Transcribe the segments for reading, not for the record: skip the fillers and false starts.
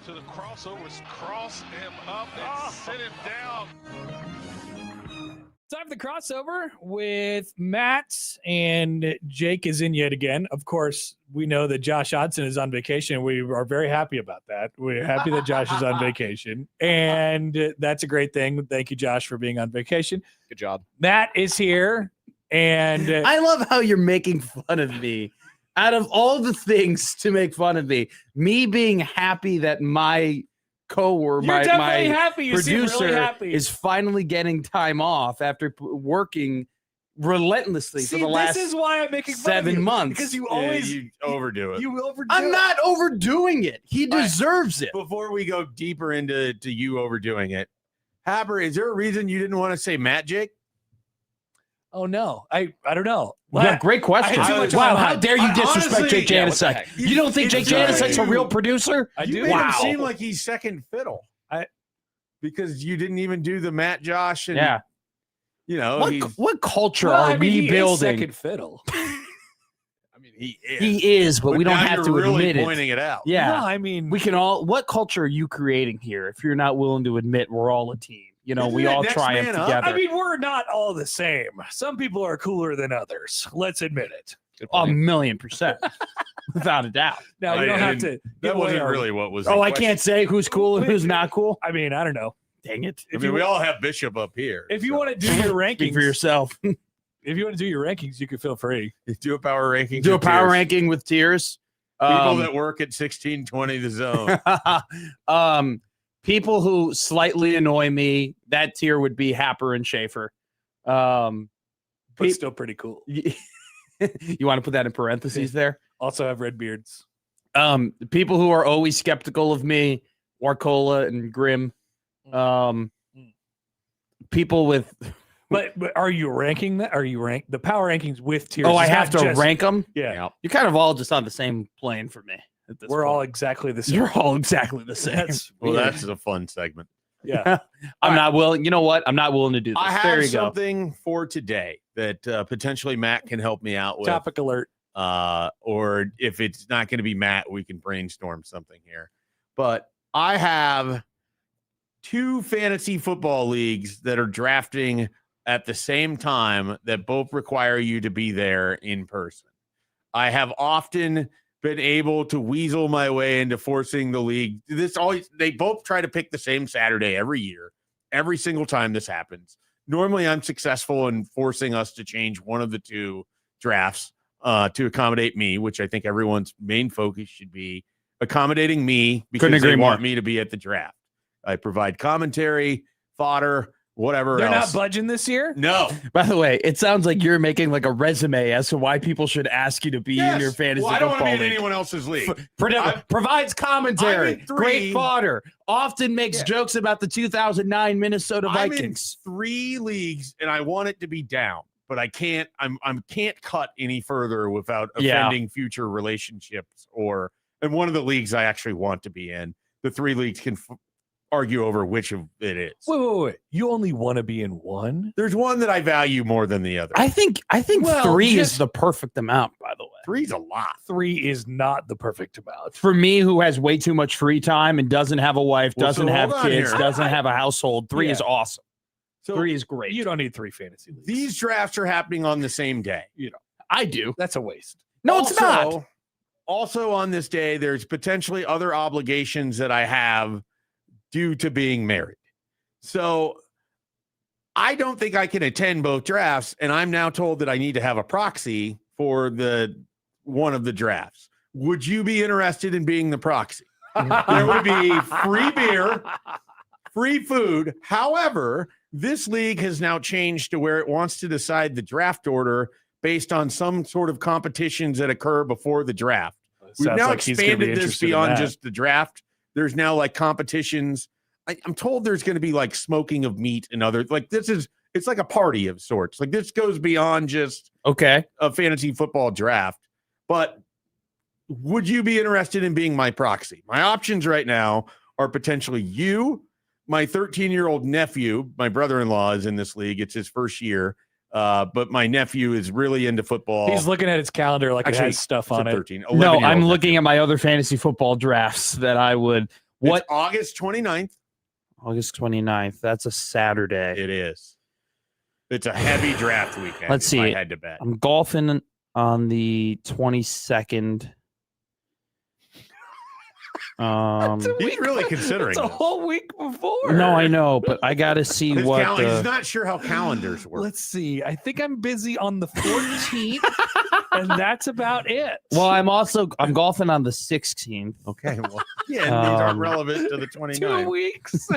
to the crossovers, cross him up and sit him down. Time for the crossover with Matt, and Jake is in yet again. Of course, we know that Josh Hodson is on vacation. We are very happy about that. We're happy that Josh is on vacation, and that's a great thing. Thank you, Josh, for being on vacation. Good job. Matt is here, and I love how you're making fun of me. Out of all the things to make fun of me being happy that my co-worker, my happy. You seem producer really happy. is finally getting time off after working relentlessly for the last this is why I'm making fun 7 of you, months. because you always you overdo it. you overdo I'm it. not overdoing it. He deserves it. Before we go deeper into you overdoing it, Haber, is there a reason you didn't want to say Matt, Jake? Oh no, I don't know. Yeah, great question. I had too much Wow, on my how mind. dare you disrespect Honestly, Jake yeah, what the Janicek? heck? You don't think Jake It's Janicek's a you. real producer? I You do. made him Wow. seem like he's second fiddle. Because you didn't even do the Matt, Josh, and Yeah. you know What culture Well, are I mean, he we is building? second fiddle. I mean he is. He is, but we don't now have you're to really admit pointing it out. Yeah. No, I mean, We can all. What culture are you creating here? If you're not willing to admit we're all a team, you know, Isn't we it all next triumph man up? together. I mean, we're not all the same. Some people are cooler than others. Let's admit it. Good a point. 1,000,000%, without a doubt. Now, I we don't have didn't- to. That give away wasn't our- really what was. Oh, the I question. can't say who's cool and who's not cool. I mean, I don't know. Dang it! I mean, we all have Bishop up here. If you so. want to do your Speak rankings, for yourself. if you want to do your rankings, you can feel free. do a power ranking, Do a with power tiers. ranking with tiers. People that work at 1620 the zone. People who slightly annoy me. That tier would be Happer and Schaefer. But Pe- still pretty cool. You want to put that in parentheses there? Also have red beards. People who are always skeptical of me, Warcola and Grimm. People with But are you ranking that? Are you rank the power rankings with tiers? I It's have not to just- rank them. Yeah, You're kind of all just on the same plane for me. At this we're all point. exactly the same. You're all exactly the same. That's Well, weird. that's a fun segment. Yeah. I'm not willing. You know what? I'm not willing to do this. I have There you go. something for today that potentially Matt can help me out with. Topic alert. Or if it's not going to be Matt, we can brainstorm something here. But I have 2 fantasy football leagues that are drafting at the same time that both require you to be there in person. I have often been able to weasel my way into forcing the league. They both try to pick the same Saturday every year, every single time this happens. Normally I'm successful in forcing us to change one of the 2 drafts to accommodate me, which I think everyone's main focus should be accommodating me because Couldn't agree they want more. me to be at the draft. I provide commentary, fodder, whatever They're else. not budging this year. No. By the way, it sounds like you're making like a resume as to why people should ask you to be in your fantasy Well, I don't want to football be in league. anyone else's league. Provides commentary, I'm in 3. great fodder, often makes Yeah. jokes about the 2009 Minnesota I'm in Vikings. 3 leagues and I want it to be down, but I can't. I'm can't cut any further without Yeah. offending future relationships. And one of the leagues I actually want to be in. The 3 leagues can argue over which of it is. Wait. You only want to be in one? There's one that I value more than the other. I think Well, 3 is just- the perfect amount, by the way. 3's a lot. 3 is not the perfect amount. For me, who has way too much free time and doesn't have a wife, Well, doesn't so have hold on kids, here. doesn't have a household, 3 is Yeah. awesome. So 3 is great. You don't need 3 fantasy leagues. these drafts are happening on the same day. I do. That's a waste. No, it's not. Also on this day, there's potentially other obligations that I have due to being married. So I don't think I can attend both drafts, and I'm now told that I need to have a proxy for one of the drafts. Would you be interested in being the proxy? There would be free beer, free food. However, this league has now changed to where it wants to decide the draft order based on some sort of competitions that occur before the draft. We've Sounds now like he's gonna be expanded this interested in beyond that. just the draft. There's now like competitions. I'm told there's going to be like smoking of meat and other it's like a party of sorts. Like this goes beyond just Okay. a fantasy football draft. But would you be interested in being my proxy? My options right now are potentially you, my 13-year-old nephew. My brother-in-law is in this league. It's his first year. But my nephew is really into football. He's looking at his calendar like Actually, it has stuff It's a on it. 13, No, 11-year-old I'm nephew. looking at my other fantasy football drafts that I would What? It's August 29th. August 29th. That's a Saturday. It is. It's a heavy draft weekend. Let's see. I had to bet. I'm golfing on the 22nd. He's really considering It's a this. whole week before. No, I know, but I got to see His what. he's not sure how calendars work. Let's see. I think I'm busy on the 14th, and that's about it. Well, I'm golfing on the 16th. Okay. Well, yeah, and these aren't Um, relevant to the 29th. 2 weeks.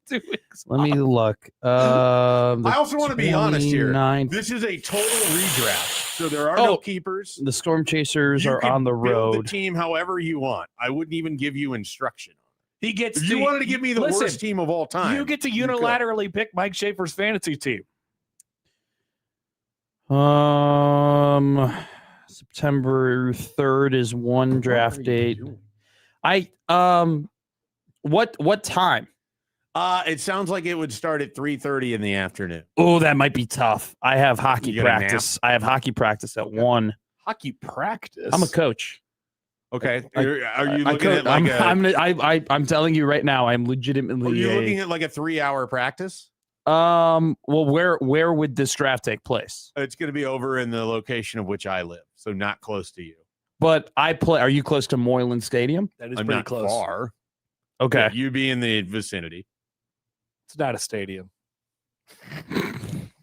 2 weeks. Let me look. I I also want to be honest here. 29th. This is a total redraft. So there are Oh, no keepers. The Storm Chasers You are can on the build road. the team however you want. I wouldn't even give you instruction. He gets If you wanted to give me the worst team of all time, You get to you could. unilaterally pick Mike Schaefer's fantasy team. September 3rd is one draft date. What time? It sounds like it would start at 3:30 in the afternoon. Oh, that might be tough. I have hockey You got a nap? practice. I have hockey practice at 1. Hockey practice. I'm a coach. Okay, I- are you looking at like I'm telling you right now, I'm legitimately. Are you looking at like a 3-hour practice? Well, where would this draft take place? It's going to be over in the location of which I live, so not close to you. But Are you close to Moylan Stadium? That is I'm pretty not close. far. Okay. But you be in the vicinity. It's not a stadium.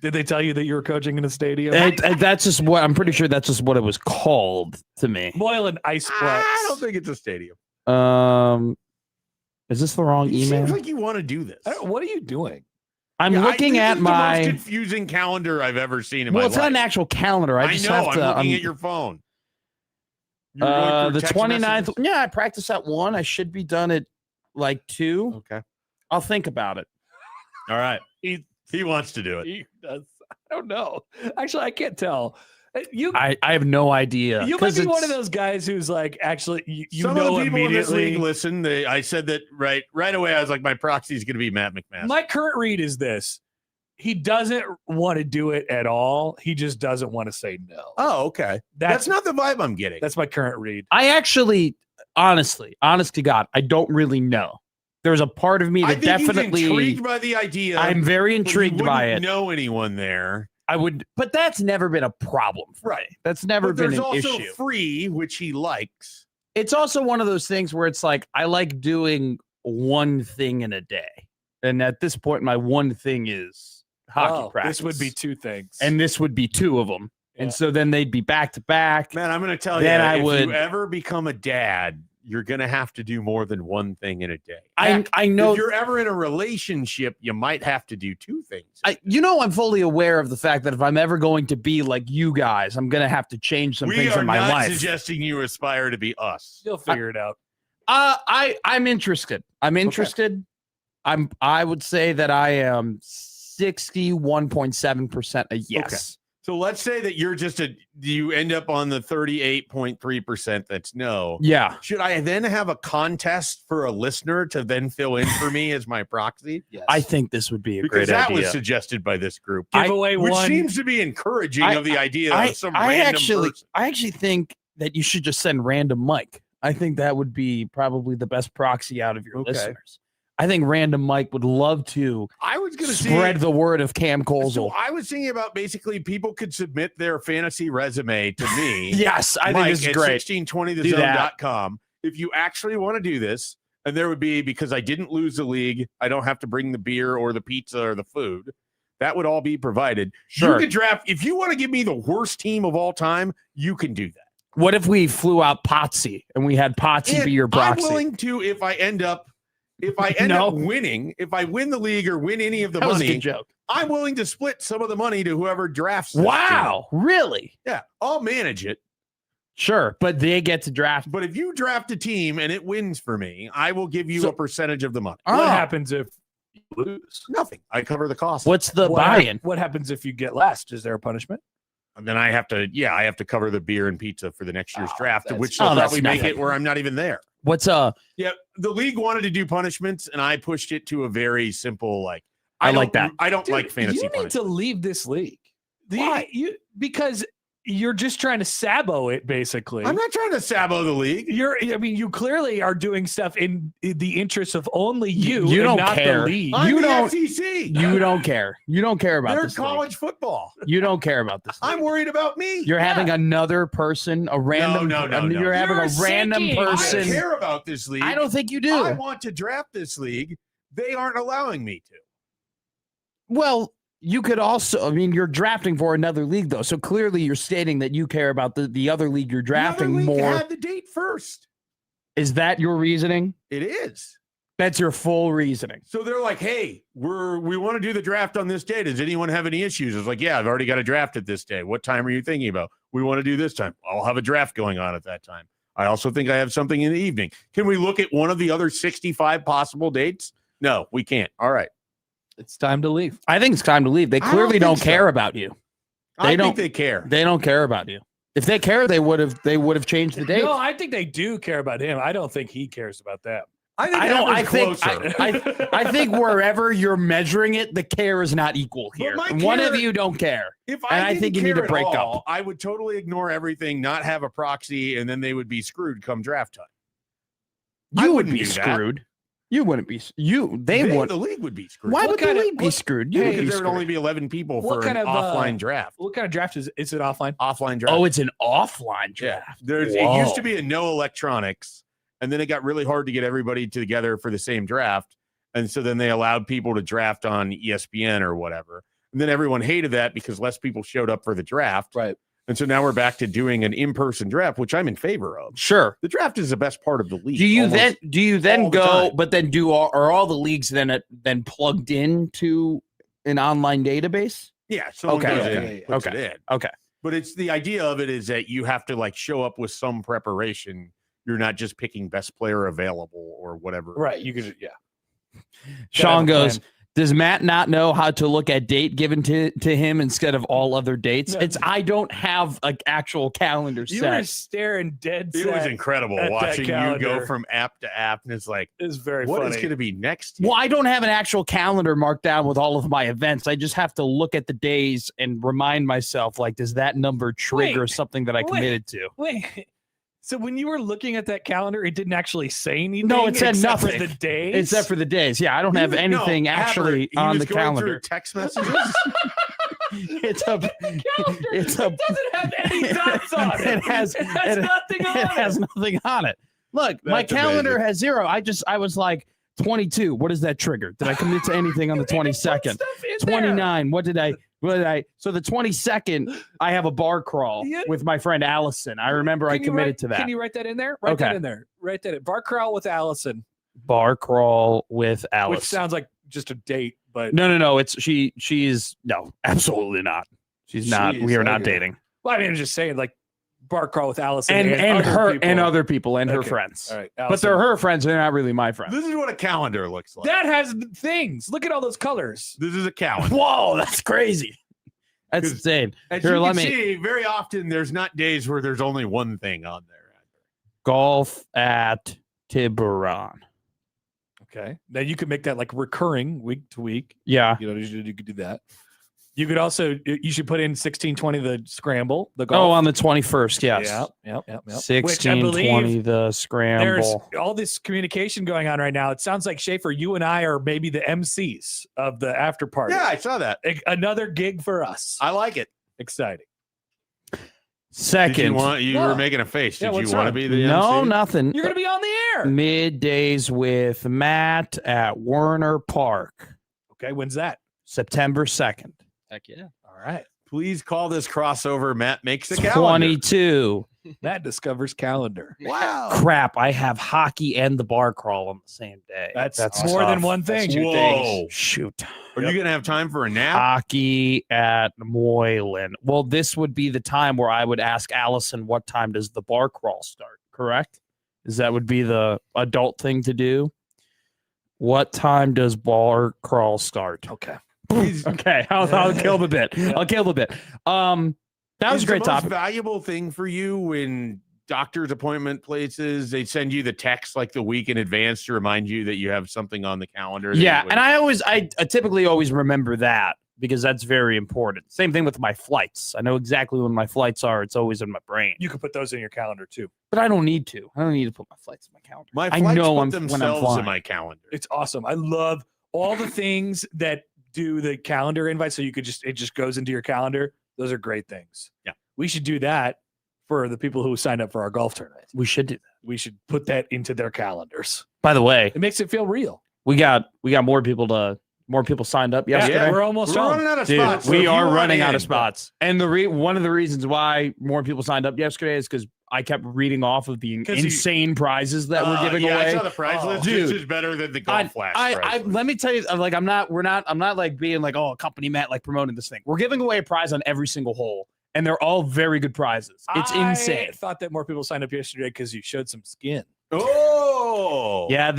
Did they tell you that you were coaching in a stadium? That's just what I'm pretty sure. That's just what it was called to me. Moylan Iceplex. I don't think it's a stadium. Is this the wrong It email? seems like you want to do this. What are you doing? I'm Yeah, looking this at is my. the most confusing calendar I've ever seen in Well, my it's life. not an actual calendar. I I just know. have I'm to. looking at your phone. You're going The through text 29th. messages? Yeah, I practice at 1. I should be done at like 2. Okay. I'll think about it. All right. He wants to do it. He does. I don't know. Actually, I can't tell. You I have no idea. you might be one of those guys who's like, actually, you Some know of the people in this immediately. league listen. I said that right away. I was like, my proxy is going to be Matt McMaster. My current read is this. He doesn't want to do it at all. He just doesn't want to say no. Oh, okay. That's not the vibe I'm getting. That's my current read. I actually, honest to God, I don't really know. There's a part of me I that think he's definitely. intrigued by the idea. I'm very but you intrigued by wouldn't it. Know anyone there? I would, but that's never been a problem for Right. me. That's never But been there's an also issue. free, which he likes. It's also one of those things where it's like I like doing one thing in a day, and at this point, my one thing is hockey practice. This would be 2 things. and this would be 2 of them, Yeah. and so then they'd be back to back. Man, I'm going to tell you, Then I if would- you ever become a dad, you're going to have to do more than one thing in a day. I know. If you're ever in a relationship, you might have to do 2 things. I'm fully aware of the fact that if I'm ever going to be like you guys, I'm gonna have to change some we things are in my not life. suggesting you aspire to be us. You'll figure it out. I'm interested. I'm interested. I would say that I am 61.7% a yes. So let's say that you end up on the 38.3% that's no. Yeah. Should I then have a contest for a listener to then fill in for me as my proxy? Yes. I think this would be a Because great that idea. was suggested by this group. Give away Which one. seems to be encouraging of the idea of some I random actually person. think that you should just send random Mike. I think that would be probably the best proxy out of your Okay. listeners. I think random Mike would love to I was going to spread the word of Cam Colesel. So I was thinking about basically people could submit their fantasy resume to me. Yes, I think this is at great. 1620thezone.com. If you actually want to do this, and there would be, because I didn't lose the league, I don't have to bring the beer or the pizza or the food. That would all be provided. Sure. You could draft, if you want to give me the worst team of all time, you can do that. What if we flew out Potsy and we had Potsy And be your proxy? I'm willing to, if I end up winning, if I win the league or win any of the that was a money, good joke. I'm willing to split some of the money to whoever drafts this team. Wow, really? Yeah, I'll manage it. Sure, but they get to draft. But if you draft a team and it wins for me, I will give you a percentage of the money. What Oh. happens if you lose? Nothing. I cover the cost. What's the buy-in? What happens if you get last? Is there a punishment? And then I have to cover the beer and pizza for the next year's draft, that's- which oh, will that's probably make nothing. it where I'm not even there. What's Yeah, the league wanted to do punishments, and I pushed it to a very simple, like, I like don't- that. I don't Dude, like fantasy you need punishments. to leave this league. Why? Because You're just trying to sabo it, basically. I'm not trying to sabo the league. You clearly are doing stuff in the interest of only you. You and don't not care. The league. I'm You the don't- FCC. You don't care. You don't care about They're this. league. college football. You don't care about this. I'm league. worried about me. You're having another person, a random. No. You're having You're a random sinking. I person. care about this league. I don't think you I do. want to draft this league. They aren't allowing me to. Well, you could also. I mean, you're drafting for another league, though. So clearly, you're stating that you care about the other league you're drafting the other league more. had the date first. Is that your reasoning? It is. That's your full reasoning. So they're like, hey, we want to do the draft on this day. Does anyone have any issues? It's like, yeah, I've already got a draft at this day. What time are you thinking about? We want to do this time. I'll have a draft going on at that time. I also think I have something in the evening. Can we look at one of the other 65 possible dates? No, we can't. All right. It's time to leave. I think it's time to leave. They I clearly don't don't think so. care about you. I don't- think they care. They don't care about you. If they care, they would have changed the date. No, I think they do care about him. I don't think he cares about them. I think I don't. that I was think. closer. I think wherever you're measuring it, the care is not equal here. my One care- of you don't care. If And I didn't think you need care to at break up. all, I would totally ignore everything, not have a proxy, and then they would be screwed come draft time. I You would wouldn't be do that. screwed. You wouldn't be. They would. The league would be screwed. Why What would the kind of- league be what- screwed? You would Hey, be Because there would screwed. only be 11 people What for kind an of, offline draft. What kind of draft is it offline? Offline draft. Oh, it's an offline yeah. draft. It Whoa. used to be a no electronics, and then it got really hard to get everybody together for the same draft. And so then they allowed people to draft on ESPN or whatever. And then everyone hated that because less people showed up for the draft. Right. And so now we're back to doing an in-person draft, which I'm in favor of. Sure. The draft is the best part of the league. Do you almost. then all the go? time. But then are all the leagues then plugged into an online database? Yeah. Someone Okay, goes in, okay, puts okay. it in. Okay. But it's the idea of it is that you have to like show up with some preparation. You're not just picking best player available or whatever. Right. You could. Yeah. Sean have a goes, does Matt not know how to look at date given to him instead of all other dates? No. It's I don't have an actual calendar You were set. staring dead It was set. incredible at that watching you go calendar. from app to app. And it's like, It's very what is funny. going to be next? Well, I don't have an actual calendar marked down with all of my events. I just have to look at the days and remind myself, like, does that number trigger Wait, something that I wait. committed to? Wait. So when you were looking at that calendar, it didn't actually say anything. No, it said except nothing. For the days. Except for the days. Yeah, I don't have anything actually He on was the going through calendar. text messages. It's a calendar. it's a It doesn't have any dots on it. It has- It has it- nothing on it has nothing on it. Look, my That's calendar amazing. has 0. I was like 22. What does that trigger? Did I commit to anything on the 22nd? 29. What did I so the 22nd I have a bar crawl Yeah. with my friend Allison. I remember I committed to that. Can you write that in there? Write Okay. that in there. Write that in. Bar crawl with Allison, Bar crawl with Allison. which sounds like just a date, but No. It's she's no, absolutely not. She's not. We Jeez, are not okay. dating. well, I mean, I'm just saying, like bar crawl with Allison And other her people. and other people and her Okay. friends. All right, But they're Allison. her friends. They're not really my friends. This is what a calendar looks like. That has things. Look at all those colors. This is a calendar. Whoa, that's crazy. That's 'Cause insane. As Here, you let can me see, very often there's not days where there's only one thing on there. golf at Tiburon. Okay. Now you could make that like recurring week to week. Yeah. You know, you could do that. You could also, you should put in 1620 the scramble, the Oh, golf. on the 21st. Yes. Yep. Which I 1620 believe the there's scramble. all this communication going on right now. It sounds like Schaefer, you and I are maybe the MCs of the after party. Yeah, I saw that. Another gig for us. I like it. Exciting. Did Second. you Yeah. were making a face. Yeah, Did what's you want to wrong? be the No, MC? nothing. You're going to be on the air. Middays with Matt at Werner Park, Okay. When's that? September 2nd. Heck yeah. All right. Please call this crossover. Matt makes the calendar. 22. Matt discovers calendar. Wow. Crap. I have hockey and the bar crawl on the same day. That's awesome. more than one thing. That's two Whoa. Shoot. Are you going to have time for a nap? Hockey at Moylan. Well, this would be the time where I would ask Allison, what time does the bar crawl start? Correct? That would be the adult thing to do. What time does bar crawl start? Okay. Please. Okay, I'll kill the bit. I'll kill the bit. That was Is a great the most topic. valuable thing for you when doctor's appointment places, they send you the text like the week in advance to remind you that you have something on the calendar. Yeah, and I typically always remember that. because that's very important. Same thing with my flights. I know exactly when my flights are. It's always in my brain. You can put those in your calendar too. But I don't need to. I don't need to put my flights in my calendar. My I flights know put when I'm themselves flying. in my calendar. It's awesome. I love all the things that do the calendar invite. So it just goes into your calendar. Those are great things. Yeah. We should do that for the people who signed up for our golf tournament. We should do that. We should put that into their calendars. By the way, It makes it feel real. we got more people signed up yesterday. Yeah, we're almost We're on. running out of Dude, spots. so we if you are want running out in- of spots. And one of the reasons why more people signed up yesterday is because I kept reading off of the 'Cause insane prizes that we're giving yeah, away. I saw the prize Oh, list. dude. This is better than the golf flash. I prize list. let me tell you, like, I'm not like being like, oh, a company Matt like promoting this thing. We're giving away a prize on every single hole, and they're all very good prizes. It's insane. I thought that more people signed up yesterday because you showed some skin. Oh, Yeah,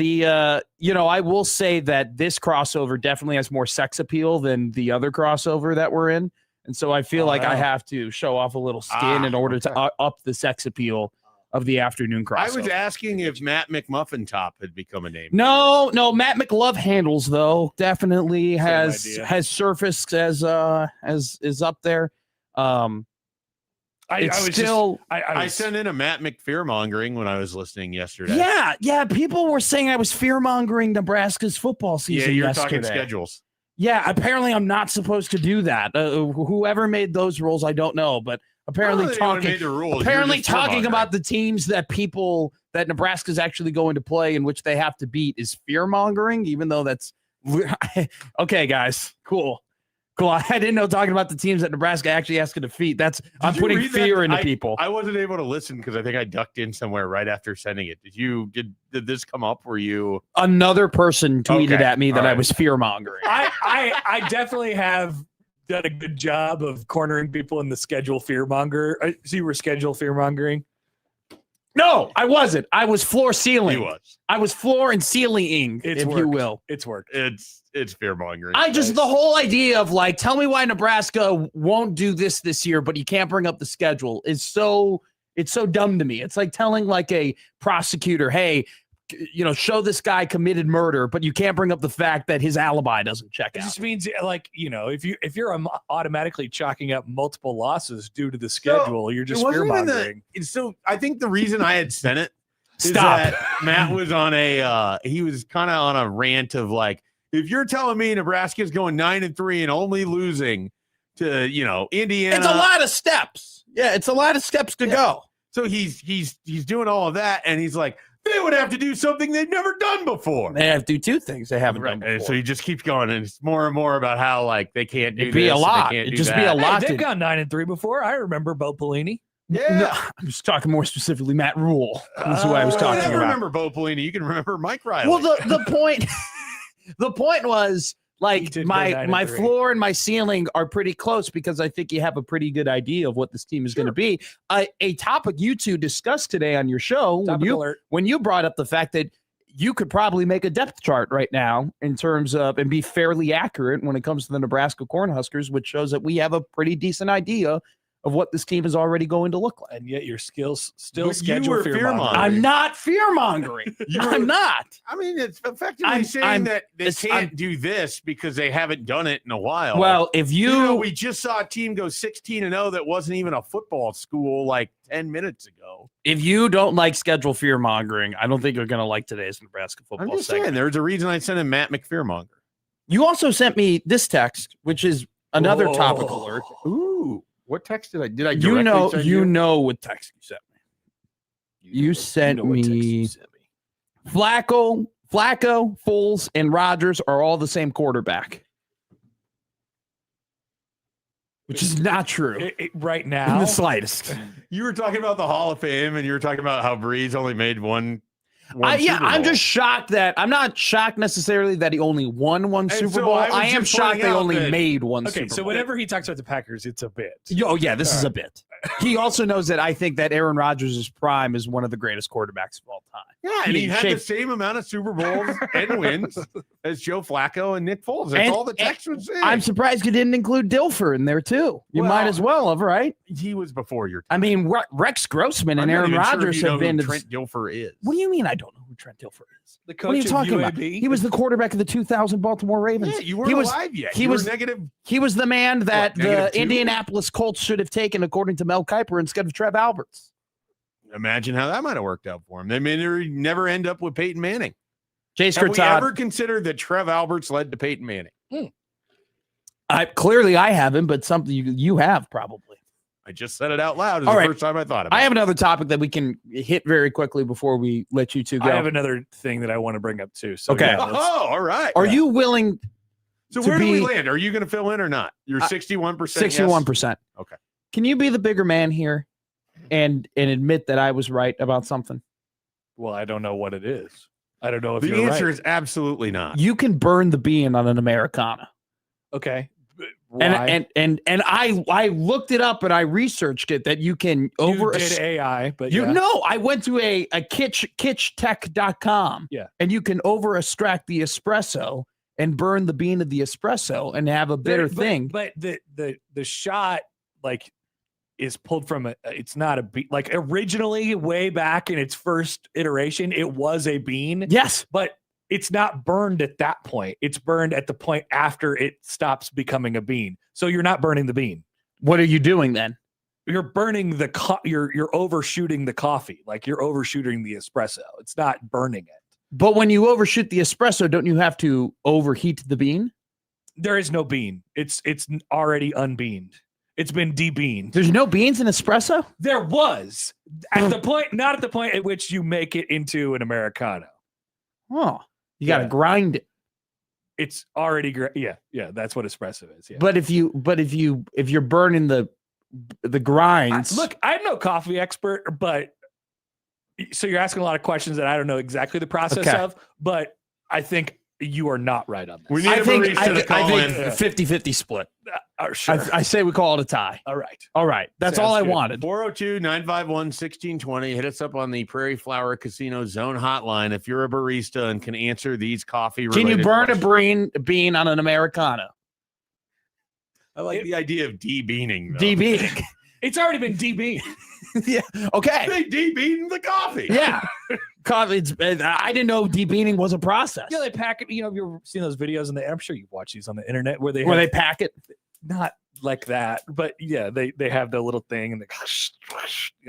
I will say that this crossover definitely has more sex appeal than the other crossover that we're in. And so I feel like I wow. have to show off a little skin in order to up the sex appeal of the afternoon crossover. I was asking if Matt McMuffin Top had become a name. No, Matt McLove handles though definitely idea. has surfaced as is up there. I It's was still I sent in a Matt McFearmongering when I was listening yesterday. yeah. People were saying I was fear mongering Nebraska's football Yeah, season. you're yesterday. talking schedules. Yeah, apparently I'm not supposed to do that. Whoever made those rules, I don't know, but apparently talking about the teams that Nebraska's actually going to play in which they have to beat is fear mongering, even though that's okay, guys. Cool. I didn't know talking about the teams that Nebraska actually has to defeat. I'm putting fear into people. I wasn't able to listen because I think I ducked in somewhere right after sending it. Did this come up? Were you Another person tweeted Okay, at me that all I right. was fear mongering. I definitely have done a good job of cornering people in the schedule fearmonger. So you were schedule fearmongering? No, I wasn't. I was floor ceiling. He was. I was floor and ceiling, It's if you worked. will. It's worked. It's fear mongering. The whole idea of like, tell me why Nebraska won't do this year, but you can't bring up the schedule it's so dumb to me. It's like telling like a prosecutor, hey, show this guy committed murder, but you can't bring up the fact that his alibi doesn't check It out. just means like, if you're automatically chalking up multiple losses due to the schedule, you're just fearmongering. So I think the reason I had sent it is Stop. that Matt was on he was kind of on a rant of like, if you're telling me Nebraska's going 9-3 and only losing to, Indiana. It's a lot of steps. Yeah, it's a lot of steps to go. So he's doing all of that. And he's like, they would have to do something they've never done before. They have to do two things they haven't done And before. so he just keeps going. And it's more and more about how like they can't do It'd be this a and lot. They can't It'd do just be that. a lot. Hey, they've gone 9-3 before. I remember Bo Pelini. Yeah. No, I'm just talking more specifically Matt Rule. Is who I was I talking never about. remember Bo Pelini. You can remember Mike Riley. Well, the point the point was He like did go my 9-3. floor and my ceiling are pretty close because I think you have a pretty good idea of what this team is going to be. A topic you two discussed today on your show Topic alert. when you brought up the fact that you could probably make a depth chart right now in terms of and be fairly accurate when it comes to the Nebraska Cornhuskers, which shows that we have a pretty decent idea of what this team is already going to look like. And yet your skills still But you schedule were fearmongering. I'm not fear mongering. I'm not. I mean, it's effectively I'm- saying I'm- that they it's- can't do this because they haven't done it in a while. Well, if we just saw a team go 16-0 that wasn't even a football school like 10 minutes ago. if you don't like schedule fear mongering, I don't think you're going to like today's Nebraska football I'm just segment. saying, there's a reason I sent in Matt McFearmonger. You also sent me this text, which is another topic Whoa. alert. Ooh, what text did I? Did I? You directly know, send you know what text you sent me. You sent what text me you sent me. Flacco, Foles, and Rodgers are all the same quarterback, which is not true Right in now. the slightest. You were talking about the Hall of Fame, and you were talking about how Breeze only made one. Yeah, Super I'm Bowl. just shocked that I'm not shocked necessarily that he only won one And Super so Bowl. I was I am just shocked pointing they out only that- made one Okay, Super so Bowl. whenever he talks about the Packers, it's a bit. Oh yeah, this All is a bit. He also knows that I think that Aaron Rodgers' prime is one of the greatest quarterbacks of all time. Yeah, and he He had the shaped- same amount of Super Bowls and wins as Joe Flacco and Nick Foles. That's And- all the text was saying. I'm surprised you didn't include Dilfer in there too. You Well- might as well have, right? he was before your I time. mean, Rex Grossman and I'm not Aaron even sure if Rodgers you know have who been to the. Trent Dilfer is. What do you mean I don't know who who Trent Dilfer is. The What are you coach of talking about? UAB? He was the quarterback of the 2000 Baltimore Ravens. Yeah, you weren't alive yet. He You were was negative. He was the man that negative the 2? Indianapolis Colts should have taken, according to Mel Kiper, instead of Trev Alberts. Imagine how that might have worked out for him. They may never end up with Peyton Manning. Jay Have we Skurtod, ever considered that Trev Alberts led to Peyton Manning? clearly I haven't, but something you have probably. I just said it out loud. It's All the right. first time I thought about I have it. another topic that we can hit very quickly before we let you two go. I have another thing that I want to bring up too. So Okay. yeah, let's- Oh, all right. Are you willing? So to where do we be- land? Are you going to fill in or not? You're 61%. 61%. Okay. Can you be the bigger man here and admit that I was right about something? well, I don't know what it is. I don't know if The you're answer right. is absolutely not. You can burn the bean on an Americana. Okay. Why? And I looked it up and I researched it that you can you did AI, but You yeah. know, I went to a kitchtech.com. Yeah. And you can over extract the espresso and burn the bean of the espresso and have a bitter thing. But the shot like is pulled from it's not a bean. Like originally, way back in its first iteration, it was a bean. Yes. But it's not burned at that point. It's burned at the point after it stops becoming a bean. So you're not burning the bean. What are you doing then? You're burning the you're overshooting the coffee. Like you're overshooting the espresso. It's not burning it. But when you overshoot the espresso, don't you have to overheat the bean? There is no bean. It's already unbeaned. It's been debeaned. There's no beans in espresso? There was at the point, not at the point at which you make it into an Americano. Oh, you got to Yeah. grind it. It's already yeah. That's what espresso is. Yeah. But if you're burning the grinds, Look, I'm no coffee expert, but so you're asking a lot of questions that I don't know exactly the process Okay. of, but I think you are not right on this. We need I a think barista to call in. 50-50 split. Sure. I say we call it a tie. All right. All right. That's Sounds all I good. wanted. 402-951-1620. Hit us up on the Prairie Flower Casino Zone hotline if you're a barista and can answer these coffee. Can you burn a bean on an Americano? I like the idea of debeaning. though. DB. It's already been debeaned. Yeah. Okay. They debean the coffee. Yeah. Coffee. I didn't know debeaning was a process. Yeah, they pack it. You know, you've seen those videos on the. I'm sure you've watched these on the internet where they Where they have, pack it. not like that, but yeah, they have the little thing and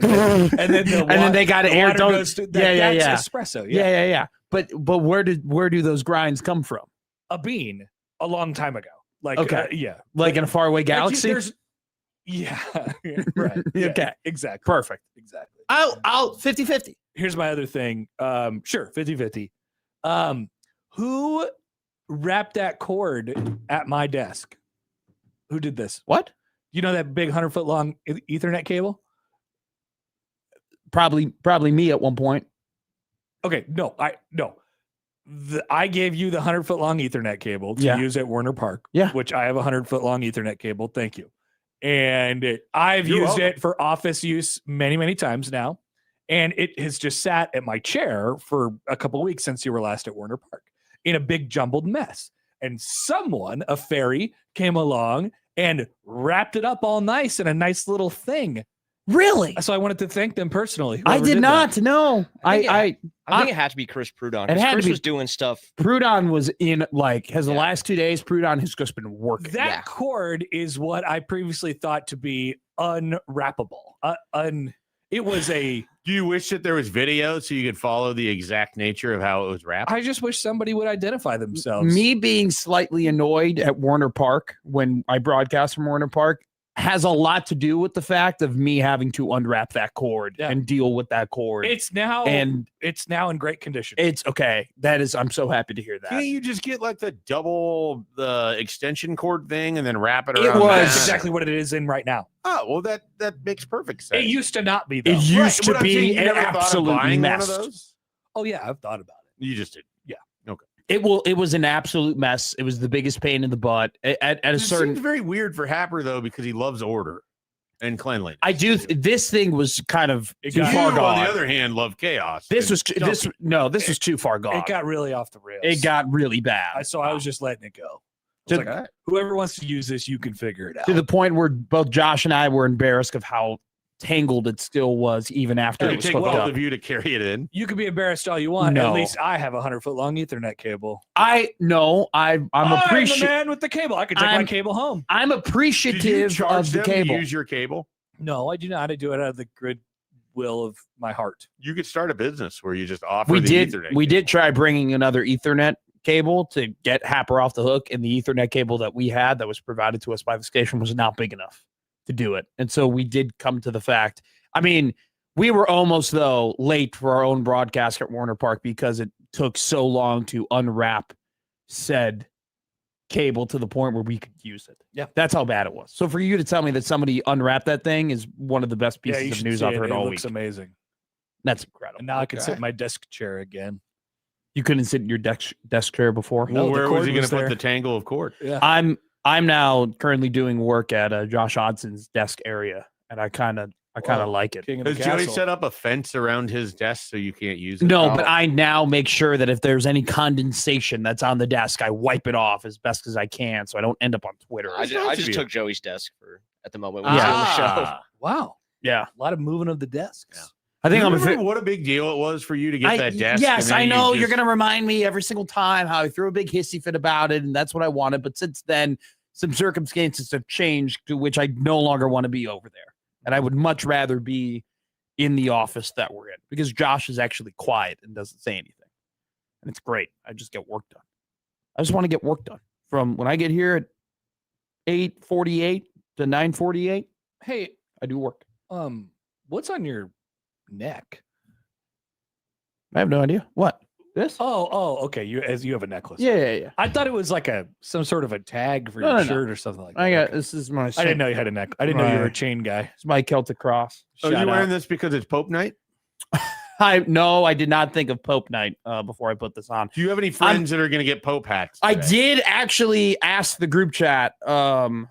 and then they got the air. water goes to, that's espresso. Yeah. But where do those grinds come from? A bean a long time ago. Like Okay. yeah, Like in a faraway Like, galaxy? yeah, right. Yeah, Okay. exactly. Perfect. Exactly. I'll 50-50. Here's my other thing. Sure, 50-50. Who wrapped that cord at my desk? Who did this? What? You know that big 100-foot long Ethernet cable? Probably me at one point. Okay, no. I gave you the 100-foot long Ethernet cable to Yeah. use at Warner Park. Yeah. Which I have a 100-foot long Ethernet cable. Thank you. And I've You're used welcome. it for office use many, many times now. And it has just sat at my chair for a couple of weeks since you were last at Warner Park in a big jumbled mess. And someone, a fairy, came along and wrapped it up all nice in a nice little thing. Really? So I wanted to thank them personally. I whoever did that. not. No. I think it had to be Chris Prudon. It 'Cause had to Chris be- was doing stuff. Prudon was in the Yeah. last 2 days. Prudon has just been working. That Yeah. cord is what I previously thought to be unwrappable. It was a. Do you wish that there was video so you could follow the exact nature of how it was wrapped? I just wish somebody would identify themselves. Me being slightly annoyed at Warner Park when I broadcast from Warner Park has a lot to do with the fact of me having to unwrap that cord Yeah. and deal with that cord. It's now and it's now in great condition. it's okay. I'm so happy to hear that. Can't you just get like the extension cord thing and then wrap it It around? was- That's that? exactly what it is in right now. Oh well, that makes perfect sense. It used to not be though. It used to What I'm saying, be you an never thought of absolute buying mess. One of those? Oh yeah, I've thought about it. You just did. It was an absolute mess. It was the biggest pain in the butt. At a It certain seems very weird for Happer though because he loves order and cleanliness. I do. This thing was kind of It too got- far You, on the gone. other hand, love chaos. This and was jumping. this was too far gone. It got really off the rails. It got really bad. So I was just letting it go. I To- was like, whoever wants to use this, you can figure it out. to the point where both Josh and I were embarrassed of how tangled it still was even after It it would was take hooked both up. of you to carry it in. You can be embarrassed all you want. No. At least I have a 100-foot-long Ethernet cable. I'm I'm the appreciative. man with the cable. I can take my cable home. I'm Did you appreciative charge of the them to cable. use your cable? No, I do not. I do it out of the grid will of my heart. You could start a business where you just offer We the did. Ethernet We cable. did try bringing another Ethernet cable to get Happer off the hook, and the Ethernet cable that we had that was provided to us by the station was not big enough to do it. And so we did come to the fact. I mean, we were almost though late for our own broadcast at Warner Park because it took so long to unwrap said cable to the point where we could use it. Yeah. That's how bad it was. So for you to tell me that somebody unwrapped that thing is one of the best Yeah, pieces you of should news see I've it. heard It all looks week. amazing. That's incredible. And now I can sit Okay. in my desk chair again. You couldn't sit in your desk chair before. No, Well, the where was cord he going was to put there. the tangle of cord? Yeah. I'm now currently doing work at Josh Hodson's desk area, and I kind of Whoa. like it. King of the Has Joey castle. set up a fence around his desk so you can't use it? No, but I now make sure that if there's any condensation that's on the desk, I wipe it off as best as I can, so I don't end up on Twitter. I nice just of you. took Joey's desk at the moment when we was on the show. Wow. Yeah, A lot of moving of the desks. Yeah. I think You I'm. remember what a big deal it was for you to get that desk? Yes, and then I you know just- you're going to remind me every single time how I threw a big hissy fit about it, and that's what I wanted. But since then, some circumstances have changed to which I no longer want to be over there, and I would much rather be in the office that we're in because Josh is actually quiet and doesn't say anything, and it's great. I just get work done. I just want to get work done from when I get here at 8:48 to 9:48. Hey, I do work. what's on your neck? I have no idea what this. Oh, okay. You have a necklace. Yeah. I thought it was like some sort of a tag for No, your no, no. shirt or something like that. I got Okay. this is my. I didn't know you had a neck. I didn't know you were a Right. chain guy. It's my Celtic cross. Oh, you're Shout wearing out. this because it's Pope night? I did not think of Pope night before I put this on. Do you have any friends that are going to get Pope hats? I today? did actually ask the group chat. Can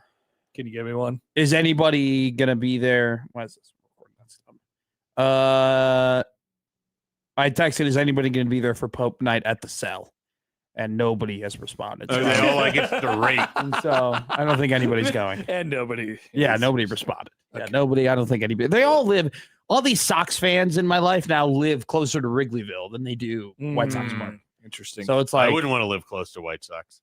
you give me one? Is anybody gonna be there? Why is this recording? That's dumb. I texted, is anybody gonna be there for Pope night at the cell? And nobody has responded. Oh, So, they all like it's the rate. and so I don't think anybody's going. And nobody. Yeah, nobody responded. Yeah, nobody. I don't think anybody. They all live. All these Sox fans in my life now live closer to Wrigleyville than they do White Sox Park. Interesting. So it's I like, wouldn't want to live close to White Sox.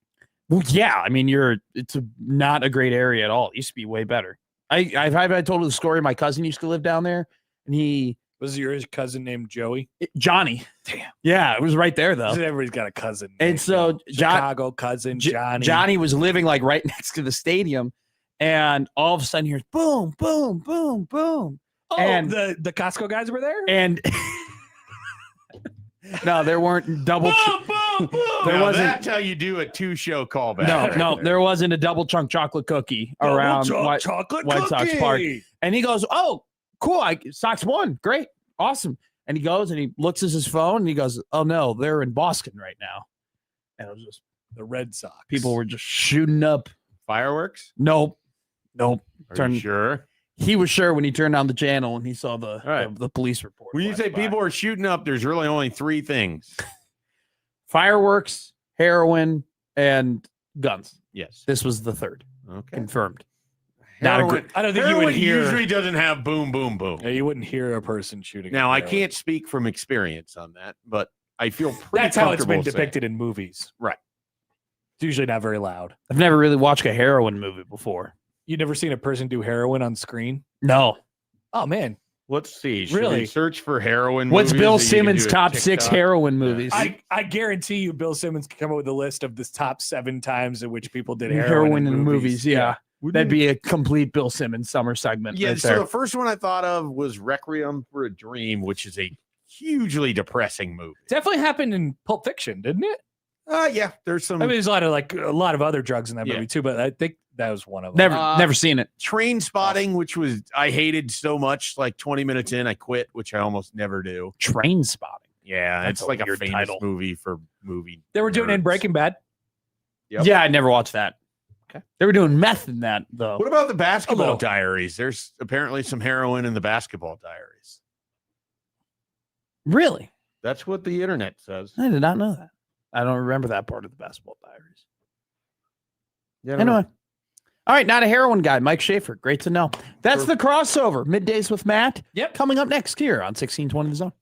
well, yeah. I mean, it's not a great area at all. It used to be way better. I told you the story. My cousin used to live down there, and was your cousin named Joey? Johnny. Damn. Yeah, it was right there though. Everybody's got a cousin. And named so Joe. Chicago cousin Johnny. Johnny was living like right next to the stadium, and all of a sudden here's boom, boom, boom, boom, Oh, and- the Costco guys were there. and no, there weren't double. boom. There Now, wasn't- That's how you do a two-show callback. No, right no, there. there wasn't a double chunk chocolate cookie around chocolate White Sox cookie. Park. And he goes, "Oh, cool! Sox won, great, awesome." And he goes and he looks at his phone and he goes, "Oh no, they're in Boston right now." And it was just The Red Sox. people were just shooting up. Fireworks? Nope. Are Turn- you sure? He was sure when he turned on the channel and he saw right. the police report. When you flash say by. people are shooting up, there's really only three things. Fireworks, heroin, and guns. Yes. This was the third. Okay. Confirmed. Not a Heroin, good. I don't think you heroin would hear. usually doesn't have boom, boom, boom. Yeah, you wouldn't hear a person shooting. Now, at I heroin. can't speak from experience on that, but I feel pretty That's how it's been comfortable saying- depicted in movies. Right. It's usually not very loud. I've never really watched a heroin movie before. You never seen a person do heroin on screen? No. Oh man, Let's see. Should Really? we search for heroin What's movies Bill that you can Simmons' do a top 6 TikTok? heroin movies? I guarantee you, Bill Simmons can come up with a list of the top 7 times in which people did heroin, in movies. Yeah. Wouldn't That'd it- be a complete Bill Simmons summer segment. Yeah, right so there. the first one I thought of was Requiem for a Dream, which is a hugely depressing movie. Definitely happened in Pulp Fiction, didn't it? Yeah, there's some I mean, there's a lot of other drugs in that Yeah. movie too, but I think that was one of them. Never seen it. Train Spotting, which was I hated so much. Like 20 minutes in, I quit, which I almost never do. Train Spotting. Yeah, That's it's a like a weird famous title. movie for movie. They were doing it in nerds. Breaking Bad. Yep. Yeah, I never watched that. Okay. They were doing meth in that though. What about the Basketball little. Diaries? There's apparently some heroin in the Basketball Diaries. Really? That's what the internet says. I did not know that. I don't remember that part of the Basketball Diaries. Yeah, I don't know. Anyway, All right, not a heroin guy, Mike Schaefer. Great to know. That's the crossover. Middays with Matt. Yep. Coming up next here on 1620 The Zone.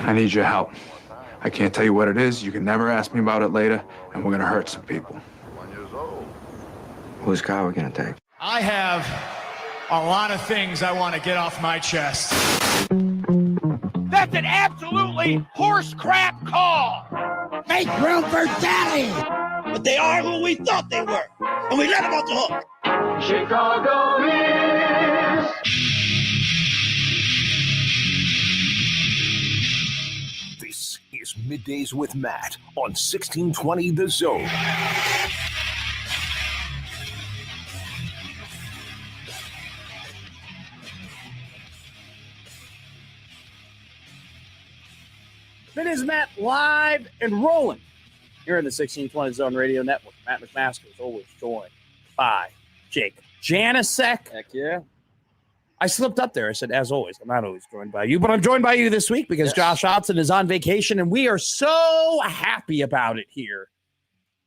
I need your help. I can't tell you what it is. You can never ask me about it later, and we're gonna hurt some people. Whose car are we gonna take? I have a lot of things I want to get off my chest. That's an absolutely horse crap call. Make room for Daddy. But they are who we thought they were, and we let them off the hook. Chicago is. This is Middays with Matt on 1620 The Zone. Middays Matt live and rolling here in the 1620 Zone Radio Network. Matt McMaster is always joined by Jake Janicek. Heck yeah. I slipped up there. I said, as always, I'm not always joined by you, but I'm joined by you this week because Josh Hodson is on vacation, and we are so happy about it here.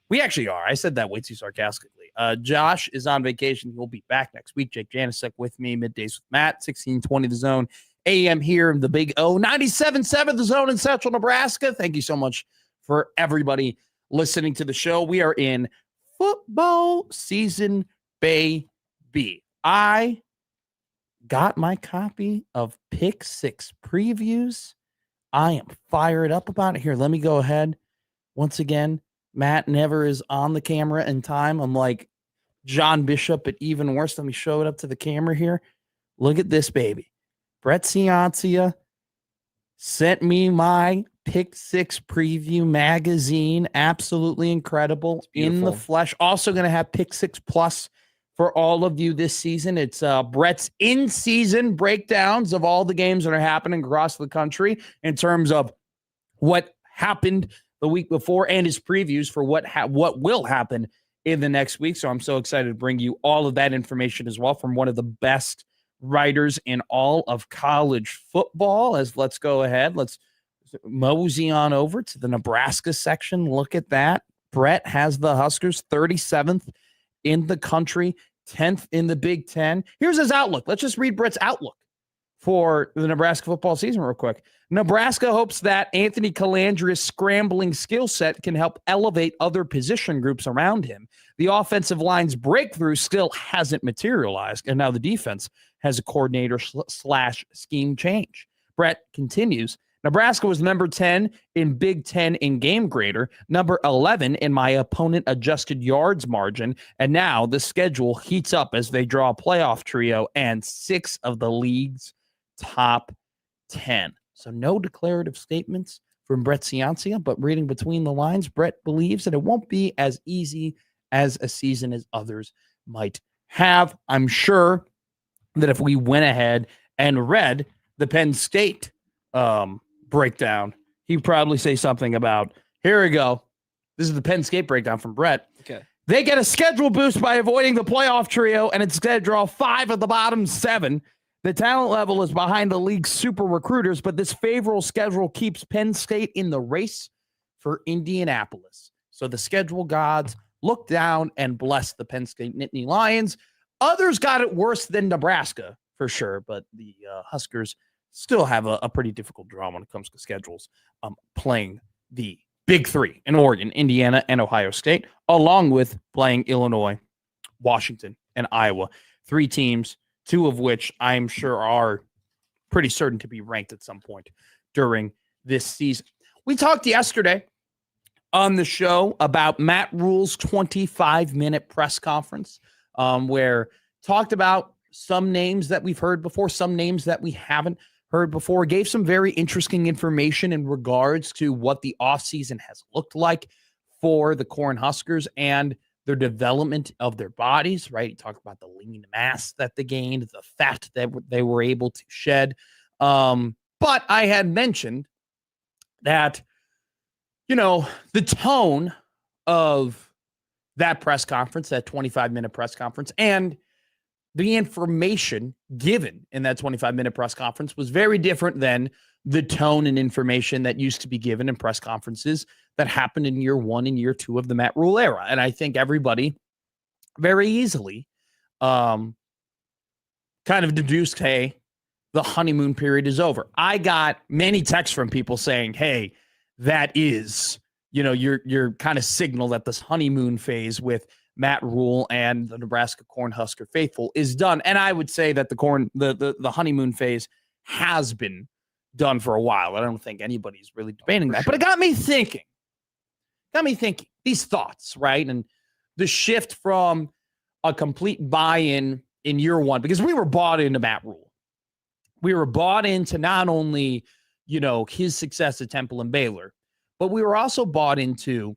We actually are. I said that way too sarcastically. Josh is on vacation. He'll be back next week. Jake Janicek with me, Middays with Matt, 1620 The Zone. AM here in the Big O, 97.7 The Zone in Central Nebraska. Thank you so much for everybody listening to the show. We are in football season, baby. I got my copy of Pick 6 previews. I am fired up about it. Here, let me go ahead. Once again, Matt never is on the camera in time. I'm like John Bishop, but even worse. Let me show it up to the camera here. Look at this, baby. Brett Ciancia sent me my Pick 6 preview magazine. Absolutely incredible. In the flesh. Also going to have Pick 6 Plus for all of you this season. It's Brett's in-season breakdowns of all the games that are happening across the country in terms of what happened the week before and his previews for what will happen in the next week. So I'm so excited to bring you all of that information as well from one of the best writers in all of college football. Let's go ahead. Let's mosey on over to the Nebraska section. Look at that. Brett has the Huskers 37th in the country, 10th in the Big Ten. Here's his outlook. Let's just read Brett's outlook for the Nebraska football season real quick. Nebraska hopes that Anthony Calandria's scrambling skill set can help elevate other position groups around him. The offensive line's breakthrough still hasn't materialized, and now the defense has a coordinator / scheme change. Brett continues, Nebraska was number 10 in Big Ten in game grader, number 11 in my opponent adjusted yards margin, and now the schedule heats up as they draw a playoff trio and 6 of the league's top 10. So no declarative statements from Brett Ciancia, but reading between the lines, Brett believes that it won't be as easy as a season as others might have. I'm sure that if we went ahead and read the Penn State breakdown, he'd probably say something about, here we go. This is the Penn State breakdown from Brett. Okay. They get a schedule boost by avoiding the playoff trio and instead draw 5 of the bottom 7. The talent level is behind the league's super recruiters, but this favorable schedule keeps Penn State in the race for Indianapolis. So the schedule gods look down and bless the Penn State Nittany Lions. Others got it worse than Nebraska, for sure, but the Huskers still have a pretty difficult draw when it comes to schedules, playing the Big Three in Oregon, Indiana, and Ohio State, along with playing Illinois, Washington, and Iowa. 3 teams, 2 of which I'm sure are pretty certain to be ranked at some point during this season. We talked yesterday on the show about Matt Rule's 25-minute press conference, where talked about some names that we've heard before, some names that we haven't heard before, gave some very interesting information in regards to what the offseason has looked like for the Cornhuskers and their development of their bodies, right? He talked about the lean mass that they gained, the fat that they were able to shed. But I had mentioned that, the tone of that press conference, that 25-minute press conference, and the information given in that 25-minute press conference was very different than the tone and information that used to be given in press conferences that happened in year 1 and year 2 of the Matt Rule era. And I think everybody very easily kind of deduced, hey, the honeymoon period is over. I got many texts from people saying, hey, that is, your kind of signal that this honeymoon phase with Matt Rule and the Nebraska Cornhusker faithful is done. And I would say that the honeymoon phase has been done for a while. I don't think anybody's really debating that. Sure. But it got me thinking these thoughts, right? And the shift from a complete buy-in in year one, because we were bought into Matt Rule. We were bought into not only, his success at Temple and Baylor, but we were also bought into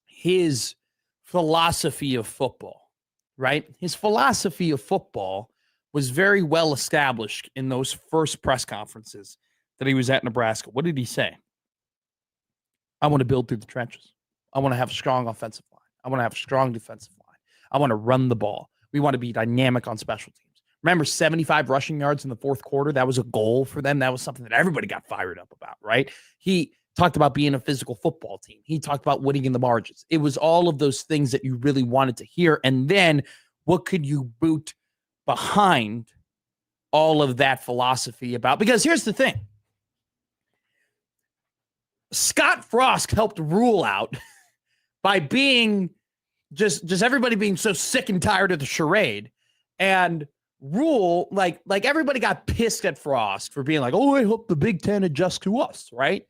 his philosophy of football, right? His philosophy of football was very well established in those first press conferences that he was at Nebraska. What did he say? I want to build through the trenches. I want to have a strong offensive line. I want to have a strong defensive line. I want to run the ball. We want to be dynamic on special teams. Remember 75 rushing yards in the fourth quarter? That was a goal for them. That was something that everybody got fired up about, right? He talked about being a physical football team. He talked about winning in the margins. It was all of those things that you really wanted to hear. And then what could you boot behind all of that philosophy about? Because here's the thing. Scott Frost helped Rule out by being just everybody being so sick and tired of the charade. And Rule, like everybody got pissed at Frost for being like, oh, I hope the Big Ten adjusts to us, right?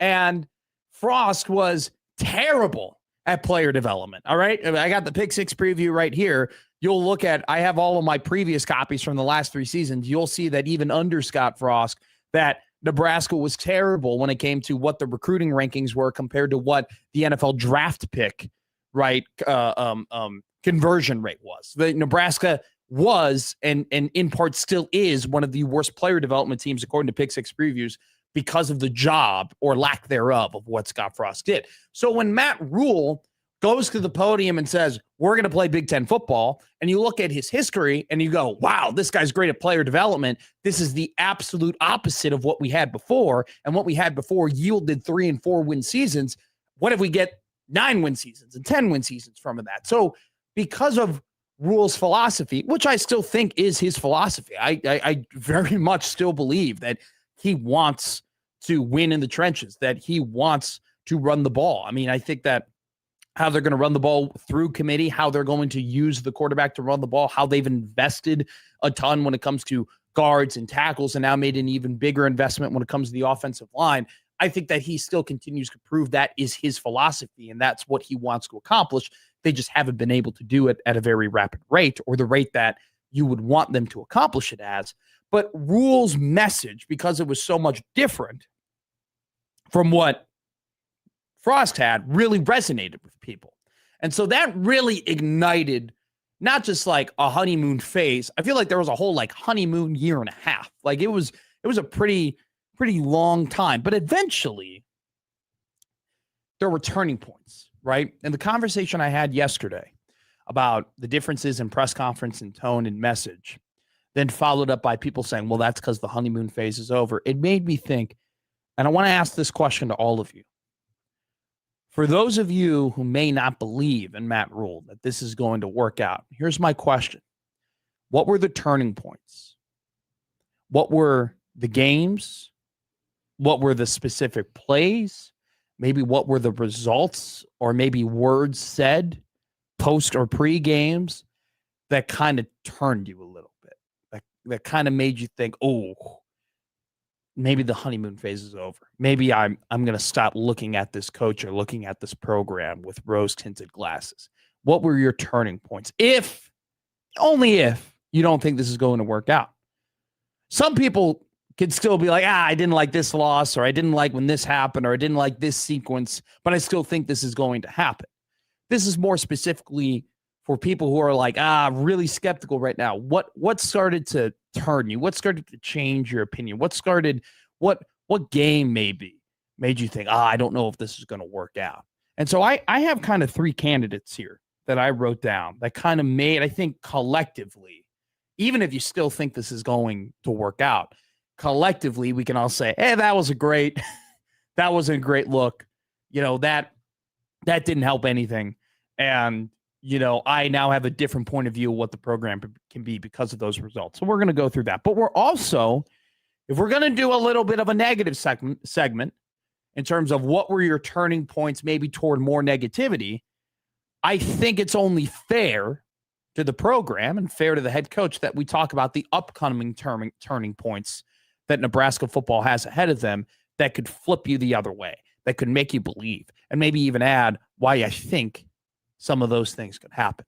And Frost was terrible at player development, all right? I got the Pick Six preview right here. You'll look at, I have all of my previous copies from the last 3 seasons. You'll see that even under Scott Frost, that Nebraska was terrible when it came to what the recruiting rankings were compared to what the NFL draft pick, right, conversion rate was. The Nebraska was, and in part still is, one of the worst player development teams according to Pick Six previews because of the job or lack thereof of what Scott Frost did. So when Matt Rule goes to the podium and says, we're going to play Big Ten football, and you look at his history and you go, wow, this guy's great at player development. This is the absolute opposite of what we had before. And what we had before yielded 3 and 4 win seasons. What if we get 9 win seasons and 10 win seasons from that? So because of Rule's philosophy, which I still think is his philosophy, I very much still believe that he wants to win in the trenches, that he wants to run the ball. I mean, I think that how they're going to run the ball through committee, how they're going to use the quarterback to run the ball, how they've invested a ton when it comes to guards and tackles, and now made an even bigger investment when it comes to the offensive line. I think that he still continues to prove that is his philosophy, and that's what he wants to accomplish. They just haven't been able to do it at a very rapid rate, or the rate that you would want them to accomplish it as. But Rule's message, because it was so much different from what Frost had, really resonated with people. And so that really ignited not just like a honeymoon phase. I feel like there was a whole like honeymoon year and a half. Like it was a pretty long time. But eventually there were turning points, right? And the conversation I had yesterday about the differences in press conference and tone and message, then followed up by people saying, well, that's because the honeymoon phase is over. It made me think, and I want to ask this question to all of you. For those of you who may not believe in Matt Rule, that this is going to work out, here's my question. What were the turning points? What were the games? What were the specific plays? Maybe what were the results, or maybe words said post or pre games that kind of turned you a little bit, that kind of made you think, oh, maybe the honeymoon phase is over. Maybe I'm going to stop looking at this coach or looking at this program with rose-tinted glasses. What were your turning points? If, only if, you don't think this is going to work out. Some people could still be like, I didn't like this loss, or I didn't like when this happened, or I didn't like this sequence, but I still think this is going to happen. This is more specifically for people who are like, really skeptical right now. What started to turn you? What started to change your opinion? What game maybe made you think, I don't know if this is going to work out? And so I have kind of 3 candidates here that I wrote down that kind of made, I think collectively, even if you still think this is going to work out, collectively, we can all say, hey, that wasn't a great look. That didn't help anything. And, I now have a different point of view of what the program can be because of those results. So we're going to go through that. But we're also If we're going to do a little bit of a negative segment in terms of what were your turning points maybe toward more negativity, I think it's only fair to the program and fair to the head coach that we talk about the upcoming turning points that Nebraska football has ahead of them that could flip you the other way, that could make you believe, and maybe even add why I think some of those things could happen.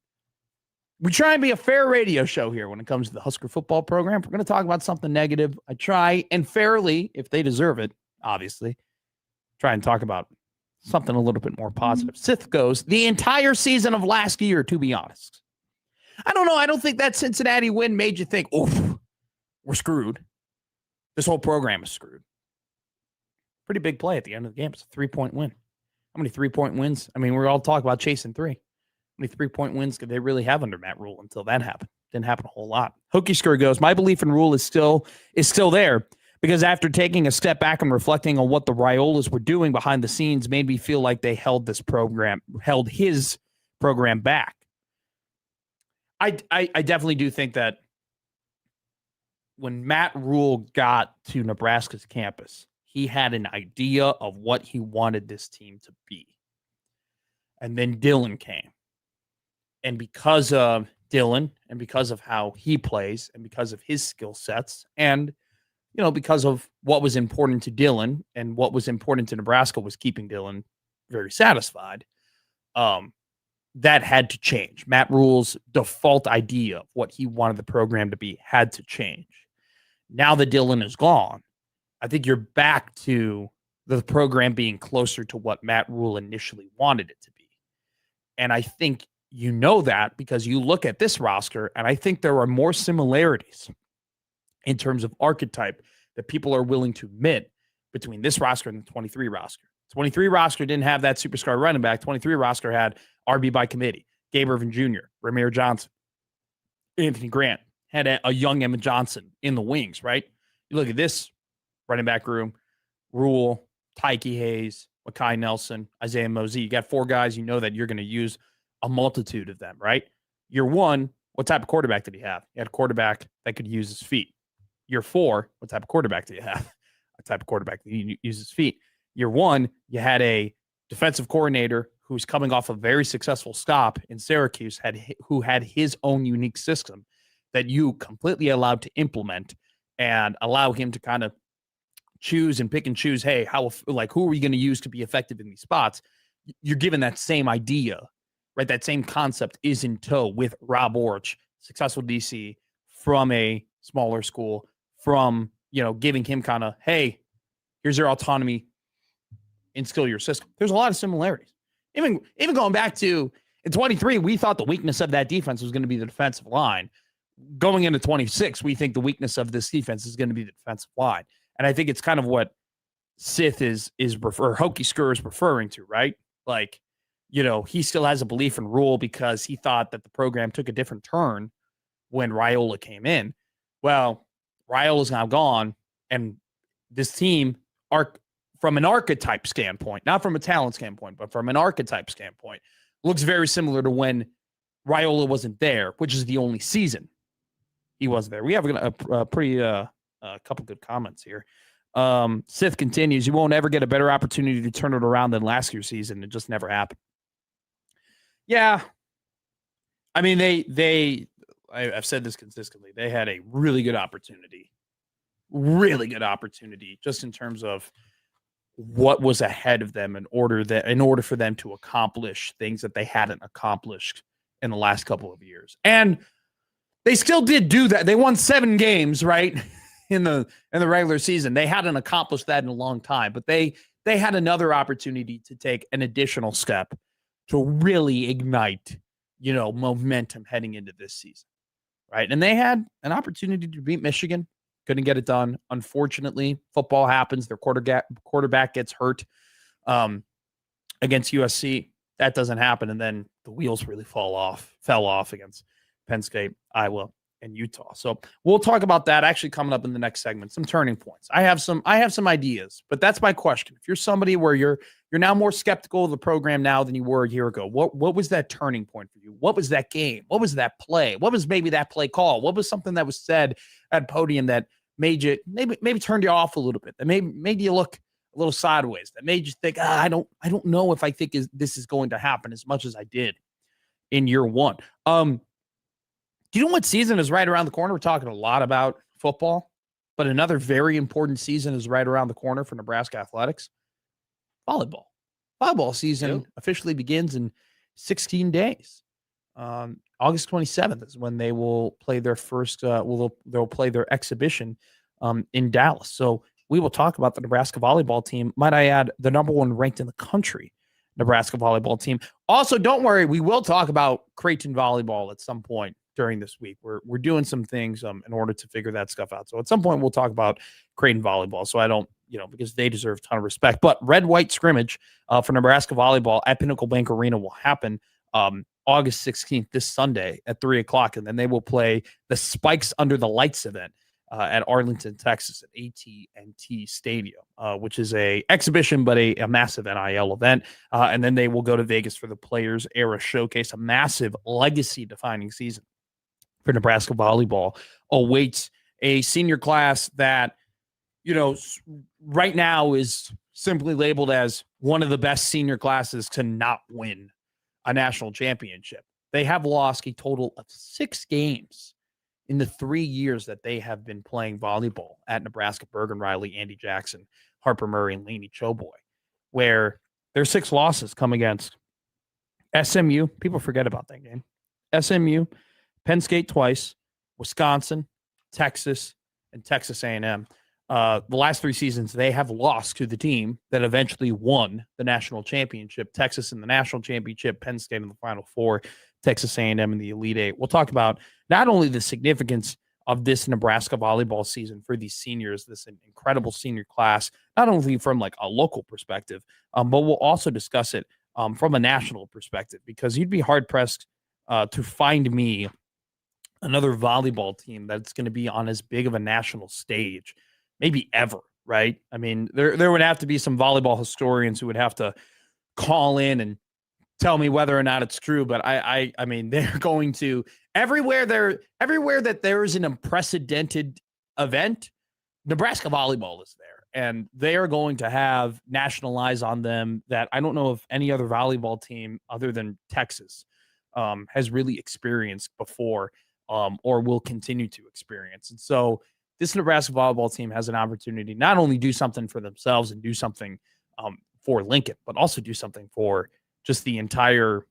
We try and be a fair radio show here when it comes to the Husker football program. If we're going to talk about something negative, I try and fairly, if they deserve it, obviously, try and talk about something a little bit more positive. Sith goes, the entire season of last year, to be honest. I don't know. I don't think that Cincinnati win made you think, oof, we're screwed. This whole program is screwed. Pretty big play at the end of the game. It's a 3-point win. How many 3-point wins? I mean, we're all talking about chasing 3. How many 3-point wins could they really have under Matt Rule until that happened? Didn't happen a whole lot. Hookie Skur goes, my belief in Rule is still there because after taking a step back and reflecting on what the Raiolas were doing behind the scenes made me feel like they held his program back. I definitely do think that when Matt Rule got to Nebraska's campus, he had an idea of what he wanted this team to be. And then Dylan came. And because of Dylan and because of how he plays and because of his skill sets and, because of what was important to Dylan and what was important to Nebraska was keeping Dylan very satisfied, that had to change. Matt Rule's default idea of what he wanted the program to be had to change. Now that Dylan is gone, I think you're back to the program being closer to what Matt Rule initially wanted it to be. And I think that because you look at this roster, and I think there are more similarities in terms of archetype that people are willing to admit between this roster and the 23 roster. 23 roster didn't have that superstar running back. 23 roster had RB by committee, Gabe Irvin Jr., Ramir Johnson, Anthony Grant, had a young Emmett Johnson in the wings, right? You look at this running back room, Rule, Tyke Hayes, Makai Nelson, Isaiah Mosey. You got 4 guys, that you're going to use a multitude of them, right? Year 1, what type of quarterback did he have? He had a quarterback that could use his feet. Year 4, what type of quarterback do you have? A type of quarterback that uses his feet. Year 1, you had a defensive coordinator who's coming off a very successful stop in Syracuse, who had his own unique system that you completely allowed to implement and allow him to kind of choose and pick and choose, hey, who are we going to use to be effective in these spots? You're given that same idea, right? That same concept is in tow with Rob Orch, successful DC from a smaller school, from, giving him kind of, hey, here's your autonomy, instill your system. There's a lot of similarities. Even going back to in 23, we thought the weakness of that defense was going to be the defensive line. Going into 26, we think the weakness of this defense is going to be the defensive line. And I think it's kind of what Sith or Hokey Skur is referring to, right? Like, he still has a belief in Rule because he thought that the program took a different turn when Raiola came in. Well, Raiola's now gone, and this team, from an archetype standpoint, not from a talent standpoint, but from an archetype standpoint, looks very similar to when Raiola wasn't there, which is the only season he wasn't there. We have a pretty couple good comments here. Sith continues, you won't ever get a better opportunity to turn it around than last year's season. It just never happened. Yeah. I mean, I've said this consistently. They had a really good opportunity just in terms of what was ahead of them in order for them to accomplish things that they hadn't accomplished in the last couple of years. And they still did do that. They won 7 games, right? In the regular season. They hadn't accomplished that in a long time, but they had another opportunity to take an additional step to really ignite, momentum heading into this season. Right. And they had an opportunity to beat Michigan. Couldn't get it done. Unfortunately, football happens. Their quarterback gets hurt against USC. That doesn't happen. And then the wheels really fell off against Penn State, Iowa, and Utah. So we'll talk about that actually coming up in the next segment. Some turning points. I have some ideas, but that's my question. If you're somebody where you're now more skeptical of the program now than you were a year ago, what was that turning point for you? What was that game? What was that play? What was maybe that play call? What was something that was said at podium that made you maybe turned you off a little bit, that made you look a little sideways, that made you think, I don't know if I think this is going to happen as much as I did in year one. Do you know what season is right around the corner? We're talking a lot about football, but another very important season is right around the corner for Nebraska athletics. Volleyball. Volleyball season officially begins in 16 days. August 27th is when they will play their first, they'll play their exhibition in Dallas. So we will talk about the Nebraska volleyball team. Might I add, the number one ranked in the country Nebraska volleyball team. Also, don't worry, we will talk about Creighton volleyball at some point during this week. We're doing some things in order to figure that stuff out. So at some point we'll talk about Creighton volleyball. So I don't, because they deserve a ton of respect. But red-white scrimmage for Nebraska volleyball at Pinnacle Bank Arena will happen August 16th, this Sunday at 3:00, and then they will play the Spikes Under the Lights event at Arlington, Texas, at AT&T Stadium, which is a exhibition but a massive NIL event. And then they will go to Vegas for the Players Era Showcase. A massive legacy-defining season for Nebraska volleyball awaits a senior class that, right now is simply labeled as one of the best senior classes to not win a national championship. They have lost a total of 6 games in the 3 years that they have been playing volleyball at Nebraska. Bergen Riley, Andy Jackson, Harper Murray, and Laney Choboy, where their 6 losses come against SMU. People forget about that game. SMU, Penn State twice, Wisconsin, Texas, and Texas A&M. The last 3 seasons, they have lost to the team that eventually won the national championship. Texas in the national championship, Penn State in the Final Four, Texas A&M in the Elite Eight. We'll talk about not only the significance of this Nebraska volleyball season for these seniors, this incredible senior class, not only from like a local perspective, but we'll also discuss it from a national perspective, because you'd be hard-pressed to find me another volleyball team that's going to be on as big of a national stage maybe ever, right? I mean, there would have to be some volleyball historians who would have to call in and tell me whether or not it's true. But I mean, they're going to everywhere that there is an unprecedented event, Nebraska volleyball is there, and they are going to have national eyes on them that I don't know if any other volleyball team other than Texas has really experienced before, or will continue to experience. And so this Nebraska volleyball team has an opportunity to not only do something for themselves and do something for Lincoln, but also do something for just the entire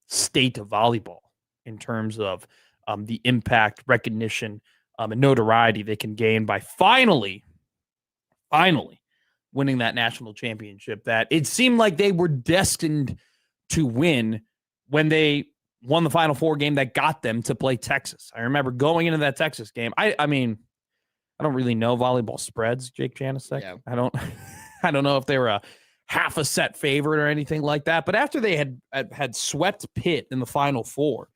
state of volleyball in terms of the impact, recognition, and notoriety they can gain by finally winning that national championship that it seemed like they were destined to win when they won the Final Four game that got them to play Texas. I remember going into that Texas game. I mean, I don't really know volleyball spreads, Jake Janicek. Yeah. I don't know if they were a half a set favorite or anything like that. But after they had swept Pitt in the Final Four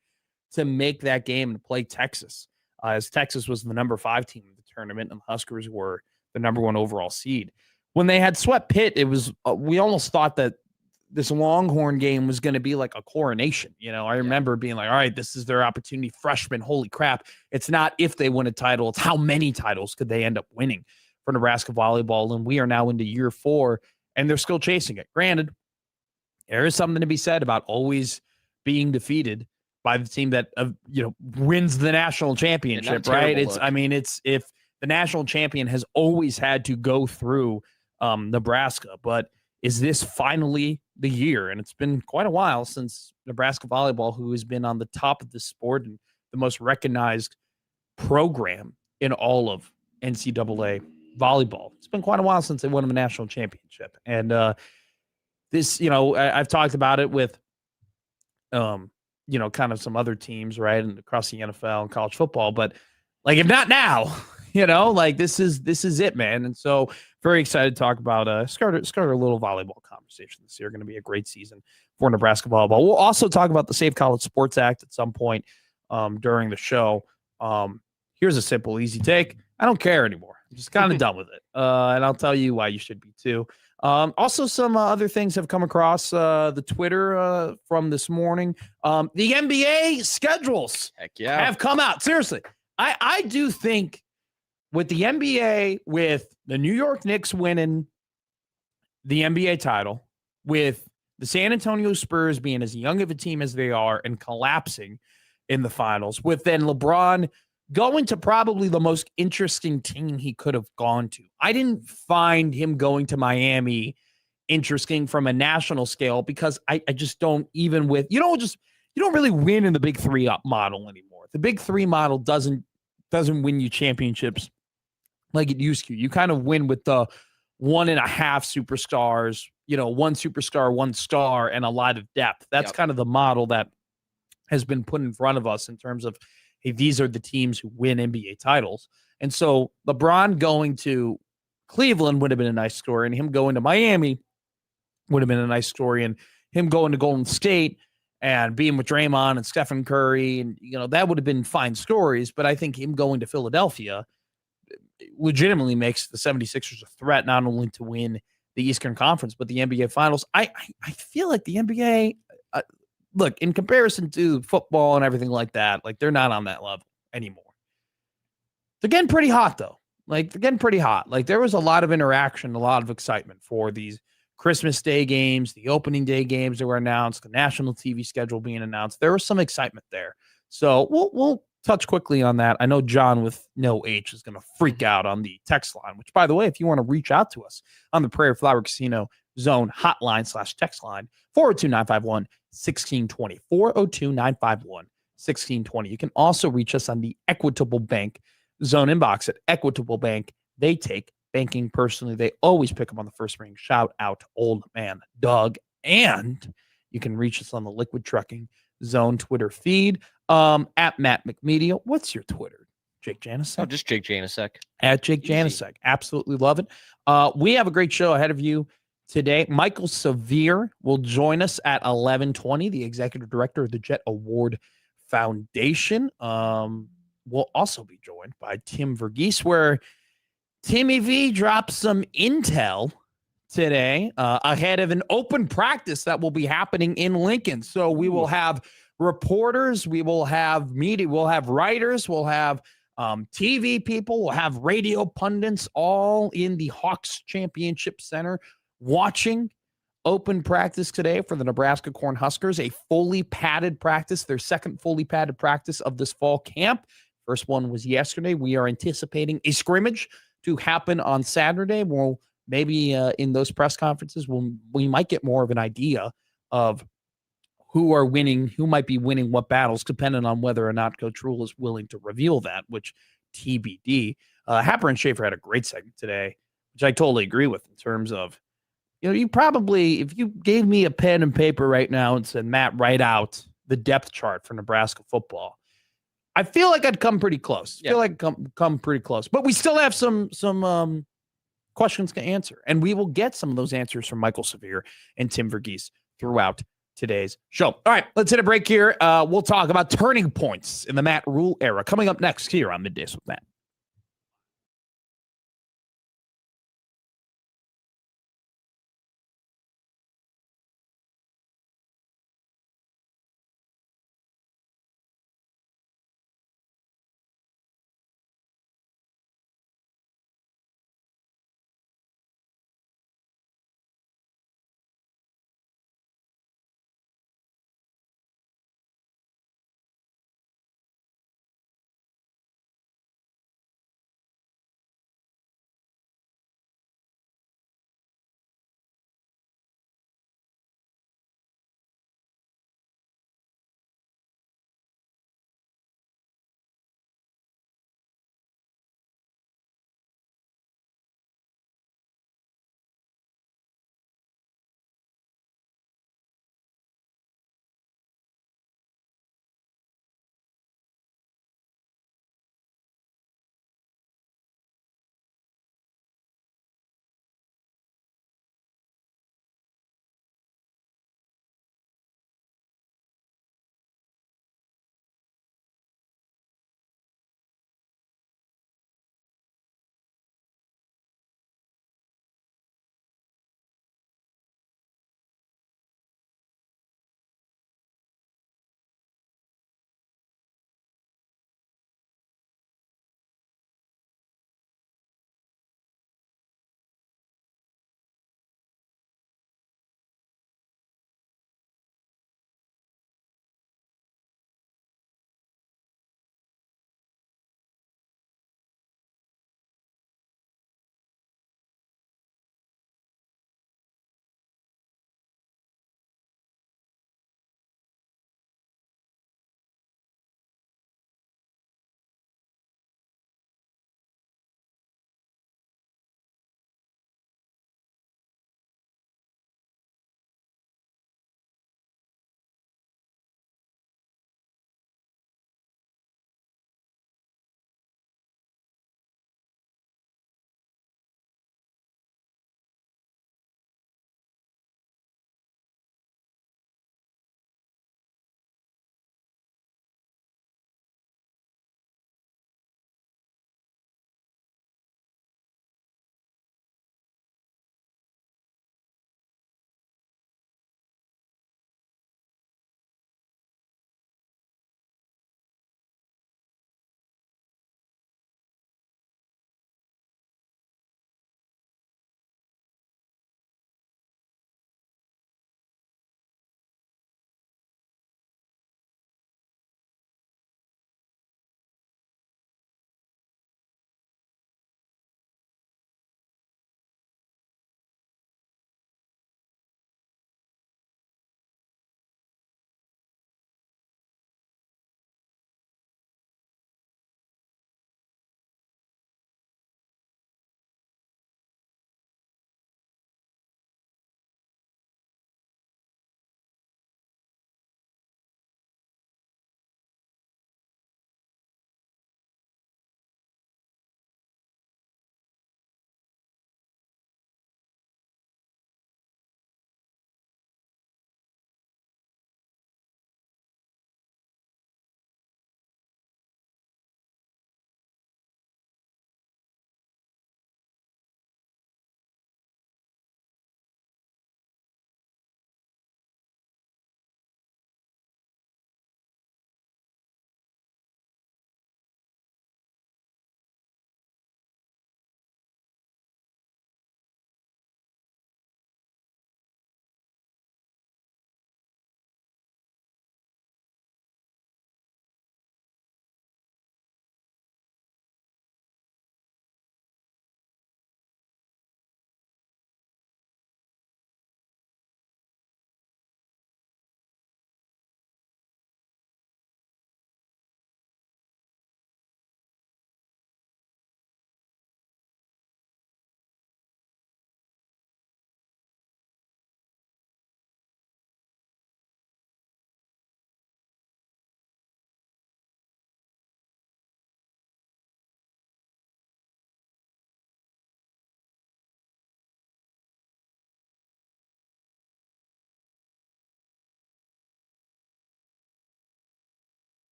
to make that game and play Texas, as Texas was the number 5 team in the tournament and the Huskers were the number 1 overall seed. When they had swept Pitt, it was we almost thought that this Longhorn game was going to be like a coronation. I remember being like, all right, this is their opportunity. Freshmen, holy crap. It's not if they win a title, it's how many titles could they end up winning for Nebraska volleyball. And we are now into year 4, and they're still chasing it. Granted, there is something to be said about always being defeated by the team that, wins the national championship, right? It's if the national champion has always had to go through Nebraska, but is this finally the year? And it's been quite a while since Nebraska volleyball, who has been on the top of the sport and the most recognized program in all of NCAA volleyball. It's been quite a while since they won a national championship. And this, I've talked about it with, kind of some other teams, right, and across the NFL and college football. But like, if not now, this is it, man. And so very excited to talk about start a little volleyball conversation this year. Going to be a great season for Nebraska volleyball. We'll also talk about the Safe College Sports Act at some point during the show. Here's a simple, easy take. I don't care anymore. I'm just kind of done with it. And I'll tell you why you should be too. Also, some other things have come across the Twitter from this morning. The NBA schedules have come out. Seriously, I do think with the NBA, with the New York Knicks winning the NBA title, with the San Antonio Spurs being as young of a team as they are and collapsing in the finals, with then LeBron going to probably the most interesting team he could have gone to. I didn't find him going to Miami interesting from a national scale because I just don't, even with, you don't really win in the big three up model anymore. The big three model doesn't win you championships like it used to. You kind of win with the 1.5 superstars, one superstar, one star, and a lot of depth. That's kind of the model that has been put in front of us in terms of, hey, these are the teams who win NBA titles. And so LeBron going to Cleveland would have been a nice story, and him going to Miami would have been a nice story, and him going to Golden State and being with Draymond and Stephen Curry, and that would have been fine stories. But I think him going to Philadelphia legitimately makes the 76ers a threat not only to win the Eastern Conference but the NBA Finals. I feel like the NBA, look, in comparison to football and everything like that, like they're not on that level anymore. They're getting pretty hot though. Like they're getting pretty hot. Like there was a lot of interaction, a lot of excitement for these Christmas Day games, the opening day games that were announced, the national TV schedule being announced. There was some excitement there. So we'll touch quickly on that. I know John with no H is going to freak out on the text line, which, by the way, if you want to reach out to us on the Prairie Flower Casino Zone hotline /text line, 402-951-1620, 402-951-1620. You can also reach us on the Equitable Bank Zone inbox at Equitable Bank. They take banking personally. They always pick them on the first ring. Shout out old man Doug. And you can reach us on the Liquid Trucking Zone Twitter feed at Matt McMedia. What's your Twitter? Jake Janasek? Oh, just Jake Janasek. At Jake Janasek. Absolutely love it. We have a great show ahead of you today. Michael Severe will join us at 11:20, the executive director of the Jet Award Foundation. We'll also be joined by Tim Verghese, where Timmy V dropped some intel today ahead of an open practice that will be happening in Lincoln. So we will have reporters, we will have media, we'll have writers, we'll have TV people, we'll have radio pundits, all in the Hawks Championship Center watching open practice today for the Nebraska Cornhuskers, a fully padded practice, their second fully padded practice of this fall camp. First one was yesterday. We are anticipating a scrimmage to happen on Saturday. We'll maybe in those press conferences, we might get more of an idea of who are winning, who might be winning what battles, depending on whether or not Coach Rule is willing to reveal that, which TBD. Happer and Schaefer had a great segment today, which I totally agree with in terms of, you probably, if you gave me a pen and paper right now and said, Matt, write out the depth chart for Nebraska football, I feel like I'd come pretty close. I feel like come pretty close. But we still have some questions to answer. And we will get some of those answers from Michael Severe and Tim Verghese throughout today's show. All right, let's hit a break here. We'll talk about turning points in the Matt Rule era coming up next here on Middays with Matt.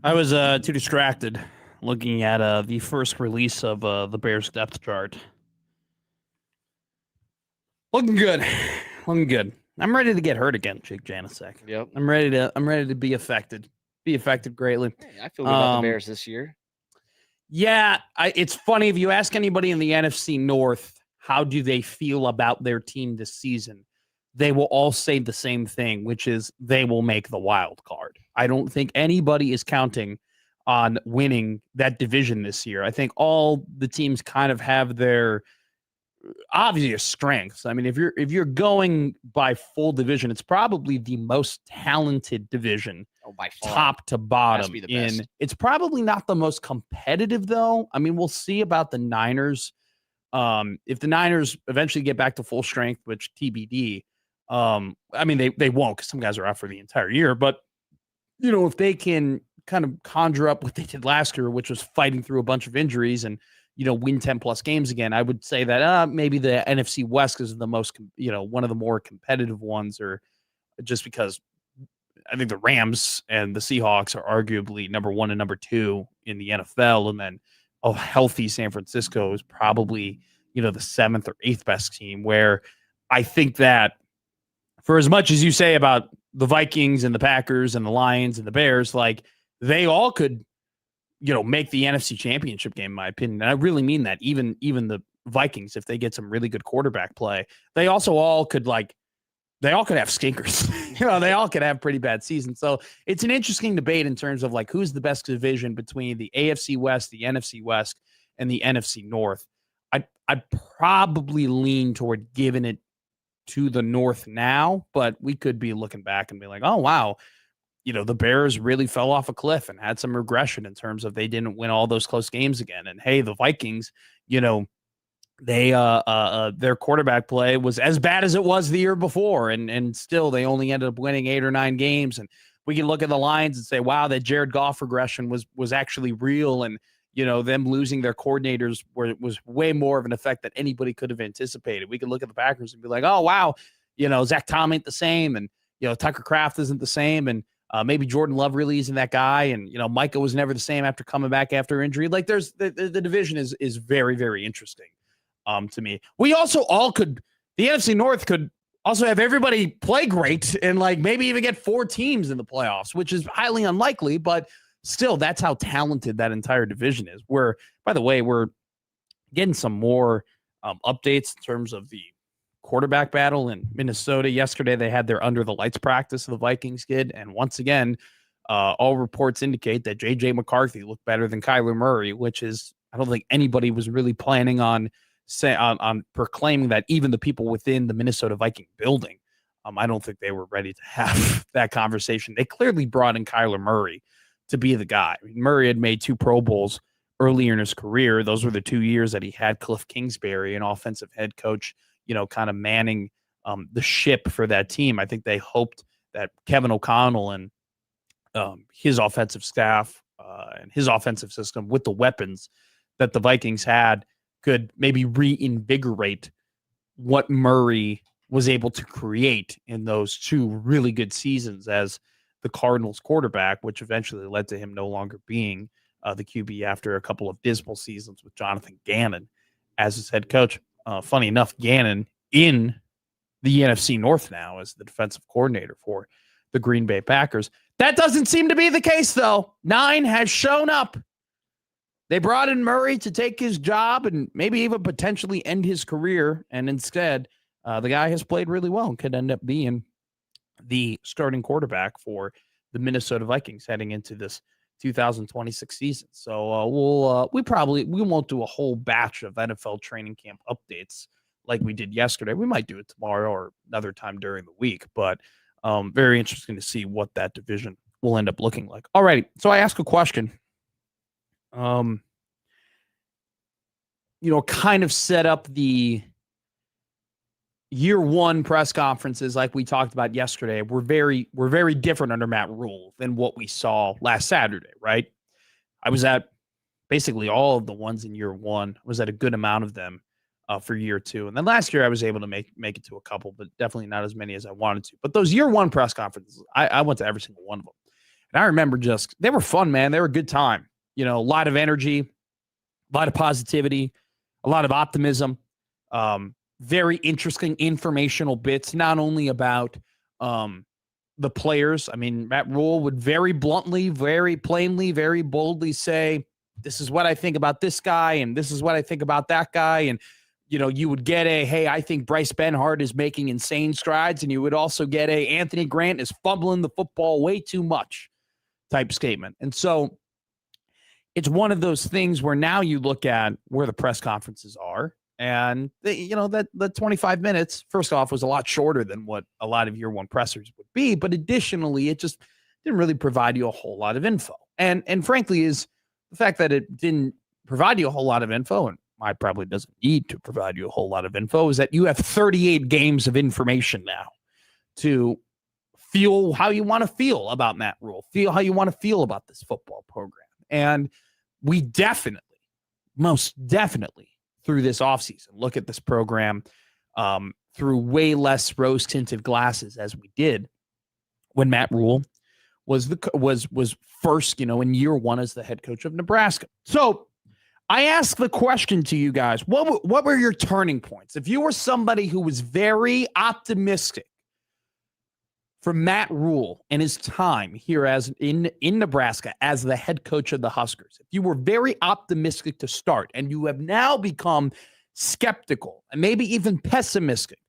I was too distracted looking at the first release of the Bears depth chart. Looking good. Looking good. I'm ready to get hurt again, Jake Janasek. Yep. I'm ready to be affected. Be affected greatly. Hey, I feel good about the Bears this year. Yeah, it's funny if you ask anybody in the NFC North, how do they feel about their team this season? They will all say the same thing, which is they will make the wild card. I don't think anybody is counting on winning that division this year. I think all the teams kind of have their obvious strengths. I mean, if you're going by full division, it's probably the most talented division. By far. Top to bottom. Be the best. It's probably not the most competitive, though. I mean, we'll see about the Niners. If the Niners eventually get back to full strength, which TBD, I mean, they won't because some guys are out for the entire year. But, if they can kind of conjure up what they did last year, which was fighting through a bunch of injuries and, win 10-plus games again, I would say that maybe the NFC West is the most, one of the more competitive ones, or just because I think the Rams and the Seahawks are arguably number 1 and number 2 in the NFL. And then a healthy San Francisco is probably, the 7th or 8th best team, where I think that for as much as you say about the Vikings and the Packers and the Lions and the Bears, like they all could, make the NFC Championship game, in my opinion. And I really mean that. Even the Vikings, if they get some really good quarterback play, they also all could have stinkers. They all could have pretty bad seasons. So it's an interesting debate in terms of like who's the best division between the AFC West, the NFC West, and the NFC North. I'd probably lean toward giving it to the North now, but we could be looking back and be like, oh, wow, the Bears really fell off a cliff and had some regression in terms of they didn't win all those close games again. And hey, the Vikings, they their quarterback play was as bad as it was the year before, and still they only ended up winning 8 or 9 games. And we can look at the Lions and say, wow, that Jared Goff regression was actually real, and them losing their coordinators was way more of an effect that anybody could have anticipated. We could look at the Packers and be like, oh wow, Zach Tom ain't the same, and Tucker Kraft isn't the same, and maybe Jordan Love really isn't that guy, and Micah was never the same after coming back after injury. Like there's the division is very, very interesting. To me, we also the NFC North could also have everybody play great and like maybe even get 4 teams in the playoffs, which is highly unlikely, but still that's how talented that entire division is. By the way, we're getting some more updates in terms of the quarterback battle in Minnesota. Yesterday, they had their under the lights practice the Vikings did. And once again, all reports indicate that JJ McCarthy looked better than Kyler Murray, which is, I don't think anybody was really planning on proclaiming that, even the people within the Minnesota Viking building. I don't think they were ready to have that conversation. They clearly brought in Kyler Murray to be the guy. I mean, Murray had made 2 Pro Bowls earlier in his career. Those were the 2 years that he had Cliff Kingsbury, an offensive head coach, kind of manning the ship for that team. I think they hoped that Kevin O'Connell and his offensive staff and his offensive system with the weapons that the Vikings had could maybe reinvigorate what Murray was able to create in those 2 really good seasons as the Cardinals quarterback, which eventually led to him no longer being the QB after a couple of dismal seasons with Jonathan Gannon as his head coach. Funny enough, Gannon in the NFC North now as the defensive coordinator for the Green Bay Packers. That doesn't seem to be the case, though. 9 has shown up. They brought in Murray to take his job and maybe even potentially end his career. And instead, the guy has played really well and could end up being the starting quarterback for the Minnesota Vikings heading into this 2026 season. So we won't do a whole batch of NFL training camp updates like we did yesterday. We might do it tomorrow or another time during the week, but very interesting to see what that division will end up looking like. All right. So I ask a question. Kind of set up the year 1 press conferences like we talked about yesterday. We're very different under Matt Rule than what we saw last Saturday, right? I was at basically all of the ones in year 1. I was at a good amount of them for year 2. And then last year I was able to make it to a couple, but definitely not as many as I wanted to. But those year 1 press conferences, I went to every single one of them. And I remember they were fun, man. They were a good time. You know, a lot of energy, a lot of positivity, a lot of optimism. Very interesting informational bits, not only about the players. I mean, Matt Rule would very bluntly, very plainly, very boldly say, this is what I think about this guy, and this is what I think about that guy. And, you know, you would get hey, I think Bryce Benhart is making insane strides. And you would also get Anthony Grant is fumbling the football way too much type statement. And so it's one of those things where now you look at where the press conferences are. And, that 25 minutes, first off, was a lot shorter than what a lot of year one pressers would be. But additionally, it just didn't really provide you a whole lot of info. And frankly, is the fact that it didn't provide you a whole lot of info, and I probably doesn't need to provide you a whole lot of info, is that you have 38 games of information now to feel how you want to feel about Matt Rule, feel how you want to feel about this football program. And we most definitely, through this offseason, look at this program through way less rose-tinted glasses as we did when Matt Rule was first, in year one as the head coach of Nebraska. So I ask the question to you guys, what were your turning points? If you were somebody who was very optimistic for Matt Rule and his time here as in Nebraska as the head coach of the Huskers, if you were very optimistic to start and you have now become skeptical and maybe even pessimistic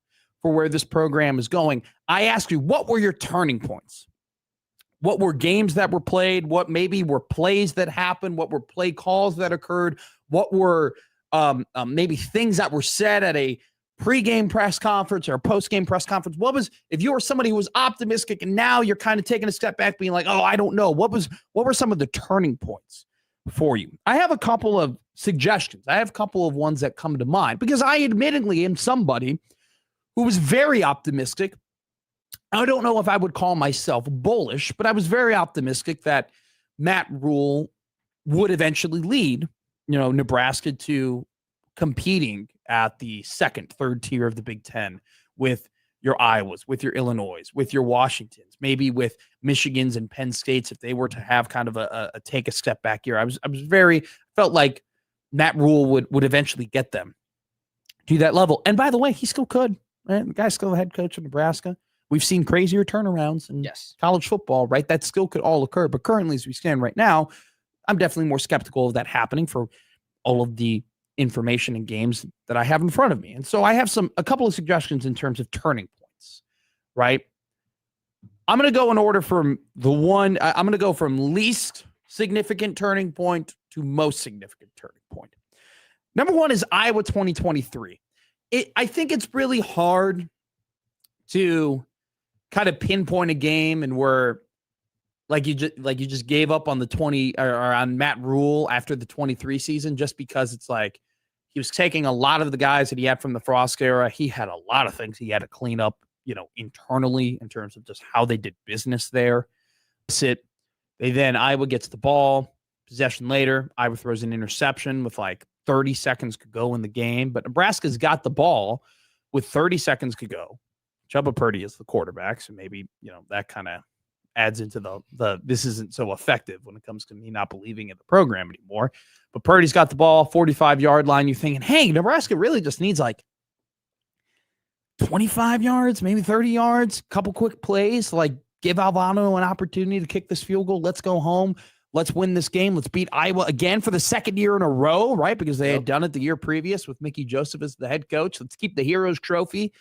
for where this program is going, I ask you, what were your turning points? What were games that were played? What maybe were plays that happened? What were play calls that occurred? What were maybe things that were said at a pregame press conference or a postgame press conference? If you were somebody who was optimistic and now you're kind of taking a step back being like, oh, I don't know. What were some of the turning points for you? I have a couple of suggestions. I have a couple of ones that come to mind because I admittedly am somebody who was very optimistic. I don't know if I would call myself bullish, but I was very optimistic that Matt Rule would eventually lead, Nebraska to competing at the second, third tier of the Big Ten with your Iowas, with your Illinois, with your Washingtons, maybe with Michigans and Penn States if they were to have kind of a take a step back here. I felt like Matt Rule would eventually get them to that level. And by the way, he still could. Right? The guy's still the head coach of Nebraska. We've seen crazier turnarounds in college football, right? That still could all occur. But currently, as we stand right now, I'm definitely more skeptical of that happening for all of the information and games that I have in front of me. And so I have a couple of suggestions in terms of turning points, right? I'm going to go in order from I'm going to go from least significant turning point to most significant turning point. Number one is Iowa 2023. I think it's really hard to kind of pinpoint a game and where like you just gave up on the 20 or on Matt Rule after the 23 season, just because it's like he was taking a lot of the guys that he had from the Frost era. He had a lot of things he had to clean up, internally in terms of just how they did business there. Iowa gets the ball, possession later, Iowa throws an interception with like 30 seconds to go in the game, but Nebraska's got the ball with 30 seconds to go. Chubba Purdy is the quarterback, so maybe, that kind of adds into the this isn't so effective when it comes to me not believing in the program anymore. But Purdy's got the ball, 45-yard line. You're thinking, hey, Nebraska really just needs like 25 yards, maybe 30 yards, couple quick plays, like give Alvano an opportunity to kick this field goal. Let's go home. Let's win this game. Let's beat Iowa again for the second year in a row, right? Because they had done it the year previous with Mickey Joseph as the head coach. Let's keep the Heroes Trophy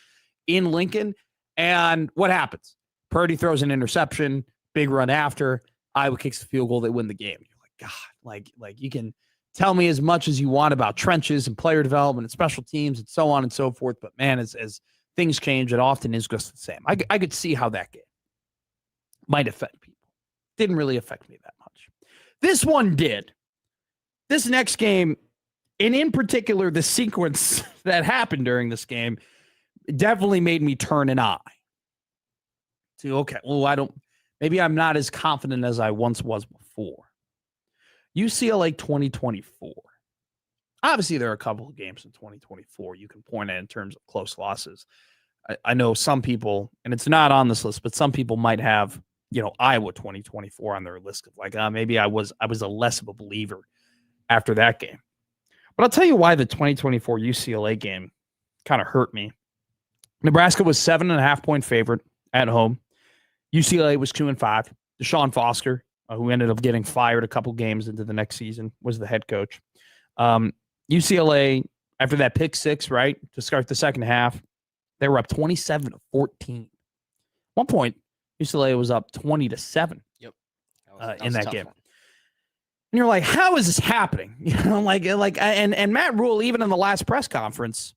in Lincoln. And what happens? Purdy throws an interception, big run after. Iowa kicks the field goal. They win the game. You're like, God, like you can tell me as much as you want about trenches and player development and special teams and so on and so forth. But man, as things change, it often is just the same. I could see how that game might affect people. Didn't really affect me that much. This one did. This next game, and in particular, the sequence that happened during this game, definitely made me turn an eye. To, okay, well, maybe I'm not as confident as I once was before. UCLA 2024. Obviously, there are a couple of games in 2024 you can point at in terms of close losses. I know some people, and it's not on this list, but some people might have Iowa 2024 on their list of like, maybe I was a less of a believer after that game. But I'll tell you why the 2024 UCLA game kind of hurt me. Nebraska was 7.5-point favorite at home. UCLA was 2-5. Deshaun Foster, who ended up getting fired a couple games into the next season, was the head coach. UCLA, after that pick six, right, to start the second half, they were up 27-14. At one point, UCLA was up 20-7. Yep. In that game. One. And you're like, how is this happening? And Matt Rule, even in the last press conference,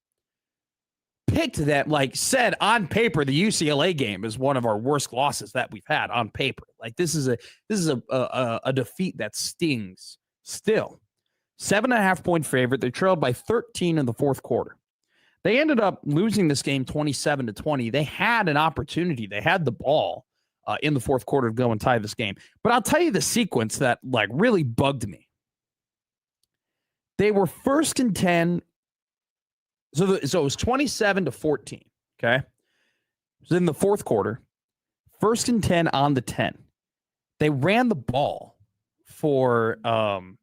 picked that, said on paper, the UCLA game is one of our worst losses that we've had on paper. Like this is a defeat that stings still. 7.5-point favorite. They trailed by 13 in the fourth quarter. They ended up losing this game 27-20. They had an opportunity. They had the ball in the fourth quarter to go and tie this game. But I'll tell you the sequence that really bugged me. They were 1st and 10. So it was 27-14. Okay. It was in the fourth quarter. 1st and 10 on the 10. They ran the ball for 5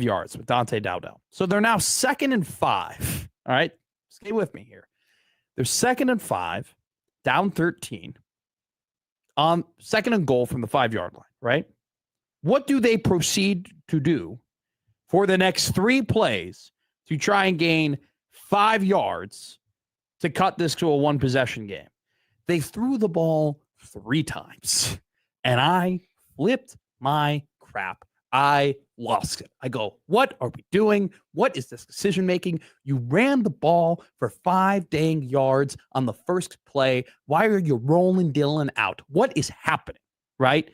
yards with Dante Dowdell. So they're now 2nd and 5. All right. Stay with me here. They're 2nd and 5, down 13, on 2nd and goal from the 5-yard line, right? What do they proceed to do for the next 3 plays to try and gain 5 yards to cut this to a 1-possession game? They threw the ball 3 times, and I flipped my crap. I lost it. I go, what are we doing? What is this decision making? You ran the ball for 5 dang yards on the first play. Why are you rolling Dylan out? What is happening? Right?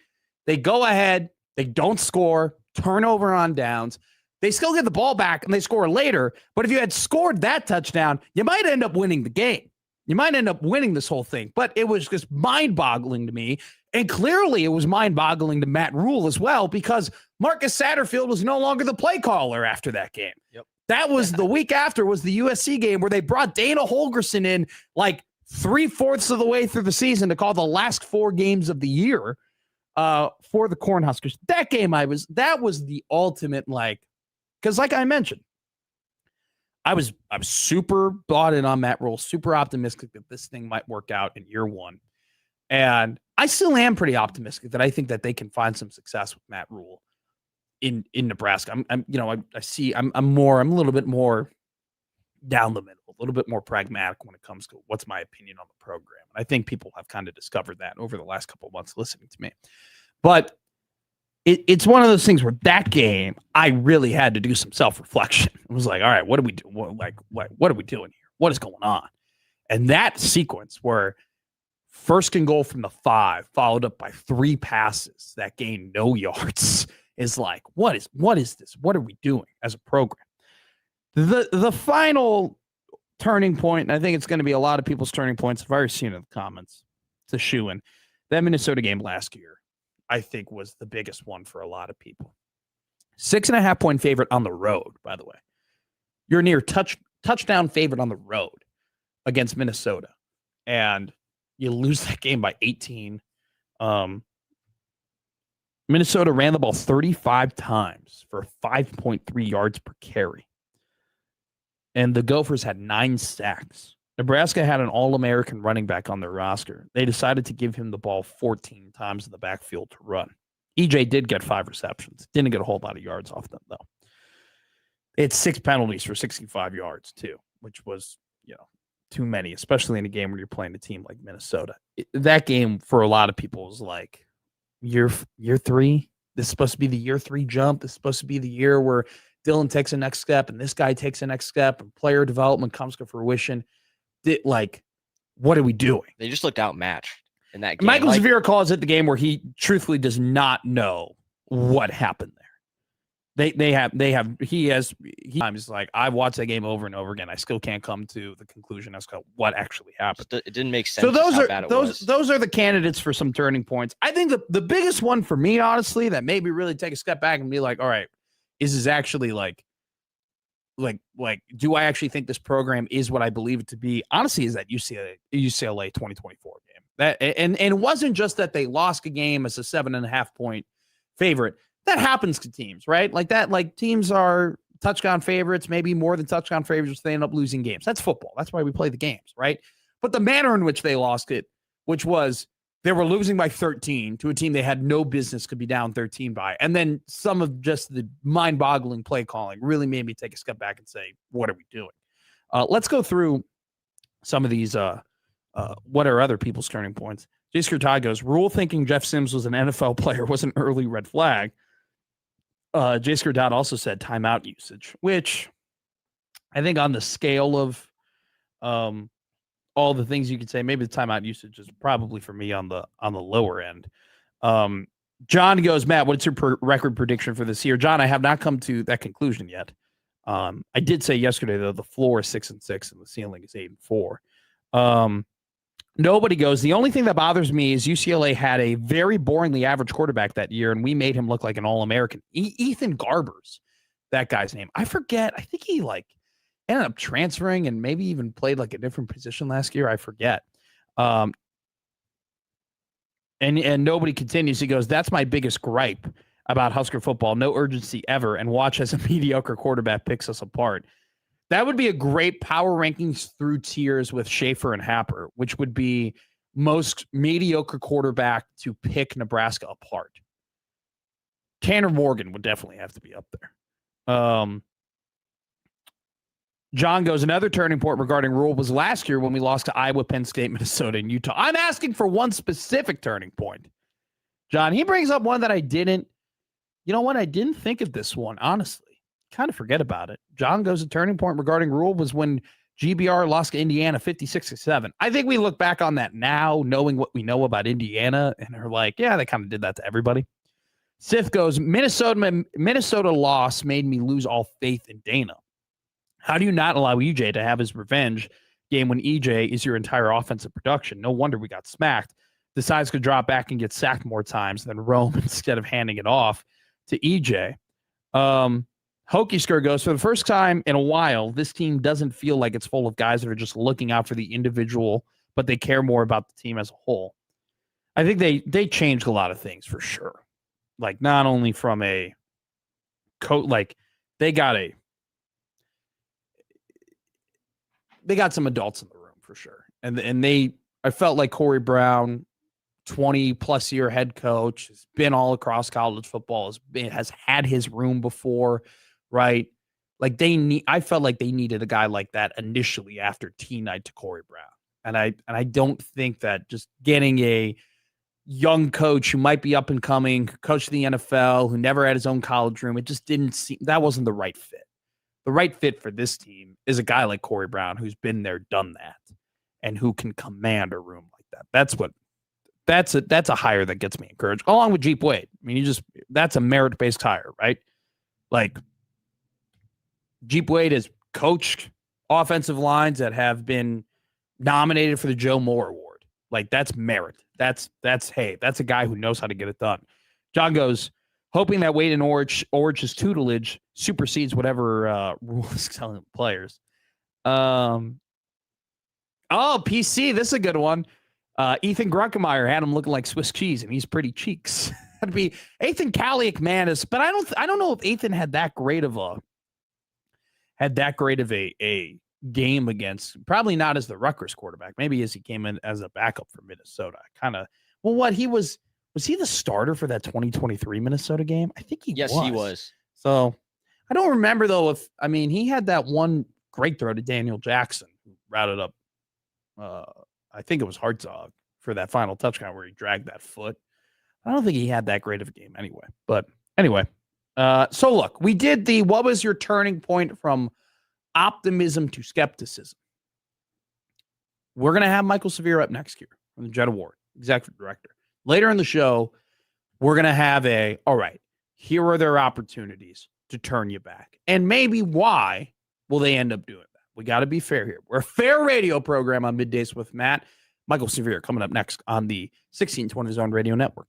They go ahead. They don't score. Turnover on downs. They still get the ball back and they score later. But if you had scored that touchdown, you might end up winning the game. You might end up winning this whole thing. But it was just mind-boggling to me. And clearly it was mind-boggling to Matt Rule as well, because Marcus Satterfield was no longer the play caller after that game. Yep. That was the week after was the USC game where they brought Dana Holgerson in 3/4 of the way through the season to call the last 4 games of the year for the Cornhuskers. That game that was the ultimate, because like I mentioned, I was super bought in on Matt Rule, super optimistic that this thing might work out in year 1. And I still am pretty optimistic that I think that they can find some success with Matt Rule in Nebraska. I'm a little bit more down the middle, a little bit more pragmatic when it comes to what's my opinion on the program. And I think people have kind of discovered that over the last couple of months listening to me. But it's one of those things where that game, I really had to do some self-reflection. It was like, all right, what do we do? What are we doing here? What is going on? And that sequence where 1st and goal from the 5, followed up by 3 passes that gained no yards, is like, what is this? What are we doing as a program? The final turning point, and I think it's going to be a lot of people's turning points. I've already seen it in the comments. It's a shoo-in. That Minnesota game last year, I think, was the biggest one for a lot of people. 6.5-point favorite on the road, by the way. You're near touchdown favorite on the road against Minnesota. And you lose that game by 18. Minnesota ran the ball 35 times for 5.3 yards per carry. And the Gophers had 9 sacks. Nebraska had an All-American running back on their roster. They decided to give him the ball 14 times in the backfield to run. EJ did get 5 receptions. Didn't get a whole lot of yards off them, though. It's 6 penalties for 65 yards, too, which was, too many, especially in a game where you're playing a team like Minnesota. That game, for a lot of people, was like, year 3? This is supposed to be the year 3 jump. This is supposed to be the year where Dylan takes a next step and this guy takes a next step and player development comes to fruition. What are we doing? They just looked outmatched in that game. Michael Severe calls it the game where he truthfully does not know what happened there. He's like, I've watched that game over and over again. I still can't come to the conclusion as to what actually happened. It didn't make sense. So those are the candidates for some turning points. I think the biggest one for me, honestly, that made me really take a step back and be like, all right, is this actually like, do I actually think this program is what I believe it to be? Honestly, is that UCLA 2024 game. And it wasn't just that they lost a game as a 7.5 point favorite. That happens to teams, right? Like that, like teams are touchdown favorites, maybe more than touchdown favorites. They end up losing games. That's football. That's why we play the games, right? But the manner in which they lost it, which was they were losing by 13 to a team they had no business could be down 13 by. And then some of just the mind-boggling play calling really made me take a step back and say, what are we doing? Let's go through some of these. What are other people's turning points? Jason Kurtad goes, rule thinking Jeff Sims was an NFL player was an early red flag. Jason Kurtad also said timeout usage, which I think on the scale of all the things you could say, maybe the timeout usage is probably for me on the lower end. John goes, Matt, what's your record prediction for this year? John, I have not come to that conclusion yet. I did say yesterday, though, the floor is 6-6 and the ceiling is 8-4. Nobody goes, the only thing that bothers me is UCLA had a very boringly average quarterback that year, and we made him look like an All-American. Ethan Garbers, that guy's name. I forget. I think he ended up transferring and maybe even played like a different position last year. I forget. And nobody continues. He goes, that's my biggest gripe about Husker football. No urgency ever, and watch as a mediocre quarterback picks us apart. That would be a great power rankings through tiers with Schaefer and Happer, which would be most mediocre quarterback to pick Nebraska apart. Tanner Morgan would definitely have to be up there. John goes, another turning point regarding rule was last year when we lost to Iowa, Penn State, Minnesota, and Utah. I'm asking for one specific turning point. John, he brings up one that I didn't. You know what? I didn't think of this one, honestly. Kind of forget about it. John goes, a turning point regarding rule was when GBR lost to Indiana 56-7. I think we look back on that now, knowing what we know about Indiana, and are like, yeah, they kind of did that to everybody. Sith goes, Minnesota loss made me lose all faith in Dana. How do you not allow EJ to have his revenge game when EJ is your entire offensive production? No wonder we got smacked. Decides to drop back and get sacked more times than Rome instead of handing it off to EJ. Hokey Skir goes, for the first time in a while, this team doesn't feel like it's full of guys that are just looking out for the individual, but they care more about the team as a whole. I think they changed a lot of things for sure. Like not only from a coach, like they got some adults in the room for sure. And I felt like Corey Brown, 20 plus year head coach, has been all across college football, has had his room before, right? Like I felt like they needed a guy like that initially after T night to Corey Brown. And I don't think that just getting a young coach who might be up and coming, coach of the NFL, who never had his own college room, it just didn't seem, that wasn't the right fit. The right fit for this team is a guy like Corey Brown who's been there, done that, and who can command a room like that. That's a hire that gets me encouraged, along with Jeep Wade. I mean, that's a merit-based hire, right? Like Jeep Wade has coached offensive lines that have been nominated for the Joe Moore Award. Like that's merit. That's a guy who knows how to get it done. John goes, hoping that Wade and Orch's tutelage supersedes whatever rules telling players. PC, this is a good one. Ethan Grunkemeyer had him looking like Swiss cheese, and he's pretty cheeks. That'd be Ethan Kaliak-Manis, but I don't know if Ethan had that great of a game against, probably not as the Rutgers quarterback, maybe as he came in as a backup for Minnesota. Was he the starter for that 2023 Minnesota game? I think he was. Yes, he was. So I don't remember though he had that one great throw to Daniel Jackson who routed up I think it was Hartzog for that final touchdown where he dragged that foot. I don't think he had that great of a game anyway. But anyway, so look, we did what was your turning point from optimism to skepticism? We're going to have Michael Severe up next year from the Jet Award, executive director. Later in the show, we're going to have all right, here are their opportunities to turn you back. And maybe why will they end up doing that? We got to be fair here. We're a fair radio program on Middays with Matt. Michael Severe coming up next on the 1620 Zone Radio Network.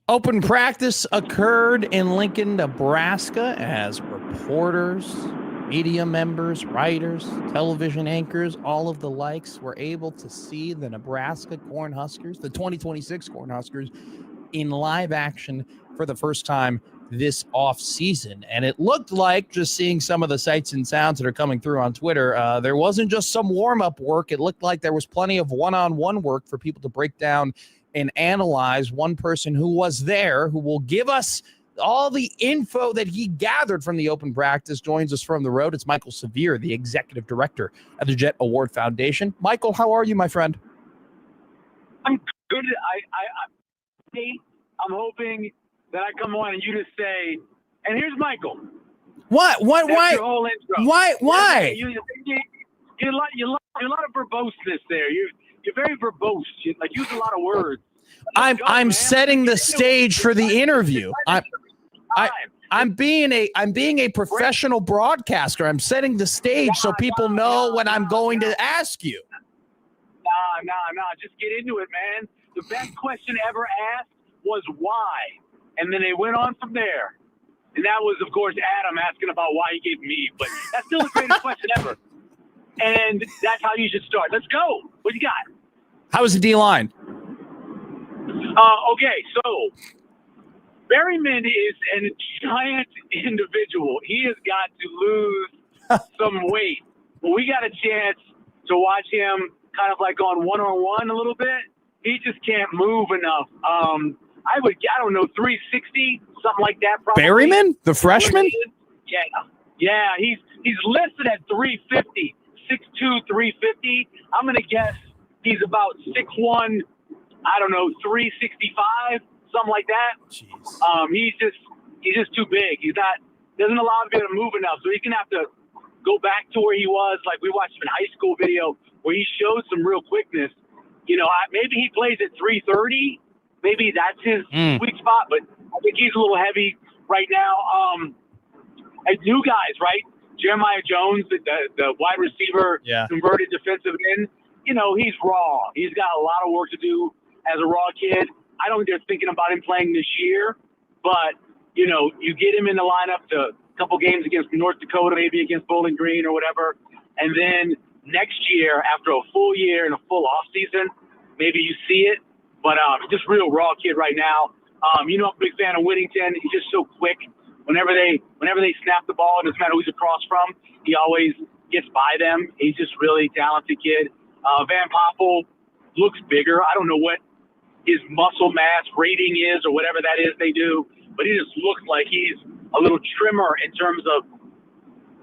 Open practice occurred in Lincoln, Nebraska, as reporters, media members, writers, television anchors, all of the likes were able to see the Nebraska Cornhuskers, the 2026 Cornhuskers, in live action for the first time this off season. And it looked like, just seeing some of the sights and sounds that are coming through on Twitter, there wasn't just some warm-up work. It looked like there was plenty of one-on-one work for people to break down and analyze. One person who was there, who will give us all the info that he gathered from the open practice, joins us from the road. It's Michael Severe, the executive director of the Jet Award Foundation. Michael, how are you, my friend? I'm good. I'm hoping that I come on and you just say, and here's Michael. What? That's Why? your whole intro. Why? You're a lot of verboseness there. You're very verbose. You use a lot of words. I'm setting the stage for the interview. I'm being a professional broadcaster. I'm setting the stage so people know what I'm going to ask you. Nah. Just get into it, man. The best question ever asked was why, and then they went on from there. And that was, of course, Adam asking about why he gave me. But that's still the greatest question ever. And that's how you should start. Let's go. What you got? How was the D-line? Okay, so Berryman is a giant individual. He has got to lose some weight. Well, we got a chance to watch him kind of like on one-on-one a little bit. He just can't move enough. I don't know, 360, something like that. Probably. Berryman, the freshman? Yeah. He's listed at 350, 6'2", 350. I'm gonna guess he's about 6'1", I don't know, 365, something like that. Jeez. He's just too big. Doesn't allow him to move enough, so he's gonna have to go back to where he was. Like we watched an high school video where he showed some real quickness. Maybe he plays at 330. Maybe that's his sweet spot, but I think he's a little heavy right now. And new guys, right? Jeremiah Jones, the wide receiver, converted defensive end. He's raw. He's got a lot of work to do as a raw kid. I don't think they're thinking about him playing this year, but, you get him in the lineup to a couple games against North Dakota, maybe against Bowling Green or whatever, and then next year, after a full year and a full off season, maybe you see it. But just real raw kid right now. I'm a big fan of Whittington. He's just so quick. Whenever they snap the ball, it doesn't matter who he's across from, he always gets by them. He's just really talented kid. Van Poppel looks bigger. I don't know what his muscle mass rating is or whatever that is they do, but he just looks like he's a little trimmer in terms of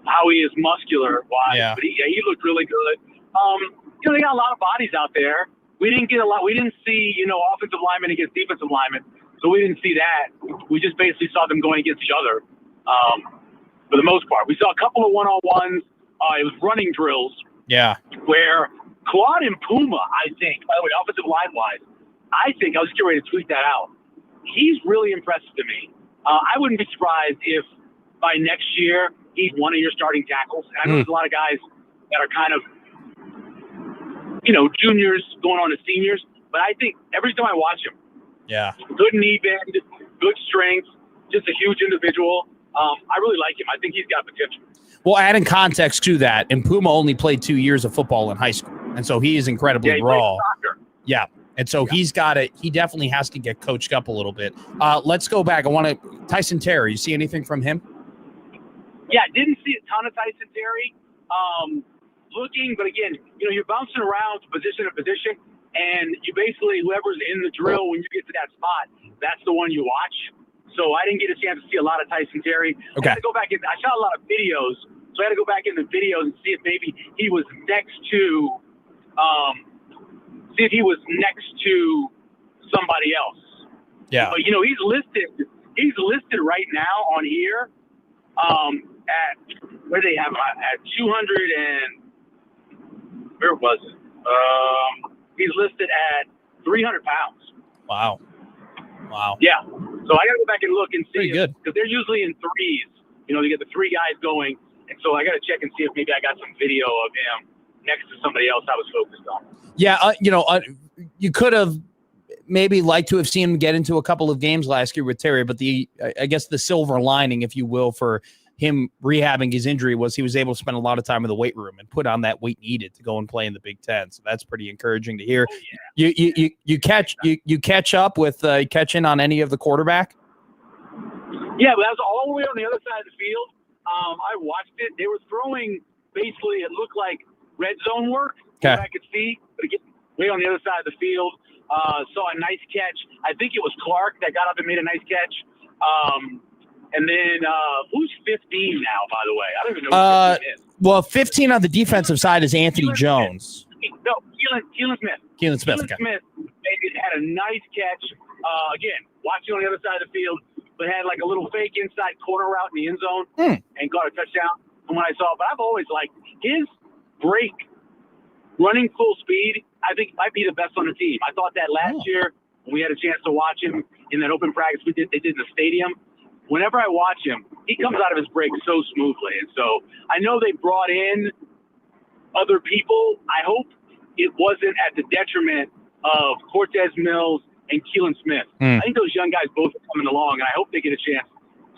how he is muscular wise. Yeah. But he looked really good. They got a lot of bodies out there. We didn't get a lot. We didn't see, offensive linemen against defensive linemen. So we didn't see that. We just basically saw them going against each other for the most part. We saw a couple of one-on-ones. It was running drills. Yeah. Where Claude and Puma, I think, by the way, offensive line-wise, I was getting ready to tweet that out. He's really impressive to me. I wouldn't be surprised if by next year he's one of your starting tackles. I know there's a lot of guys that are kind of, juniors going on to seniors, but I think every time I watch him, good knee bend, good strength, just a huge individual. I really like him. I think he's got potential. Well, adding context to that, and Puma only played 2 years of football in high school, and so he is incredibly raw. Yeah, and so he definitely has to get coached up a little bit. Let's go back. Tyson Terry, you see anything from him? Yeah, didn't see a ton of Tyson Terry. Looking, but again, you're bouncing around position to position, and you basically, whoever's in the drill, when you get to that spot, that's the one you watch. So I didn't get a chance to see a lot of Tyson Terry. Okay. I had to go back I saw a lot of videos, so I had to go back in the videos and see if maybe he was next to, somebody else. Yeah. But he's listed right now on here, at where they have at 200 and. Where was it? He's listed at 300 pounds. Wow. Yeah. So I got to go back and look and see. Pretty good. Because they're usually in threes. You get the three guys going. And so I got to check and see if maybe I got some video of him next to somebody else I was focused on. Yeah. You could have maybe like to have seen him get into a couple of games last year with Terry, but I guess the silver lining, if you will, for him rehabbing his injury was he was able to spend a lot of time in the weight room and put on that weight needed to go and play in the Big Ten. So that's pretty encouraging to hear. You catch up with catch in on any of the quarterback? Yeah, but that was all the way on the other side of the field. I watched it. They were throwing basically, it looked like red zone work. Okay. I could see, but again, way on the other side of the field. Saw a nice catch. I think it was Clark that got up and made a nice catch. And then who's 15 now, by the way? I don't even know who 15 is. Well, 15 on the defensive side is Anthony Jones. No, Keelan Smith. Keelan Smith. Keelan Smith had a nice catch. Again, watching on the other side of the field, but had like a little fake inside corner route in the end zone and got a touchdown from what I saw. But I've always liked his break, running full speed, I think might be the best on the team. I thought that last year when we had a chance to watch him in that open practice they did in the stadium. Whenever I watch him, he comes out of his break so smoothly. And so I know they brought in other people. I hope it wasn't at the detriment of Cortez Mills and Keelan Smith. I think those young guys both are coming along, and I hope they get a chance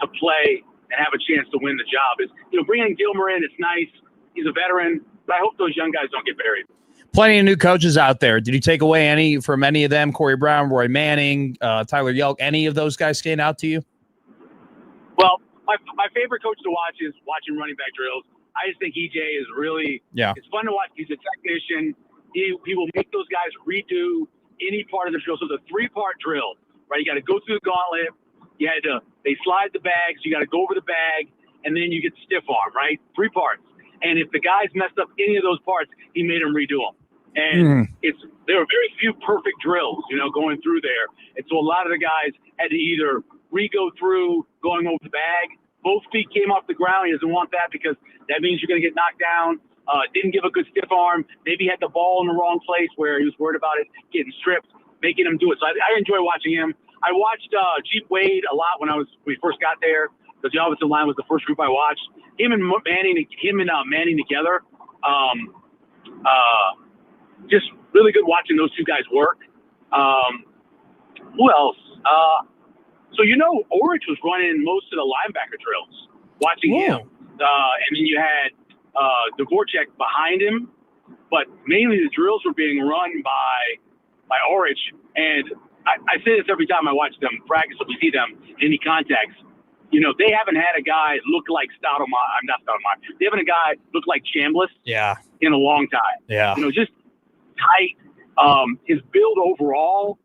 to play and have a chance to win the job. Bringing Gilmer in, it's nice. He's a veteran, but I hope those young guys don't get buried. Plenty of new coaches out there. Did you take away any from any of them? Corey Brown, Roy Manning, Tyler Yelk, any of those guys stand out to you? Well, my favorite coach to watch is watching running back drills. I just think EJ is really it's fun to watch. He's a technician. He will make those guys redo any part of the drill. So it's a 3-part drill, right? You got to go through the gauntlet. They slide the bags. You got to go over the bag, and then you get the stiff arm, right? 3 parts. And if the guys messed up any of those parts, he made them redo them. And there were very few perfect drills, going through there. And so a lot of the guys had to either re-go through going over the bag. Both feet came off the ground. He doesn't want that because that means you're going to get knocked down. Didn't give a good stiff arm. Maybe had the ball in the wrong place where he was worried about it getting stripped, making him do it. So I enjoy watching him. I watched Jeep Wade a lot when we first got there because the offensive line was the first group I watched. Him and Manning together. Just really good watching those two guys work. Who else? So Orich was running most of the linebacker drills. Watching him, and then you had Dvorak behind him, but mainly the drills were being run by Orich. And I say this every time I watch them practice, or we see them in any contacts. They haven't had a guy look like Stoudemire. I'm not Stoudemire. They haven't a guy look like Chambliss. In a long time. Just tight. His build overall,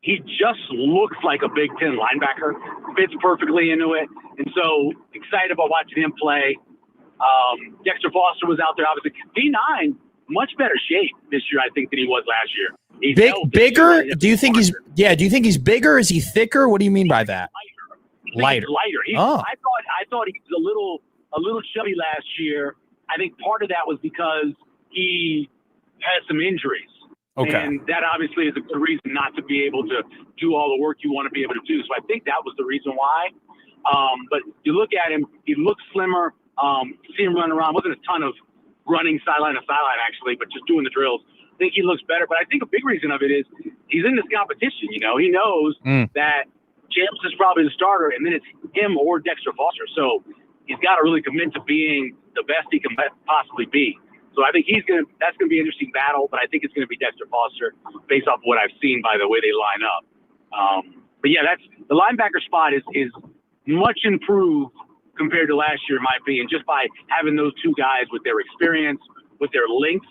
he just looks like a Big Ten linebacker. Fits perfectly into it. And so excited about watching him play. Dexter Foster was out there, obviously. D9, much better shape this year, I think, than he was last year. He's bigger? Do you think he's bigger? Is he thicker? What do you mean by that? Lighter. I thought he was a little chubby last year. I think part of that was because he had some injuries. Okay. And that obviously is a good reason not to be able to do all the work you want to be able to do. So I think that was the reason why. But you look at him, he looks slimmer. See him running around. Wasn't a ton of running sideline to sideline, actually, but just doing the drills. I think he looks better. But I think a big reason of it is he's in this competition. He knows that James is probably the starter, and then it's him or Dexter Foster. So he's got to really commit to being the best he can possibly be. So I think that's going to be an interesting battle, but I think it's going to be Dexter Foster based off of what I've seen by the way they line up. But yeah, that's the linebacker spot is much improved compared to last year, in my opinion, just by having those two guys with their experience, with their length,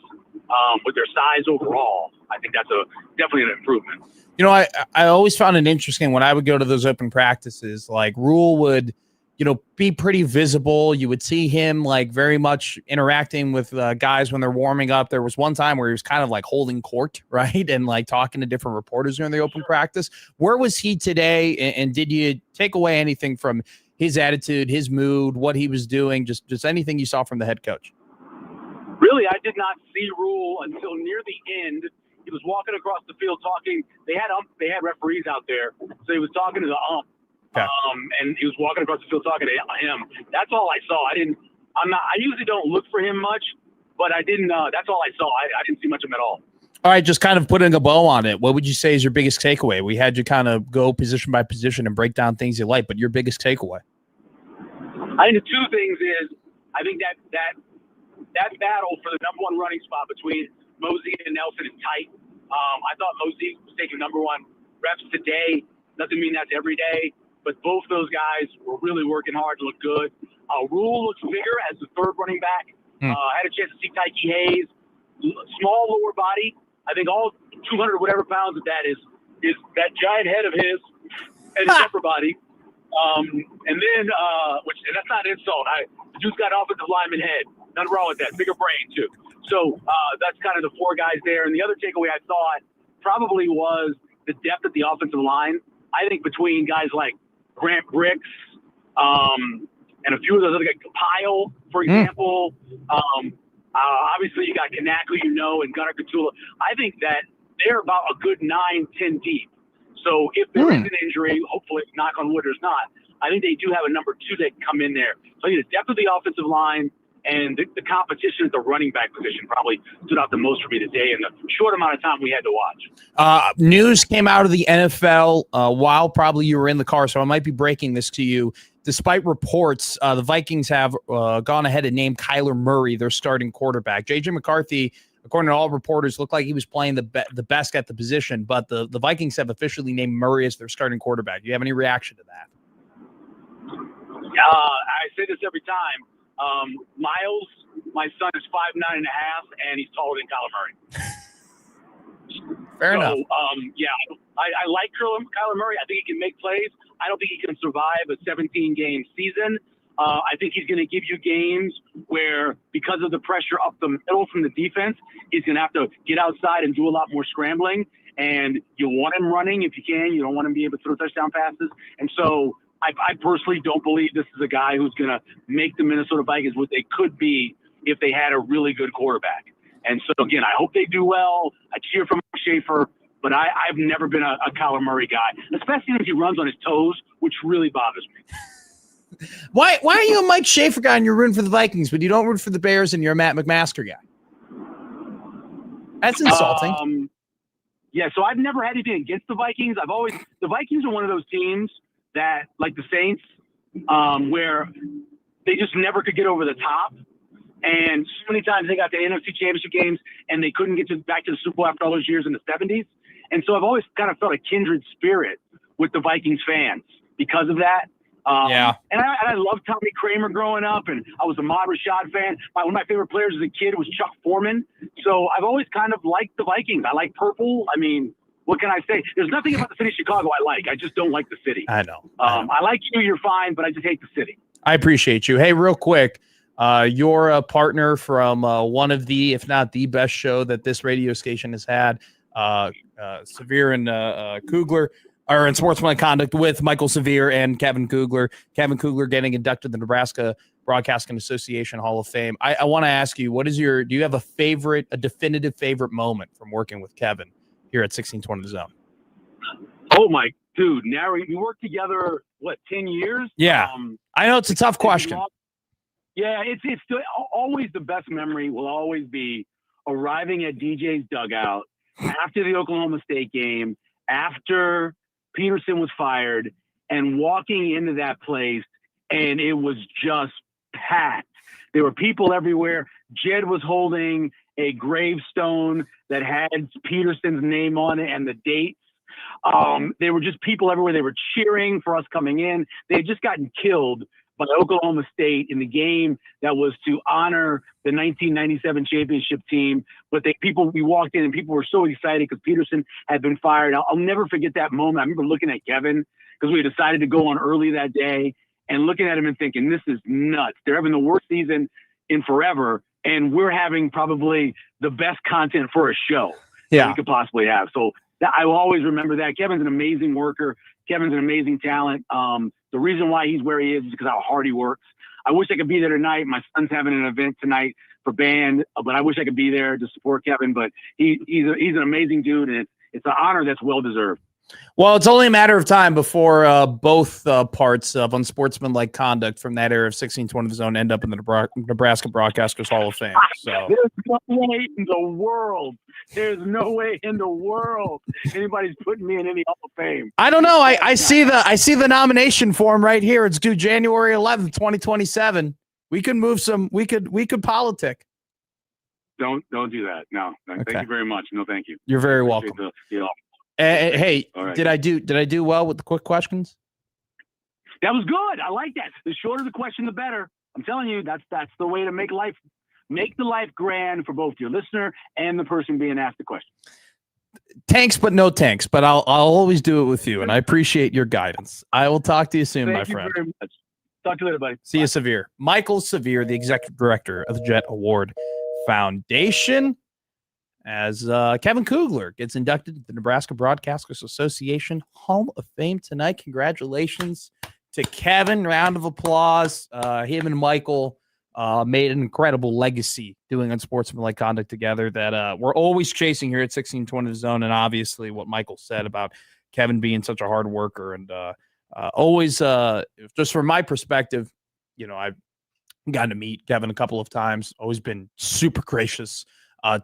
with their size overall. I think that's definitely an improvement. I always found it interesting when I would go to those open practices, like Rule would, be pretty visible. You would see him like very much interacting with guys when they're warming up. There was one time where he was kind of like holding court, right? And like talking to different reporters during the open practice. Where was he today? And did you take away anything from his attitude, his mood, what he was doing, just anything you saw from the head coach? Really, I did not see Rule until near the end. He was walking across the field talking. They had referees out there, so he was talking to the ump. Okay. And he was walking across the field talking to him. That's all I saw. I usually don't look for him much, but I didn't. That's all I saw. I didn't see much of him at all. All right, just kind of putting a bow on it. What would you say is your biggest takeaway? We had you kind of go position by position and break down things you like, but your biggest takeaway? I think the two things is I think that battle for the number one running spot between Mosey and Nelson is tight. I thought Mosey was taking number one reps today. Doesn't mean that's every day, but both those guys were really working hard to look good. Rule looks bigger as the third running back. I had a chance to see Tyke Hayes, small lower body. I think all 200 whatever pounds of that is that giant head of his and his upper body. And then, and that's not an insult. The dude's got offensive lineman head. Nothing wrong with that. Bigger brain too. So that's kind of the four guys there. And the other takeaway I thought probably was the depth of the offensive line. I think between guys like Grant Bricks and a few of those other guys, Pyle, for example. Obviously, you got Kanak, who you know, and Gunnar Katula. I think that they're about a good 9-10 deep. So if there is an injury, hopefully, knock on wood, there's not. I think they do have a number two that can come in there. So I think the depth of the offensive line and the competition at the running back position probably stood out the most for me today in the short amount of time we had to watch. News came out of the NFL while probably you were in the car, so I might be breaking this to you. Despite reports, the Vikings have gone ahead and named Kyler Murray their starting quarterback. J.J. McCarthy, according to all reporters, looked like he was playing the best at the position, but the Vikings have officially named Murray as their starting quarterback. Do you have any reaction to that? I say this every time. Miles, my son, is 5'9.5", and he's taller than Kyler Murray. Fair enough. I like Kyler Murray. I think he can make plays. I don't think he can survive a 17-game season. I think he's going to give you games where, because of the pressure up the middle from the defense, he's going to have to get outside and do a lot more scrambling. And you want him running if you can. You don't want him to be able to throw touchdown passes. And so I personally don't believe this is a guy who's going to make the Minnesota Vikings what they could be if they had a really good quarterback. And so, again, I hope they do well. I cheer for Mark Schaefer, but I've never been a Kyler Murray guy, especially if he runs on his toes, which really bothers me. Why are you a Mike Schaefer guy and you're rooting for the Vikings, but you don't root for the Bears and you're a Matt McMaster guy? That's insulting. So I've never had anything against the Vikings. The Vikings are one of those teams that, like the Saints, where they just never could get over the top. And so many times they got to NFC Championship games and they couldn't get back to the Super Bowl after all those years in the 70s. And so I've always kind of felt a kindred spirit with the Vikings fans because of that. And I loved Tommy Kramer growing up, and I was a Ahmad Rashad fan. One of my favorite players as a kid was Chuck Foreman. So I've always kind of liked the Vikings. I like purple. I mean, what can I say? There's nothing about the city of Chicago I like. I just don't like the city. I know. I like you. You're fine, but I just hate the city. I appreciate you. Hey, real quick, you're a partner from one of the, if not the best show that this radio station has had, Severe and Kugler, or in Sportsmanlike Conduct with Michael Severe and Kevin Kugler. Kevin Kugler getting inducted to the Nebraska Broadcasting Association Hall of Fame. I want to ask you, do you have a definitive favorite moment from working with Kevin here at 1620 The Zone? Oh my dude, now we worked together, 10 years? Yeah. I know it's a tough question. It's always the best memory will always be arriving at DJ's dugout after the Oklahoma State game, after Peterson was fired, and walking into that place, and it was just packed. There were people everywhere. Jed was holding a gravestone that had Peterson's name on it and the dates. There were just people everywhere. They were cheering for us coming in. They had just gotten killed by Oklahoma State in the game that was to honor the 1997 championship team. But we walked in and people were so excited because Peterson had been fired. I'll never forget that moment. I remember looking at Kevin because we had decided to go on early that day and looking at him and thinking, this is nuts. They're having the worst season in forever, and we're having probably the best content for a show that we could possibly have. So I will always remember that. Kevin's an amazing worker. Kevin's an amazing talent. The reason why he's where he is because how hard he works. I wish I could be there tonight. My son's having an event tonight for band, but I wish I could be there to support Kevin. But he's an amazing dude, and it's an honor that's well deserved. Well, it's only a matter of time before both parts of unsportsmanlike conduct from that era of 1620 The Zone end up in the Nebraska Broadcasters Hall of Fame. So There's no way in the world. There's no way in the world anybody's putting me in any Hall of Fame. I don't know. I see the nomination form right here. It's due January 11th, 2027. We could move some. We could politic. Don't do that. No. Okay. Thank you very much. No, thank you. You're very welcome. Hey, right. did I do well with the quick questions? That was good. I like that. The shorter the question, the better. I'm telling you, that's the way to make the life grand for both your listener and the person being asked the question. Tanks, but no tanks. But I'll always do it with you, and I appreciate your guidance. I will talk to you soon, Thank my you friend. very much. Talk to you later, buddy. See you, Severe. Michael Severe, the executive director of the Jet Award Foundation, as Kevin Kugler gets inducted to the Nebraska Broadcasters Association Hall of Fame tonight. Congratulations to Kevin. Round of applause. Him and Michael made an incredible legacy doing unsportsmanlike conduct together that we're always chasing here at 1620 The Zone. And obviously what Michael said about Kevin being such a hard worker and always, just from my perspective, I've gotten to meet Kevin a couple of times, always been super gracious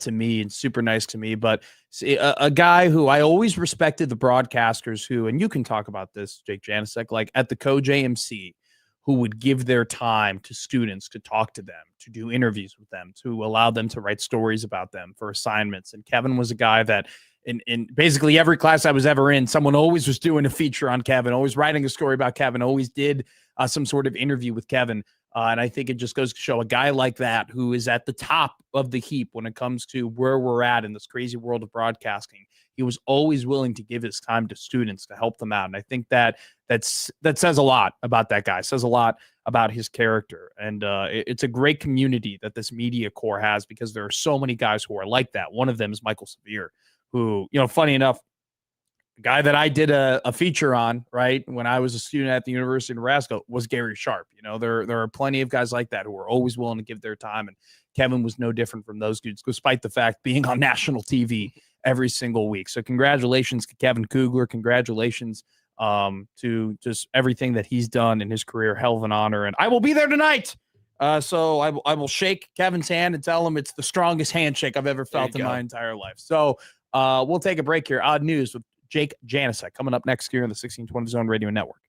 to me and super nice to me. But a guy who I always respected the broadcasters who, and you can talk about this, Jake Janicek, like at the co-JMC, who would give their time to students to talk to them, to do interviews with them, to allow them to write stories about them for assignments. And Kevin was a guy that in basically every class I was ever in, someone always was doing a feature on Kevin, always writing a story about Kevin, always did some sort of interview with Kevin. And I think it just goes to show a guy like that who is at the top of the heap when it comes to where we're at in this crazy world of broadcasting. He was always willing to give his time to students to help them out. And I think that says a lot about that guy, says a lot about his character. And it's a great community that this media corps has because there are so many guys who are like that. One of them is Michael Severe, who, funny enough, the guy that I did a feature on, right, when I was a student at the University of Nebraska was Gary Sharp. There are plenty of guys like that who are always willing to give their time. And Kevin was no different from those dudes, despite the fact being on national TV every single week. So congratulations to Kevin Kugler. Congratulations to just everything that he's done in his career. Hell of an honor. And I will be there tonight. So I will shake Kevin's hand and tell him it's the strongest handshake I've ever felt in my entire life. So we'll take a break here. Odd News with Jake Janicek coming up next here on the 1620 Zone Radio Network.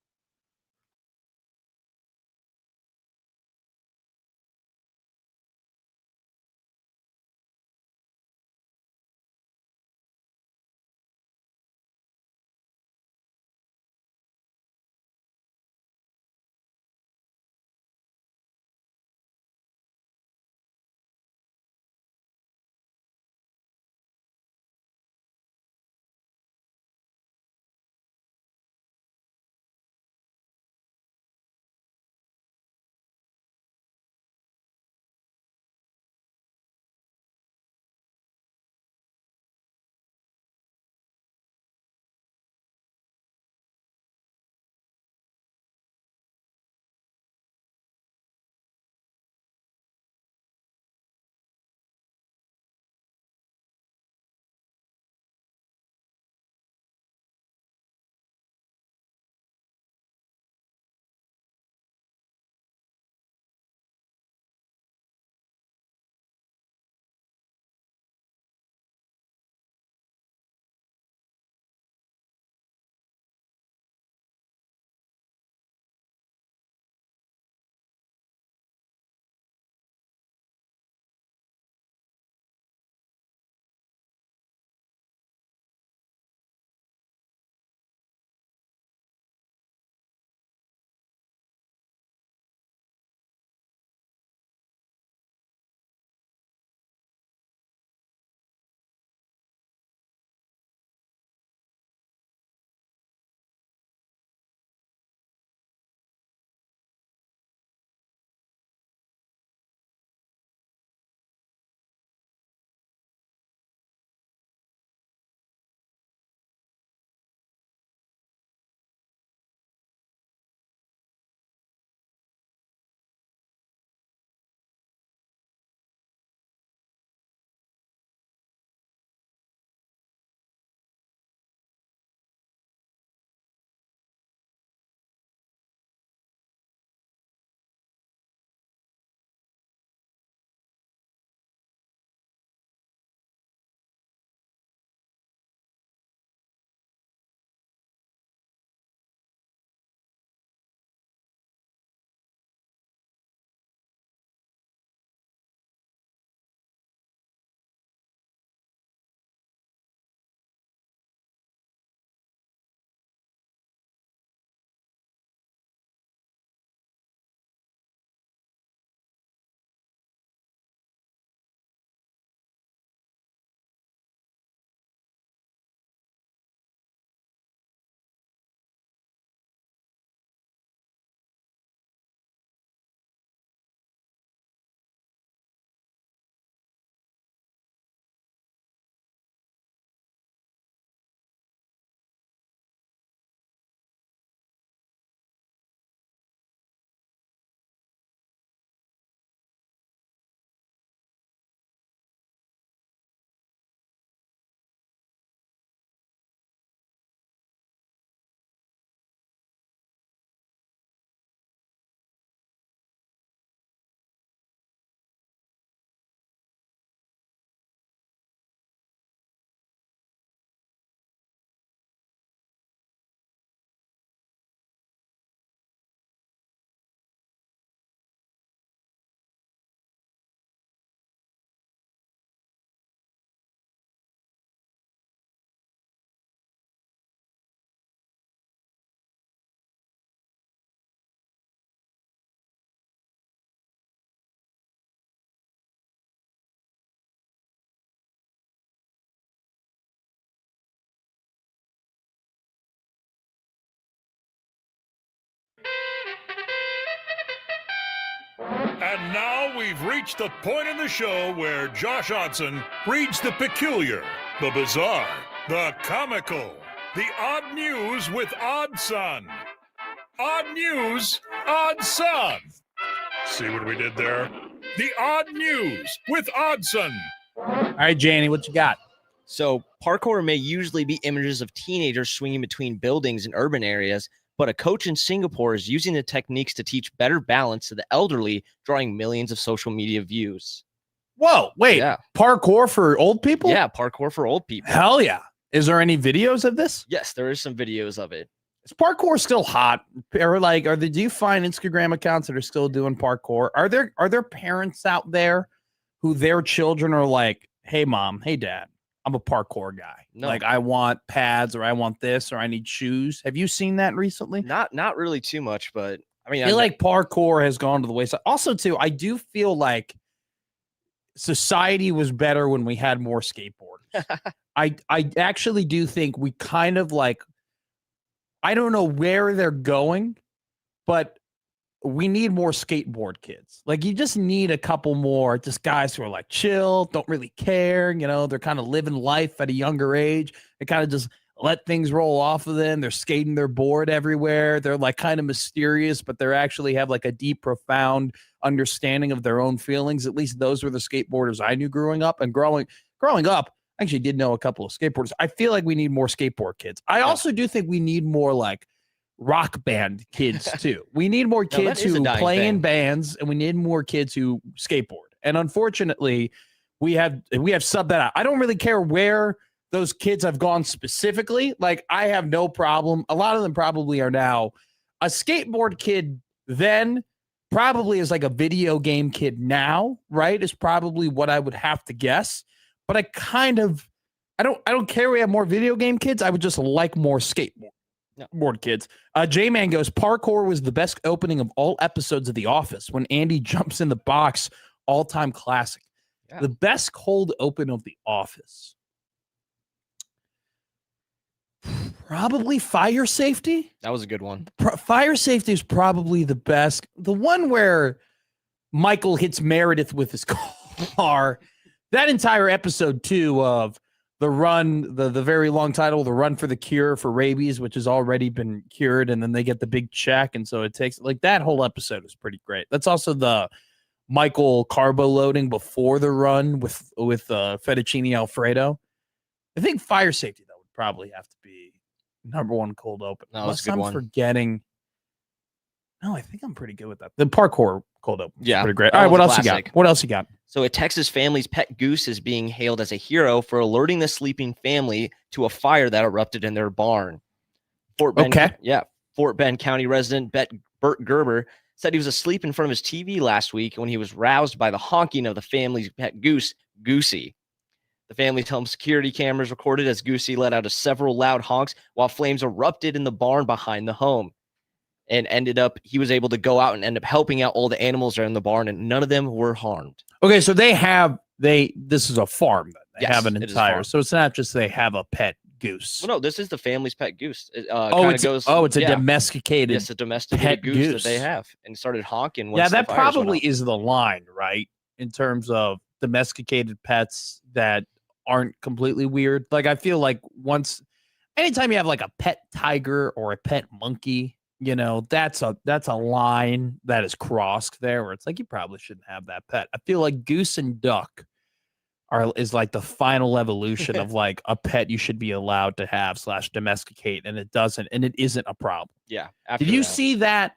And now we've reached the point in the show where Josh Odson reads the peculiar, the bizarre, the comical, the odd news with Odd Son. Odd news, Odd Son. See what we did there? The odd news with Oddson. All right, Janie, what you got? So parkour may usually be images of teenagers swinging between buildings in urban areas, but a coach in Singapore is using the techniques to teach better balance to the elderly, drawing millions of social media views. Whoa, wait, Yeah. parkour for old people? Yeah, parkour for old people. Hell yeah. Is there any videos of this? Yes, there is some videos of it. Is parkour still hot? Or like, do you find Instagram accounts that are still doing parkour? Are there parents out there who their children are like, hey mom, hey dad, I'm a parkour guy. No. Like I want pads or I want this or I need shoes. Have you seen that recently? Not really too much, but I mean, I feel like parkour has gone to the wayside. Also, too, I do feel like society was better when we had more skateboarders. I actually do think we kind of like, I don't know where they're going, but we need more skateboard kids. Like you just need a couple more just guys who are like chill, don't really care. You know, they're kind of living life at a younger age. They kind of just let things roll off of them. They're skating their board everywhere. They're like kind of mysterious, but they're actually have like a deep, profound understanding of their own feelings. At least those were the skateboarders I knew growing up. And growing up, I actually did know a couple of skateboarders. I feel like we need more skateboard kids. I also do think we need more like rock band kids too. We need more kids who play in bands, and we need more kids who skateboard. And unfortunately, we have subbed that out. I don't really care where those kids have gone specifically. Like I have no problem. A lot of them probably are now a skateboard kid then probably is like a video game kid now, right? Is probably what I would have to guess. But I don't care we have more video game kids. I would just like more skateboard kids. J-Man goes, parkour was the best opening of all episodes of The Office when Andy jumps in the box, all-time classic. Yeah. The best cold open of The Office. Probably Fire Safety. That was a good one. Fire Safety is probably the best. The one where Michael hits Meredith with his car. That entire episode, too, of The Run, the very long title, The Run for the Cure for Rabies, which has already been cured, and then they get the big check, and so it takes, like, that whole episode is pretty great. That's also the Michael carbo loading before the run with fettuccine Alfredo. I think Fire Safety, though, would probably have to be number one cold open. No, that's a good one. Forgetting. No, I think I'm pretty good with that. The parkour cold open. Yeah. Pretty great. All right, what else you got? What else you got? So a Texas family's pet goose is being hailed as a hero for alerting the sleeping family to a fire that erupted in their barn. Fort Bend County resident Bert Gerber said he was asleep in front of his TV last week when he was roused by the honking of the family's pet goose, Goosey. The family's home security cameras recorded as Goosey let out several loud honks while flames erupted in the barn behind the home. And he was able to go out and end up helping out all the animals that are in the barn, and none of them were harmed. Okay, so this is a farm. They have an entire, so it's not just they have a pet goose. Well, no, this is the family's pet goose. It's a domesticated. Yes, a domesticated goose that they have, and started honking. Yeah, that probably is the line, right? In terms of domesticated pets that aren't completely weird. Like I feel like anytime you have like a pet tiger or a pet monkey, you know, that's a line that is crossed there where it's like you probably shouldn't have that pet. I feel like goose and duck is like the final evolution of like a pet you should be allowed to have / domesticate, and it isn't a problem. Yeah. Did you see that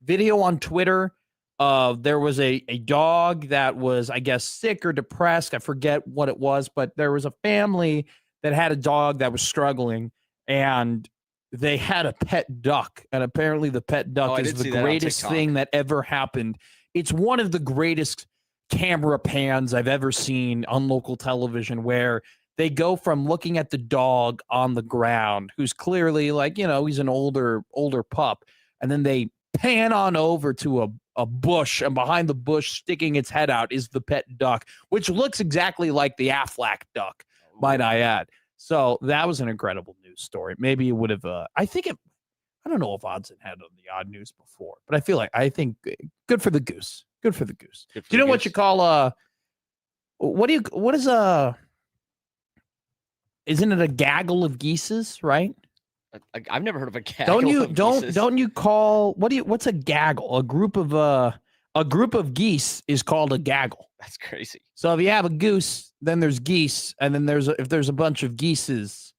video on Twitter? There was a dog that was, I guess, sick or depressed. I forget what it was, but there was a family that had a dog that was struggling, and they had a pet duck, and apparently the pet duck is the greatest thing that ever happened. It's one of the greatest camera pans I've ever seen on local television, where they go from looking at the dog on the ground, who's clearly like, you know, he's an older pup, and then they pan on over to a bush, and behind the bush, sticking its head out, is the pet duck, which looks exactly like the Aflac duck, might I add. So that was an incredible news story. Maybe it would have, I don't know if Odson had on the odd news before, but I think good for the goose. Good for the goose. Good for Do you the know what goose. you call isn't it a gaggle of geeses, right? I've never heard of a gaggle of geeses. Don't you call what's a gaggle? A group of geese is called a gaggle. That's crazy. So if you have a goose, then there's geese, and then if there's a bunch of geeses,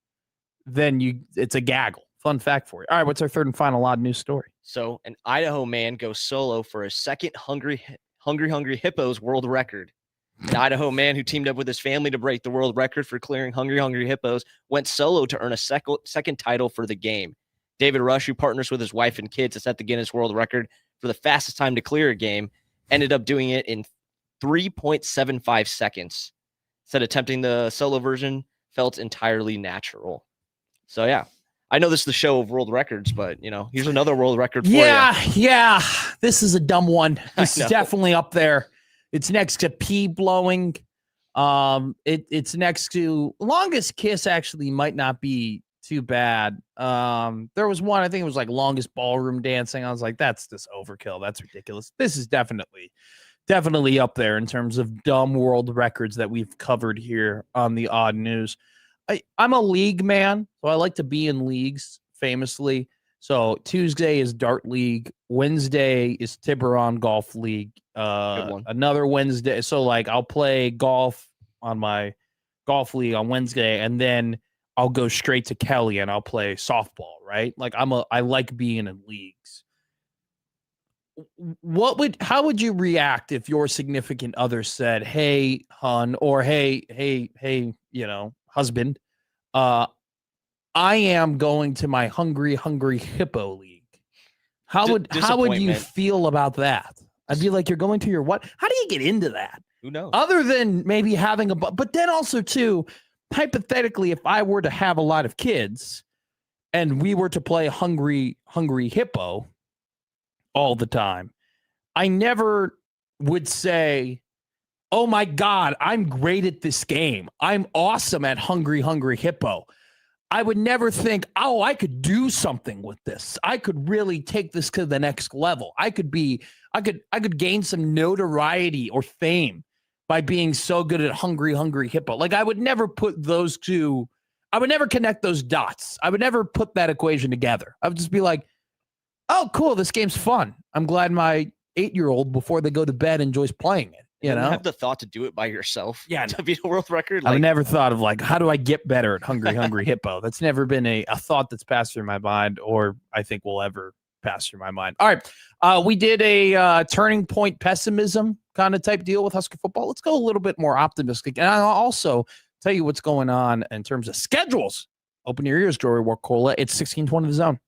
then it's a gaggle. Fun fact for you. All right, what's our third and final odd news story? So an Idaho man goes solo for his second Hungry Hippos world record. An Idaho man who teamed up with his family to break the world record for clearing Hungry Hippos went solo to earn a second title for the game. David Rush, who partners with his wife and kids to set the Guinness World Record for the fastest time to clear a game, ended up doing it in 3.75 seconds. Said attempting the solo version felt entirely natural. So, yeah. I know this is the show of world records, but, here's another world record for you. Yeah. This is a dumb one. This is definitely up there. It's next to pee blowing. It's next to longest kiss. Actually, might not be too bad. There was one. I think it was like longest ballroom dancing. I was like, that's just overkill. That's ridiculous. This is definitely up there in terms of dumb world records that we've covered here on the Odd News. I'm a league man, so I like to be in leagues famously. So Tuesday is Dart League. Wednesday is Tiburon Golf League. Another Wednesday. So I'll play golf on my golf league on Wednesday, and then I'll go straight to Kelly and I'll play softball. Right? I like being in leagues. How would you react if your significant other said, "Hey, hon," or "Hey, husband, I am going to my Hungry Hippo League." How would you feel about that? I'd be like, you're going to your what? How do you get into that? Who knows? Other than maybe having but then also too, hypothetically, if I were to have a lot of kids and we were to play Hungry Hippo all the time, I never would say, "Oh my God, I'm great at this game. I'm awesome at Hungry Hippo." I would never think, "Oh, I could do something with this. I could really take this to the next level. I could gain some notoriety or fame by being so good at Hungry Hippo." I would never put those two. I would never connect those dots. I would never put that equation together. I would just be like, "Oh, cool. This game's fun. I'm glad my 8-year-old before they go to bed enjoys playing it." You have the thought to do it by yourself. Yeah, to beat a world record. I've never thought of how do I get better at Hungry Hippo? That's never been a thought that's passed through my mind, or I think will ever pass through my mind. All right, we did a turning point pessimism kind of type deal with Husker football. Let's go a little bit more optimistic, and I'll also tell you what's going on in terms of schedules. Open your ears, Jory Warcola. It's 1620 The Zone.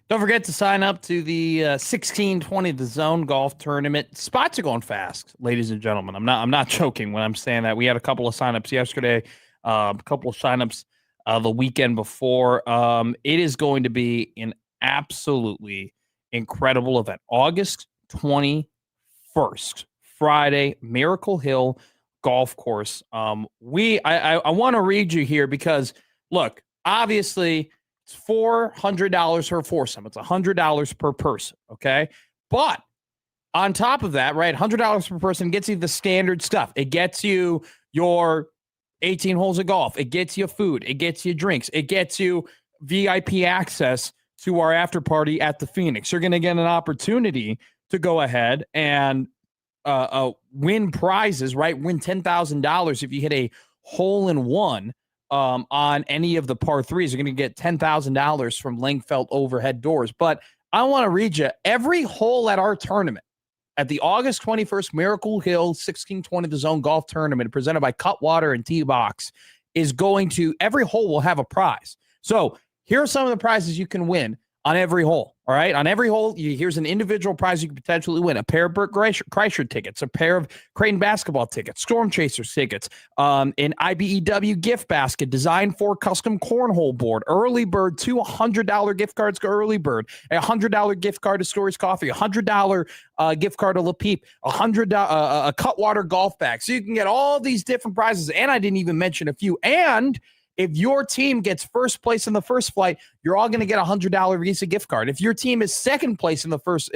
Don't forget to sign up to the 1620 The Zone Golf Tournament. Spots are going fast, ladies and gentlemen. I'm not joking when I'm saying that. We had a couple of signups yesterday, a couple of signups the weekend before. It is going to be an absolutely incredible event. August 21st, Friday, Miracle Hill Golf Course. I want to read you here because, look, obviously – it's $400 for a foursome. It's $100 per person, okay? But on top of that, right, $100 per person gets you the standard stuff. It gets you your 18 holes of golf. It gets you food. It gets you drinks. It gets you VIP access to our after party at the Phoenix. You're going to get an opportunity to go ahead and win prizes, right? Win $10,000 if you hit a hole-in-one. On any of the par threes. You're going to get $10,000 from Langfeld overhead doors. But I want to read you every hole at our tournament at the August 21st Miracle Hill 1620 The Zone Golf Tournament presented by Cutwater and T-Box is going to, every hole will have a prize. So here are some of the prizes you can win on every hole. All right. On every hole, here's an individual prize you can potentially win: a pair of Burt Kreischer tickets, a pair of Creighton basketball tickets, Storm Chasers tickets, an IBEW gift basket designed for custom cornhole board, early bird, two $100 gift cards to Early Bird, a $100 gift card to Story's Coffee, a $100 gift card to La Peep, a Cutwater golf bag. So you can get all these different prizes. And I didn't even mention a few. And if your team gets first place in the first flight, you're all going to get a $100 Visa gift card. If your team is second place in the first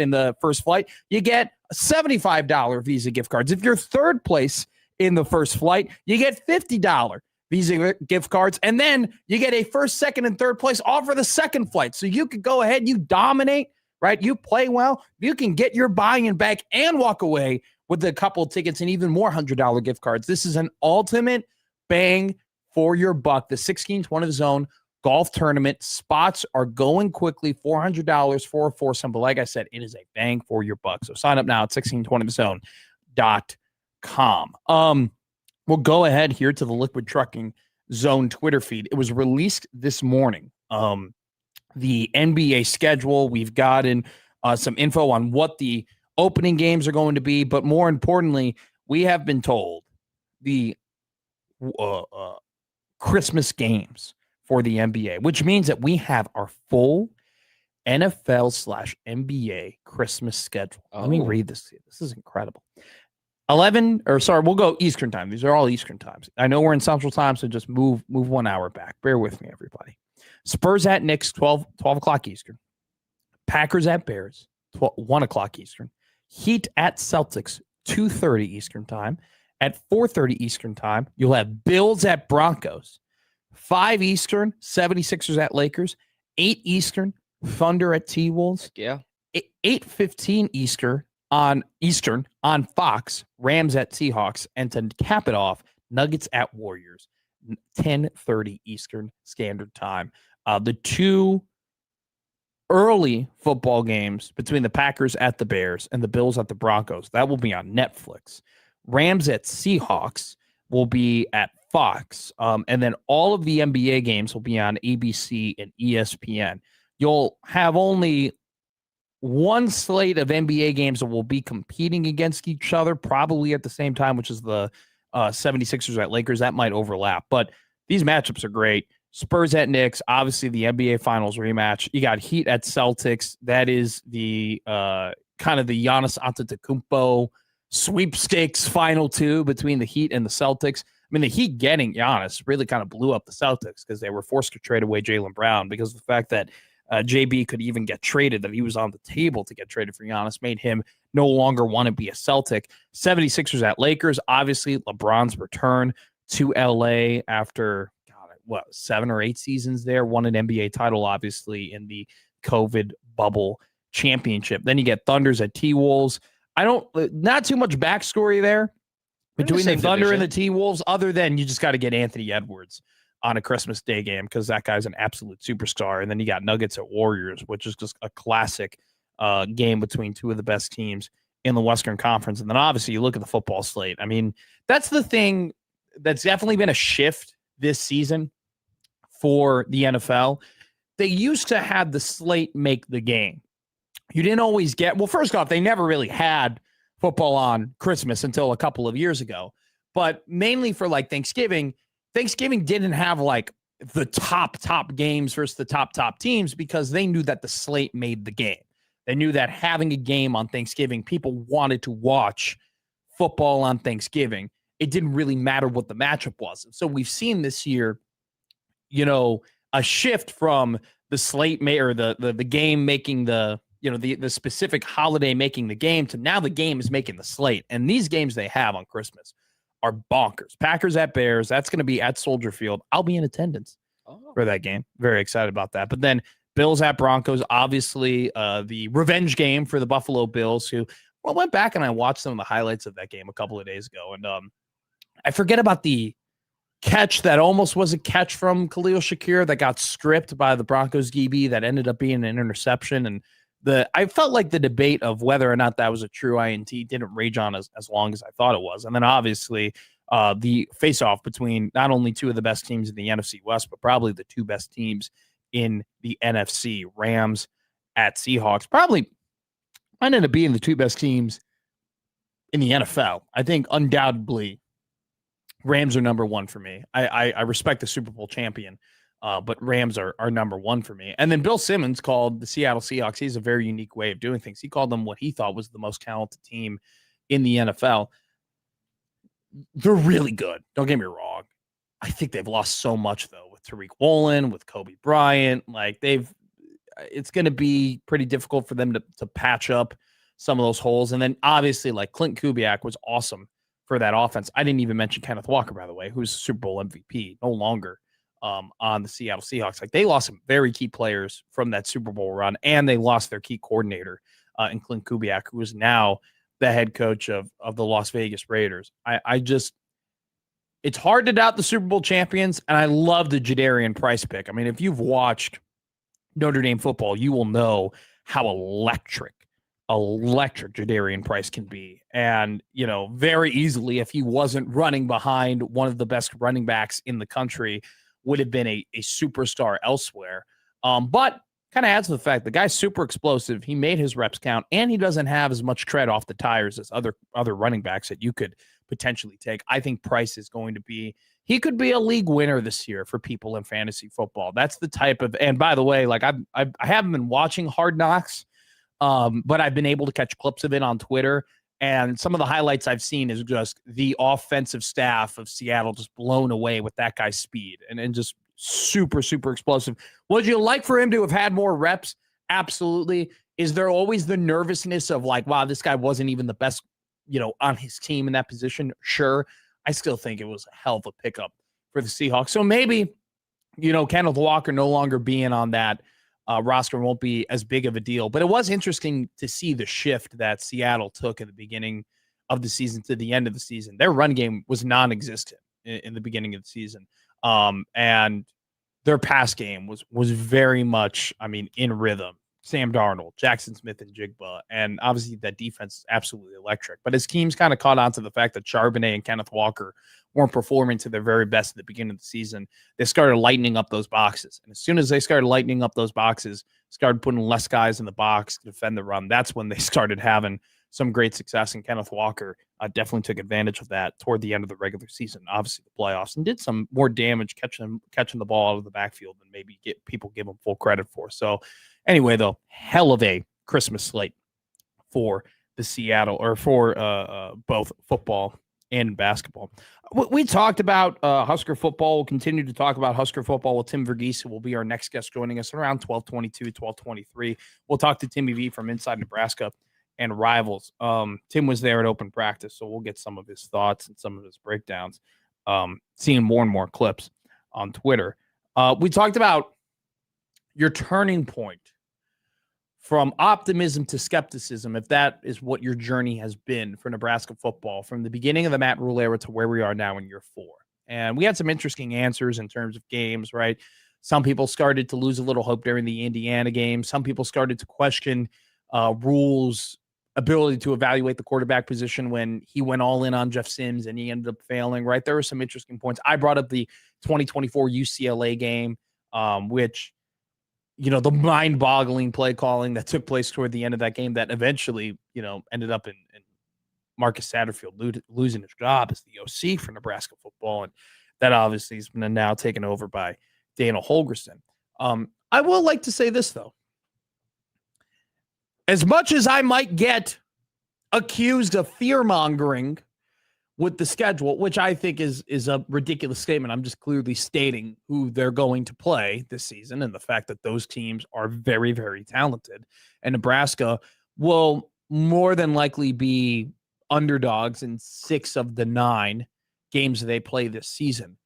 flight, you get $75 Visa gift cards. If you're third place in the first flight, you get $50 Visa gift cards. And then you get a first, second, and third place all for the second flight. So you could go ahead, you dominate, right? You play well, you can get your buy-in back and walk away with a couple of tickets and even more $100 gift cards. This is an ultimate bang for your buck. The 1620 Zone Golf Tournament spots are going quickly. $400 for a foursome. But like I said, it is a bang for your buck. So sign up now at 1620thezone.com. We'll go ahead here to the Liquid Trucking Zone Twitter feed. It was released this morning. The NBA schedule. We've gotten some info on what the opening games are going to be. But more importantly, we have been told the Christmas games for the NBA, which means that we have our full NFL/NBA Christmas schedule. Let me read this to you. This is incredible. We'll go Eastern time. These are all Eastern times. I know we're in Central time, so just move 1 hour back. Bear with me, everybody. Spurs at Knicks, 12 o'clock Eastern. Packers at Bears, 1 o'clock Eastern. Heat at Celtics, 2:30 Eastern time. At 4:30 Eastern time, you'll have Bills at Broncos. 5 Eastern, 76ers at Lakers. 8 Eastern, Thunder at T-Wolves. Yeah. 8:15 Eastern on Fox, Rams at Seahawks. And to cap it off, Nuggets at Warriors, 10:30 Eastern Standard Time. The two early football games between the Packers at the Bears and the Bills at the Broncos, that will be on Netflix. Rams at Seahawks will be at Fox. And then all of the NBA games will be on ABC and ESPN. You'll have only one slate of NBA games that will be competing against each other, probably at the same time, which is the 76ers at Lakers. That might overlap. But these matchups are great. Spurs at Knicks, obviously the NBA Finals rematch. You got Heat at Celtics. That is the kind of the Giannis Antetokounmpo sweepstakes final two between the Heat and the Celtics. I mean, the Heat getting Giannis really kind of blew up the Celtics because they were forced to trade away Jaylen Brown because of the fact that JB could even get traded, that he was on the table to get traded for Giannis, made him no longer want to be a Celtic. 76ers at Lakers, obviously LeBron's return to LA after, 7 or 8 seasons there, won an NBA title, obviously, in the COVID bubble championship. Then you get Thunders at T-Wolves. Not too much backstory there between the Thunder and the T-Wolves, other than you just got to get Anthony Edwards on a Christmas Day game because that guy's an absolute superstar. And then you got Nuggets at Warriors, which is just a classic game between two of the best teams in the Western Conference. And then obviously you look at the football slate. I mean, that's the thing that's definitely been a shift this season for the NFL. they used to have the slate make the game. You didn't always get, well, first off, they never really had football on Christmas until a couple of years ago. But mainly for like Thanksgiving didn't have like the top games versus the top teams because they knew that the slate made the game. They knew that having a game on Thanksgiving, people wanted to watch football on Thanksgiving. It didn't really matter what the matchup was. And so we've seen this year, a shift from the slate or the game making the specific holiday making the game to now the game is making the slate. And these games they have on Christmas are bonkers. Packers at Bears. That's going to be at Soldier Field. I'll be in attendance for that game. Very excited about that. But then Bills at Broncos, obviously the revenge game for the Buffalo Bills, who went back and I watched some of the highlights of that game a couple of days ago. And I forget about the catch that almost was a catch from Khalil Shakir that got stripped by the Broncos DB that ended up being an interception. And I felt like the debate of whether or not that was a true INT didn't rage on as long as I thought it was. And then obviously the face-off between not only two of the best teams in the NFC West, but probably the two best teams in the NFC, Rams at Seahawks, probably might end up being the two best teams in the NFL. I think undoubtedly Rams are number one for me. I respect the Super Bowl champion, but Rams are number one for me. And then Bill Simmons called the Seattle Seahawks. He has a very unique way of doing things. He called them what he thought was the most talented team in the NFL. They're really good. Don't get me wrong. I think they've lost so much, though, with Tariq Woolen, with Kobe Bryant. Like, it's going to be pretty difficult for them to patch up some of those holes. And then, obviously, like, Clint Kubiak was awesome for that offense. I didn't even mention Kenneth Walker, by the way, who's a Super Bowl MVP, no longer on the Seattle Seahawks. Like, they lost some very key players from that Super Bowl run, and they lost their key coordinator in Clint Kubiak, who is now the head coach of the Las Vegas Raiders. It's hard to doubt the Super Bowl champions, and I love the Jadarian Price pick. I mean, if you've watched Notre Dame football, you will know how electric Jadarian Price can be. And, very easily, if he wasn't running behind one of the best running backs in the country, would have been a superstar elsewhere. But kind of adds to the fact the guy's super explosive. He made his reps count, and he doesn't have as much tread off the tires as other running backs that you could potentially take. I think Price is going to he could be a league winner this year for people in fantasy football. That's the type of, and by the way, like I haven't been watching Hard Knocks, but I've been able to catch clips of it on Twitter. And some of the highlights I've seen is just the offensive staff of Seattle just blown away with that guy's speed and just super, super explosive. Would you like for him to have had more reps? Absolutely. Is there always the nervousness of like, wow, this guy wasn't even the best, on his team in that position? Sure. I still think it was a hell of a pickup for the Seahawks. So maybe, Kenneth Walker no longer being on that roster won't be as big of a deal. But it was interesting to see the shift that Seattle took at the beginning of the season to the end of the season. Their run game was non-existent in the beginning of the season. And their pass game was very much, in rhythm. Sam Darnold, Jackson Smith, and Jigba. And obviously that defense is absolutely electric. But his teams kind of caught on to the fact that Charbonnet and Kenneth Walker weren't performing to their very best at the beginning of the season. They started lightening up those boxes. And as soon as they started lightening up those boxes, started putting less guys in the box to defend the run, that's when they started having some great success. And Kenneth Walker definitely took advantage of that toward the end of the regular season, obviously the playoffs, and did some more damage catching the ball out of the backfield than maybe people give him full credit for. So anyway, though, hell of a Christmas slate for the Seattle, or for both football and basketball. We talked about Husker football. We'll continue to talk about Husker football with Tim Verghese, who will be our next guest joining us around 12:22, 12:23. We'll talk to Timmy V from Inside Nebraska and Rivals. Tim was there at open practice, so we'll get some of his thoughts and some of his breakdowns, seeing more and more clips on Twitter. We talked about your turning point from optimism to skepticism, if that is what your journey has been for Nebraska football, from the beginning of the Matt Rhule era to where we are now in year 4. And we had some interesting answers in terms of games, right? Some people started to lose a little hope during the Indiana game. Some people started to question Rhule's ability to evaluate the quarterback position when he went all in on Jeff Sims and he ended up failing, right? There were some interesting points. I brought up the 2024 UCLA game, which the mind-boggling play calling that took place toward the end of that game that eventually, ended up in Marcus Satterfield losing his job as the OC for Nebraska football. And that obviously has been now taken over by Dana Holgorsen. I will like to say this, though. As much as I might get accused of fear-mongering with the schedule, which I think is a ridiculous statement. I'm just clearly stating who they're going to play this season and the fact that those teams are very, very talented. And Nebraska will more than likely be underdogs in 6 of the 9 games they play this season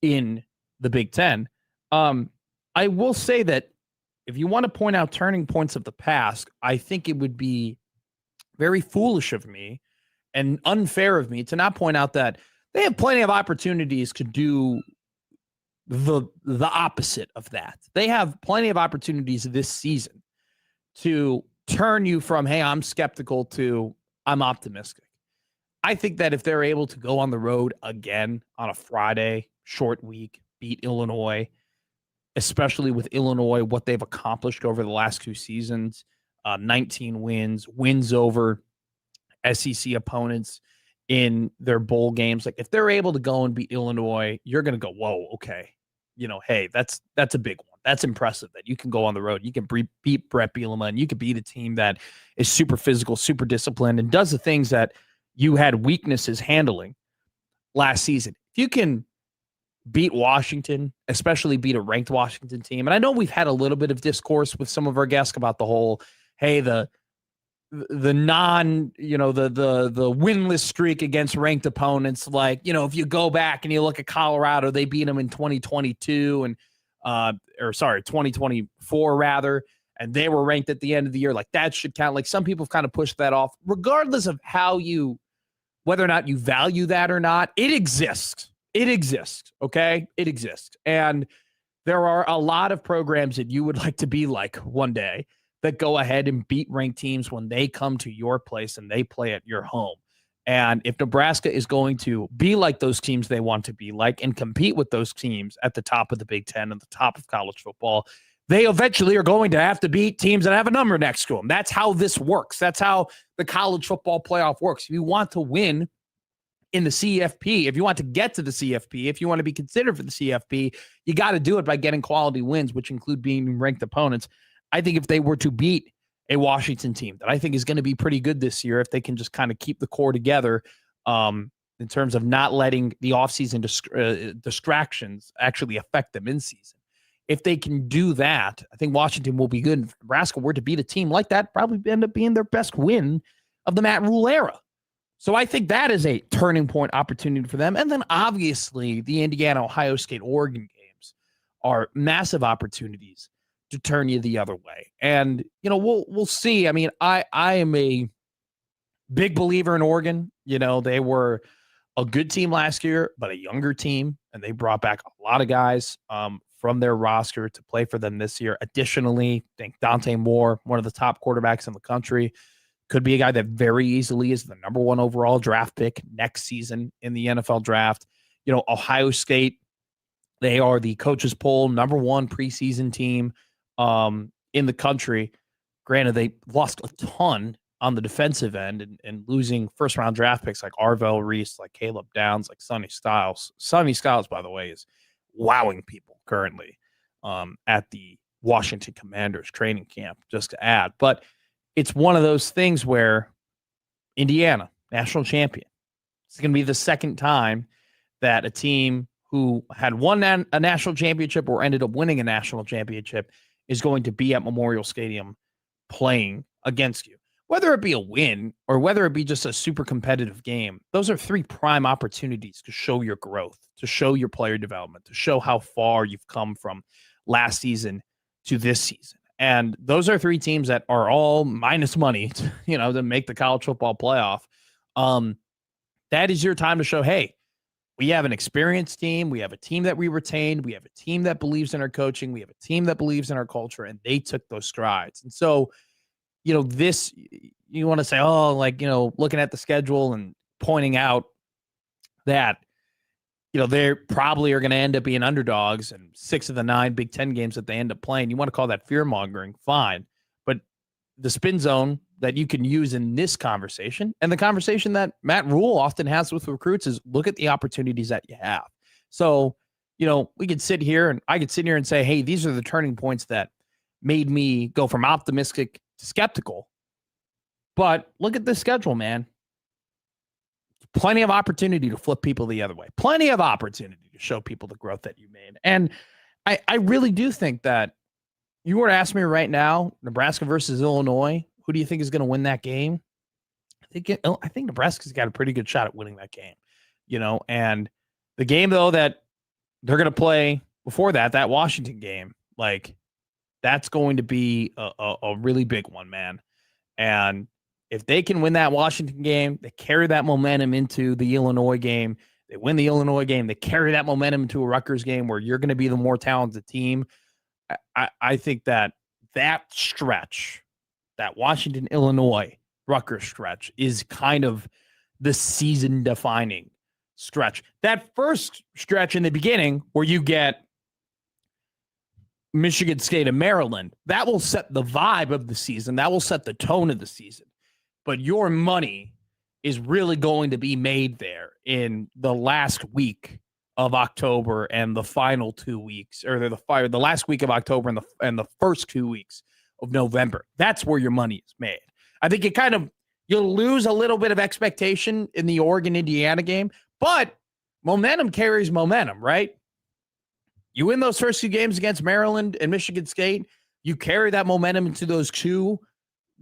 in the Big Ten. I will say that if you want to point out turning points of the past, I think it would be very foolish of me and unfair of me to not point out that they have plenty of opportunities to do the opposite of that. They have plenty of opportunities this season to turn you from, hey, I'm skeptical to I'm optimistic. I think that if they're able to go on the road again on a Friday, short week, beat Illinois, especially with Illinois, what they've accomplished over the last 2 seasons, 19 wins over SEC opponents in their bowl games. Like if they're able to go and beat Illinois, you're going to go, whoa, okay. Hey, that's a big one. That's impressive that you can go on the road. You can beat Brett Bielema, and you can beat a team that is super physical, super disciplined, and does the things that you had weaknesses handling last season. If you can beat Washington, especially beat a ranked Washington team, and I know we've had a little bit of discourse with some of our guests about the whole, hey, the winless streak against ranked opponents. Like, if you go back and you look at Colorado, they beat them in 2022 and 2024 rather, and they were ranked at the end of the year. Like that should count. Like some people have kind of pushed that off, regardless of whether or not you value that or not. It exists. It exists. Okay. It exists. And there are a lot of programs that you would like to be like one day that go ahead and beat ranked teams when they come to your place and they play at your home. And if Nebraska is going to be like those teams they want to be like and compete with those teams at the top of the Big Ten and the top of college football, they eventually are going to have to beat teams that have a number next to them. That's how this works. That's how the college football playoff works. If you want to win in the CFP, if you want to get to the CFP, if you want to be considered for the CFP, you got to do it by getting quality wins, which include being ranked opponents. I think if they were to beat a Washington team that I think is going to be pretty good this year, if they can just kind of keep the core together in terms of not letting the offseason distractions actually affect them in season. If they can do that, I think Washington will be good. If Nebraska were to beat a team like that, probably end up being their best win of the Matt Rule era. So I think that is a turning point opportunity for them. And then obviously the Indiana, Ohio State, Oregon games are massive opportunities to turn you the other way. And, we'll see. I mean, I am a big believer in Oregon. They were a good team last year, but a younger team, and they brought back a lot of guys from their roster to play for them this year. Additionally, I think Dante Moore, one of the top quarterbacks in the country, could be a guy that very easily is the number 1 overall draft pick next season in the NFL draft. Ohio State, they are the coaches poll number 1 preseason team in the country. Granted, they lost a ton on the defensive end and losing first-round draft picks like Arvell Reese, like Caleb Downs, like Sonny Styles. Sonny Styles, by the way, is wowing people currently at the Washington Commanders training camp, just to add. But it's one of those things where Indiana, national champion, it's going to be the second time that a team who had won a national championship or ended up winning a national championship is going to be at Memorial Stadium playing against you. Whether it be a win or whether it be just a super competitive game, those are 3 prime opportunities to show your growth, to show your player development, to show how far you've come from last season to this season. And those are 3 teams that are all minus money, to make the college football playoff. That is your time to show, hey, we have an experienced team. We have a team that we retained. We have a team that believes in our coaching. We have a team that believes in our culture, and they took those strides. And so, this, you want to say, looking at the schedule and pointing out that they probably are going to end up being underdogs in 6 of the 9 Big Ten games that they end up playing. You want to call that fear mongering, fine. But the spin zone that you can use in this conversation, and the conversation that Matt Rule often has with recruits, is look at the opportunities that you have. So, we could sit here and I could sit here and say, hey, these are the turning points that made me go from optimistic to skeptical. But look at the schedule, man. Plenty of opportunity to flip people the other way. Plenty of opportunity to show people the growth that you made. And I really do think that you were to ask me right now, Nebraska versus Illinois, who do you think is going to win that game? I think Nebraska's got a pretty good shot at winning that game. And the game, though, that they're going to play before that Washington game, like, that's going to be a really big one, man. And if they can win that Washington game, they carry that momentum into the Illinois game. They win the Illinois game. They carry that momentum into a Rutgers game where you're going to be the more talented team. I think that stretch, that Washington, Illinois, Rutgers stretch, is kind of the season-defining stretch. That first stretch in the beginning where you get Michigan State and Maryland, that will set the vibe of the season. That will set the tone of the season. But your money is really going to be made there in the last week of October and the final 2 weeks, or the last week of October and the first 2 weeks of November. That's where your money is made. I think you'll lose a little bit of expectation in the Oregon-Indiana game, but momentum carries momentum, right? You win those first 2 games against Maryland and Michigan State, you carry that momentum into those 2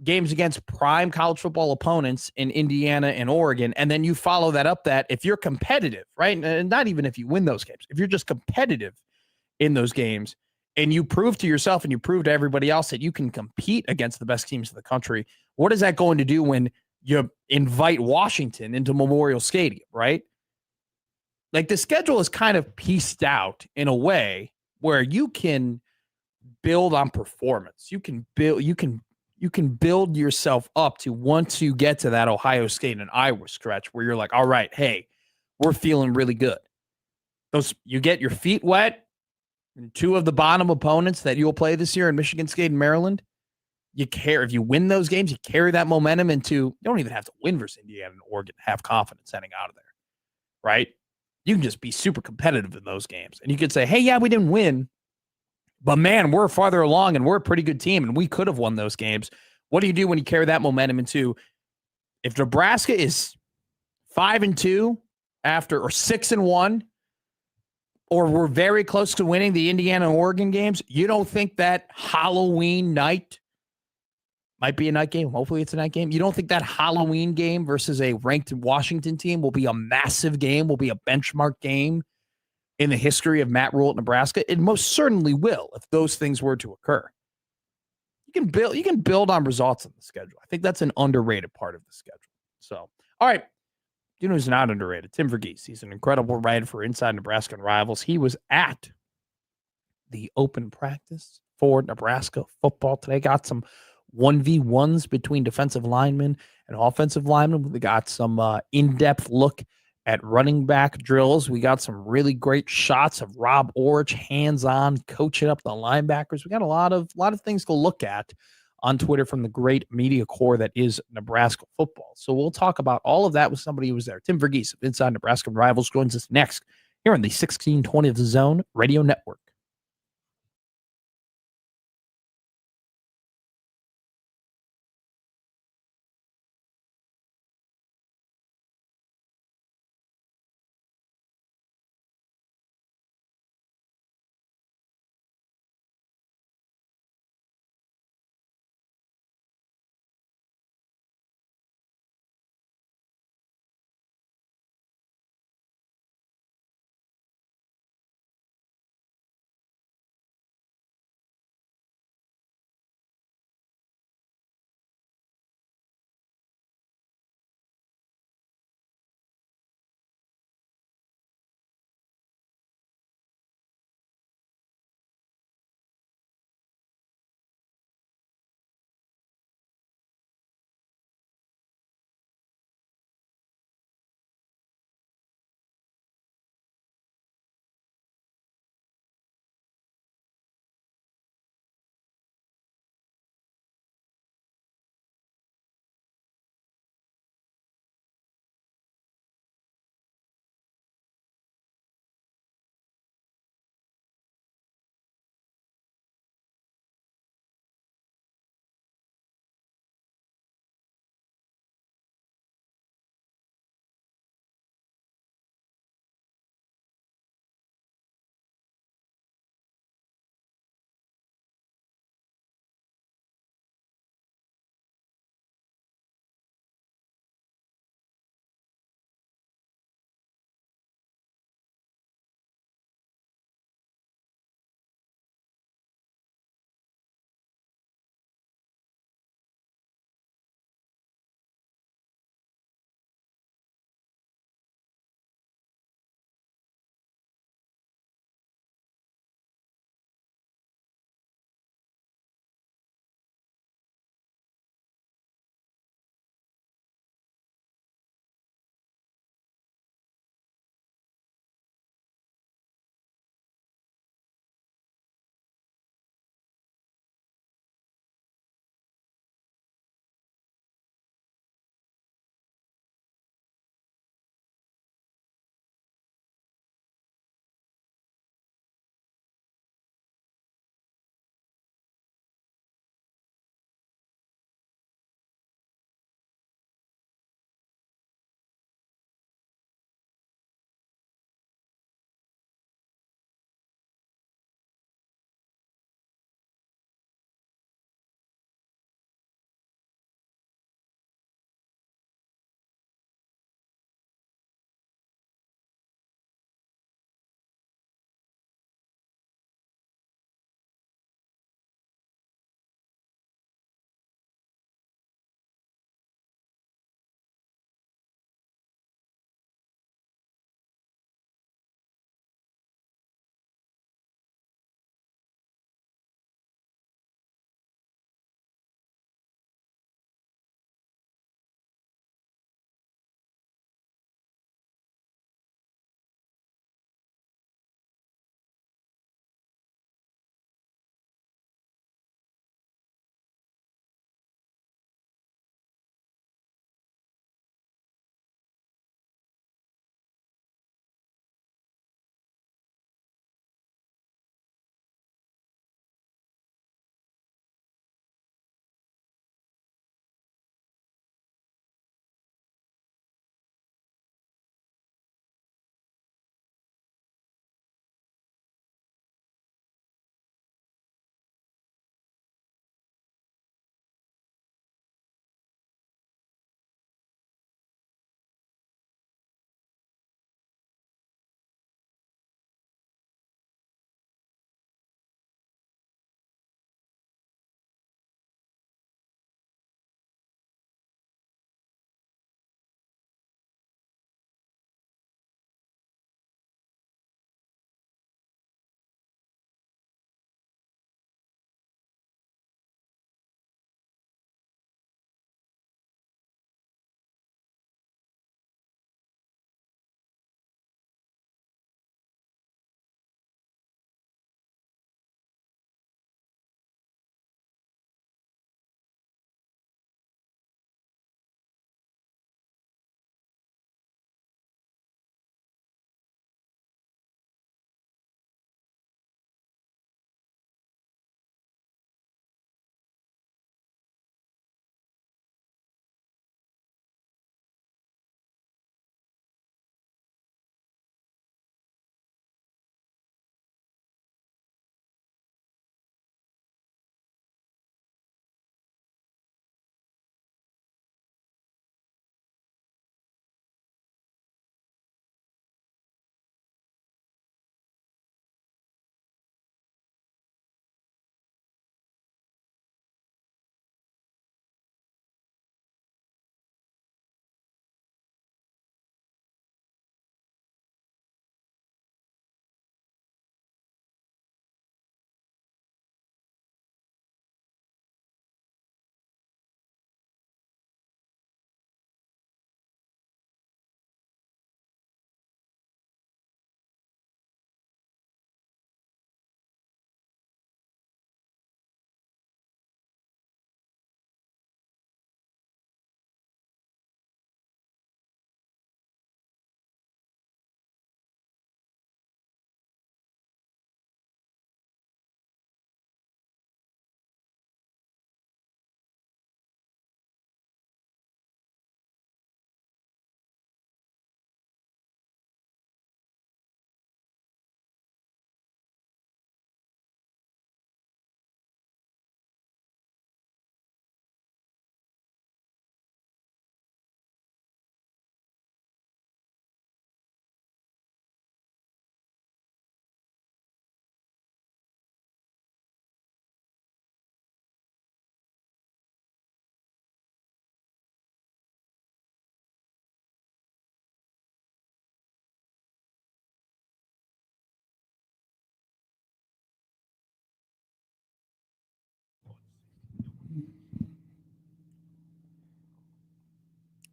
games against prime college football opponents in Indiana and Oregon, and then you follow that up that if you're competitive, right, and not even if you win those games, if you're just competitive in those games and you prove to yourself and you prove to everybody else that you can compete against the best teams in the country, what is that going to do when you invite Washington into Memorial Stadium, right? Like, the schedule is kind of pieced out in a way where you can build on performance. You can build yourself up to once you get to that Ohio State and Iowa stretch where you're like, all right, hey, we're feeling really good. You get your feet wet and 2 of the bottom opponents that you'll play this year in Michigan State and Maryland. If you win those games, you carry that momentum into, you don't even have to win versus Indiana and Oregon to have confidence heading out of there, right? You can just be super competitive in those games. And you could say, hey, yeah, we didn't win, but man, we're farther along and we're a pretty good team and we could have won those games. What do you do when you carry that momentum into, if Nebraska is 5-2 after, or 6-1, or we're very close to winning the Indiana and Oregon games, you don't think that Halloween night might be a night game? Hopefully it's a night game. You don't think that Halloween game versus a ranked Washington team will be a massive game, will be a benchmark game in the history of Matt Rule at Nebraska? It most certainly will if those things were to occur. You can build on results on the schedule. I think that's an underrated part of the schedule. So, all right. You know who's not underrated? Tim Verghese. He's an incredible writer for Inside Nebraska and Rivals. He was at the open practice for Nebraska football today. Got some 1v1s between defensive linemen and offensive linemen. We got some in-depth look at running back drills. We got some really great shots of Rob Orich hands-on coaching up the linebackers. We got a lot of things to look at on Twitter from the great media core that is Nebraska football. So we'll talk about all of that with somebody who was there. Tim Verghese of Inside Nebraska Rivals joins us next here on the 1620 of the Zone Radio Network.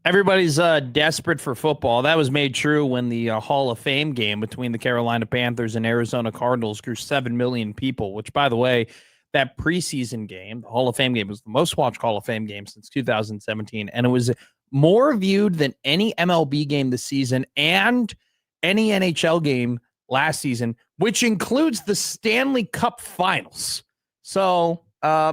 Everybody's desperate for football. That was made true when the Hall of Fame game between the Carolina Panthers and Arizona Cardinals drew 7 million people, which, by the way, that preseason game, the Hall of Fame game, was the most watched Hall of Fame game since 2017. And it was more viewed than any MLB game this season and any NHL game last season, which includes the Stanley Cup Finals. So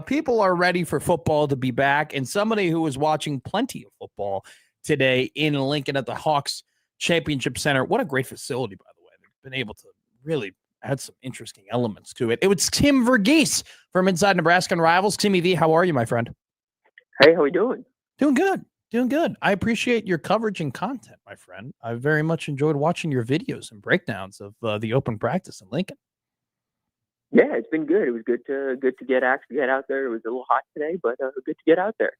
people are ready for football to be back. And somebody who was watching plenty of football today in Lincoln at the Hawks Championship Center. What a great facility, by the way. They've been able to really add some interesting elements to it. It was Tim Verghese from Inside Nebraska and Rivals. Timmy V, how are you, my friend? Hey, how are we doing? Doing good. Doing good. I appreciate your coverage and content, my friend. I very much enjoyed watching your videos and breakdowns of the open practice in Lincoln. Yeah, it's been good. It was good to get out there. It was a little hot today, but good to get out there.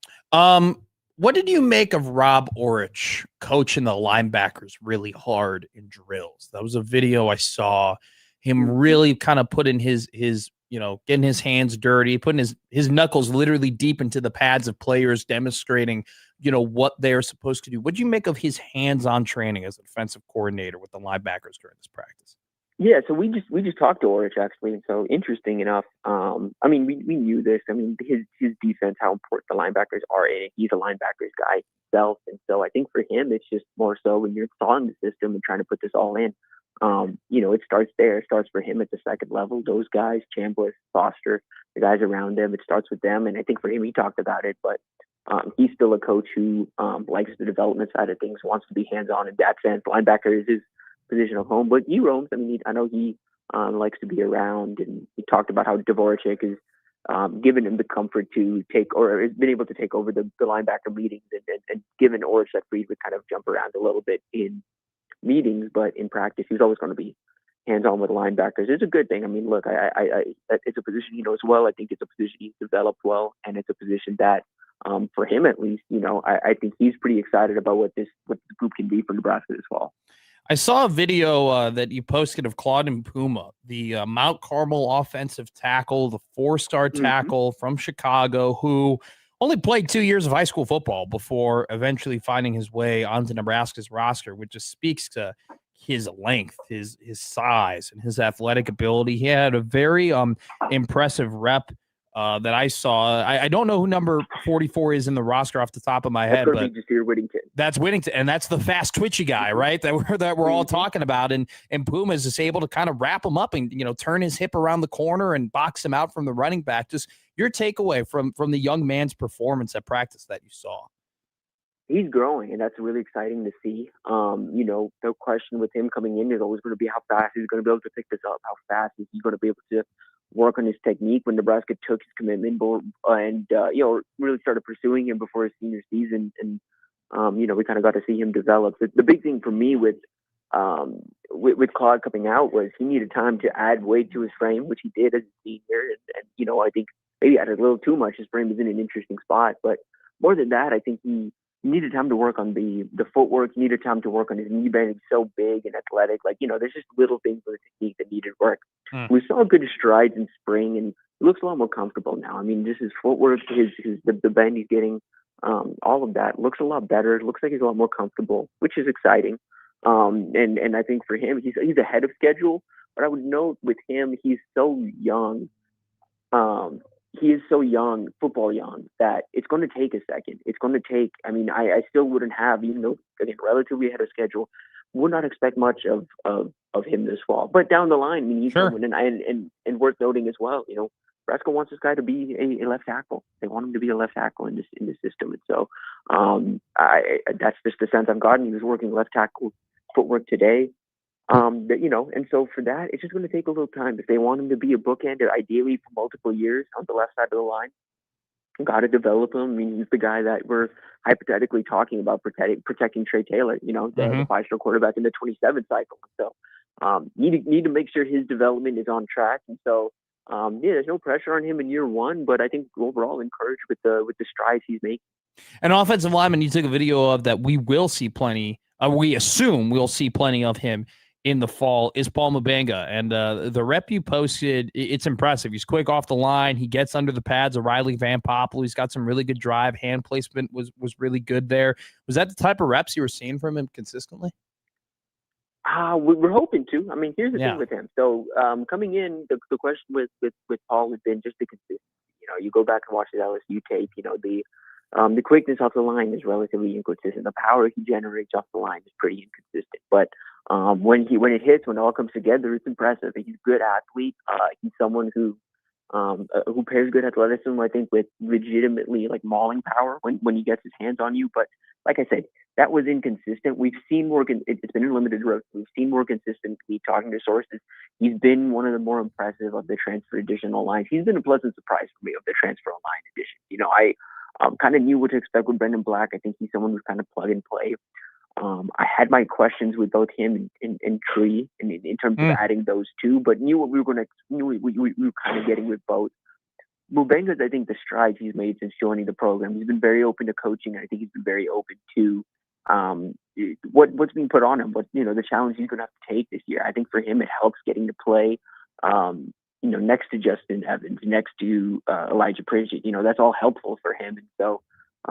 What did you make of Rob Orich coaching the linebackers really hard in drills? That was a video I saw him really kind of putting his getting his hands dirty, putting his knuckles literally deep into the pads of players, demonstrating, what they're supposed to do. What did you make of his hands-on training as a defensive coordinator with the linebackers during this practice? Yeah, so we just talked to Orich actually, and so interesting enough. We knew this. I mean, his defense, how important the linebackers are in it. He's a linebackers guy himself, and so I think for him, it's just more so when you're installing the system and trying to put this all in. It starts there. It starts for him at the second level. Those guys, Chambliss, Foster, the guys around him. It starts with them, and I think for him, he talked about it, but he's still a coach who likes the development side of things, wants to be hands-on in that sense. Linebacker is his position of home, but he roams. I mean, I know he likes to be around, and he talked about how Dvorak is given him the comfort to take, or has been able to take over the linebacker meetings, and given Orich that Freed would kind of jump around a little bit in meetings, but in practice, he's always going to be hands-on with linebackers. It's a good thing. I mean, look, it's a position he knows well. I think it's a position he's developed well, and it's a position that, for him at least, I think he's pretty excited about what this group can be for Nebraska this fall. I saw a video that you posted of Claude Puma, the Mount Carmel offensive tackle, the 4-star tackle from Chicago, who only played 2 years of high school football before eventually finding his way onto Nebraska's roster, which just speaks to his length, his size, and his athletic ability. He had a very impressive rep that I saw. I don't know who number 44 is in the roster off the top of my head, but Whittington. That's Whittington, and that's the fast twitchy guy, right? That we're all talking about. And Puma is just able to kind of wrap him up and turn his hip around the corner and box him out from the running back. Just your takeaway from the young man's performance at practice that you saw. He's growing, and that's really exciting to see. No question with him coming in is always going to be how fast he's going to be able to pick this up. How fast is he going to be able to work on his technique when Nebraska took his commitment and really started pursuing him before his senior season. And, we kind of got to see him develop. The big thing for me with Claude coming out was he needed time to add weight to his frame, which he did as a senior. And I think maybe added a little too much. His frame is in an interesting spot. But more than that, I think he needed time to work on the footwork. He needed time to work on his knee bend. He's so big and athletic. There's just little things with the technique that needed work. We saw good strides in spring, and he looks a lot more comfortable now. I mean, just his footwork, the bend he's getting, all of that looks a lot better. It looks like he's a lot more comfortable, which is exciting. And I think for him, he's ahead of schedule. But I would note with him, he's so young. He is so young, football young, that it's going to take a second. It's going to take, I still wouldn't have, even though, again, relatively ahead of schedule, would not expect much of him this fall. But down the line, he's coming, and worth noting as well, Nebraska wants this guy to be a left tackle. They want him to be a left tackle in this system. And so that's just the sense I've gotten. He was working left tackle footwork today. And so for that, it's just going to take a little time. If they want him to be a bookend, ideally for multiple years on the left side of the line, got to develop him. I mean, he's the guy that we're hypothetically talking about protecting Trey Taylor, the 5-star quarterback in the 27 cycle. So need to make sure his development is on track. And so, there's no pressure on him in year one, but I think overall encouraged with the strides he's making. An offensive lineman you took a video of that we will see plenty. We assume we'll see plenty of him in the fall is Paul Mubenga. And the rep you posted, it's impressive. He's quick off the line. He gets under the pads of Riley Van Poppel. He's got some really good drive. Hand placement was really good there. Was that the type of reps you were seeing from him consistently? We're hoping to. I mean, here's the thing with him. So coming in, the question with Paul has been just the consistency. You know, you go back and watch his LSU tape. You know, the quickness off the line is relatively inconsistent. The power he generates off the line is pretty inconsistent. But when it hits, when it all comes together, it's impressive. He's a good athlete. He's someone who pairs good athleticism, I think, with legitimately like mauling power when he gets his hands on you. But like I said, that was inconsistent. We've seen more. It's been in limited growth. We've seen more consistently talking to sources. He's been one of the more impressive of the transfer additional lines. He's been a pleasant surprise for me of the transfer line addition. You know, I kind of knew what to expect with Brendan Black. I think he's someone who's kind of plug and play. I had my questions with both him and Tree in terms of adding those two, but knew what we were going to. Knew we were kind of getting with both. Mubenga's, I think, the strides he's made since joining the program. He's been very open to coaching. I think he's been very open to what's being put on him. What the challenge he's going to have to take this year. I think for him, it helps getting to play. Next to Justin Evans, next to Elijah Pritchett. That's all helpful for him. And so,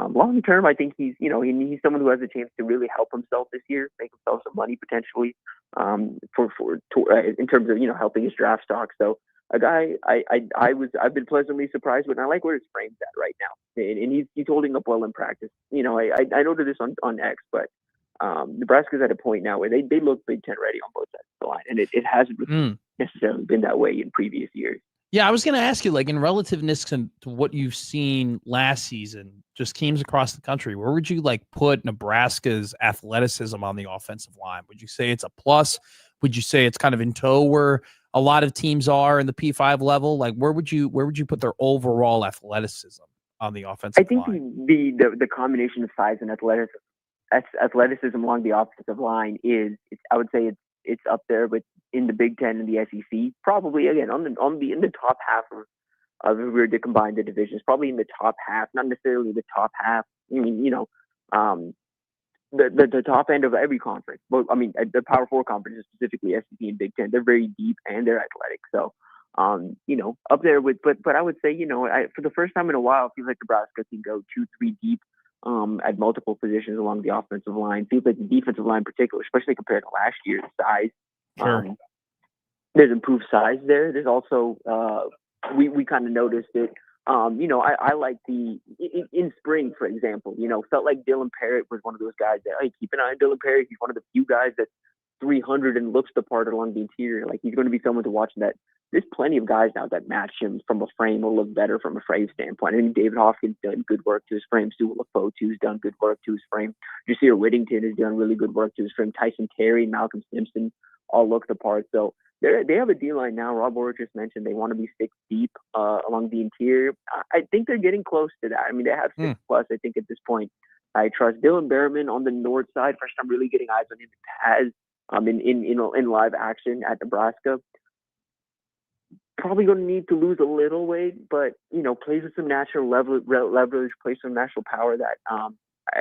long term, I think he's someone who has a chance to really help himself this year, make himself some money potentially, in terms of helping his draft stock. So a guy I've been pleasantly surprised with, and I like where his frame's at right now, and he's holding up well in practice. I noted this on X, but Nebraska's at a point now where they look Big Ten ready on both sides of the line, and it hasn't necessarily been that way in previous years. Yeah, I was going to ask you, like, in relativeness to what you've seen last season, just teams across the country, where would you put Nebraska's athleticism on the offensive line? Would you say it's a plus? Would you say it's kind of in tow where a lot of teams are in the P5 level? Like, where would you put their overall athleticism on the offensive line? I think the combination of size and athleticism along the offensive line I would say it's up there with in the Big Ten and the SEC, probably again in the top half of if we were to combine the divisions, probably in the top half, not necessarily the top half. I mean, the top end of every conference. Well, I mean, the Power Four conferences, specifically SEC and Big Ten, they're very deep and they're athletic. So, up there with, but I would say, for the first time in a while, it feels like Nebraska can go 2-3 deep at multiple positions along the offensive line. Feels like the defensive line in particular, especially compared to last year's size. Sure. There's improved size there. There's also we kind of noticed it. I like in spring, for example, felt like Dylan Parrott was one of those guys that, hey, keep an eye on Dylan Parrott. He's one of the few guys that's 300 and looks the part along the interior. Like, he's going to be someone to watch that. There's plenty of guys now that match him from a frame or look better from a frame standpoint. I mean, David Hopkins done good work to his frame. Sewell Lafotu's done good work to his frame. Jasir Whittington has done really good work to his frame. Tyson Terry, Malcolm Simpson all look the part. So they have a D-line now. Rob Orr just mentioned they want to be 6 deep along the interior. I think they're getting close to that. I mean, they have 6 plus, I think, at this point. I trust Dylan Behrman on the north side. First time really getting eyes on him in live action at Nebraska. Probably going to need to lose a little weight, but plays with some natural leverage, plays some natural power that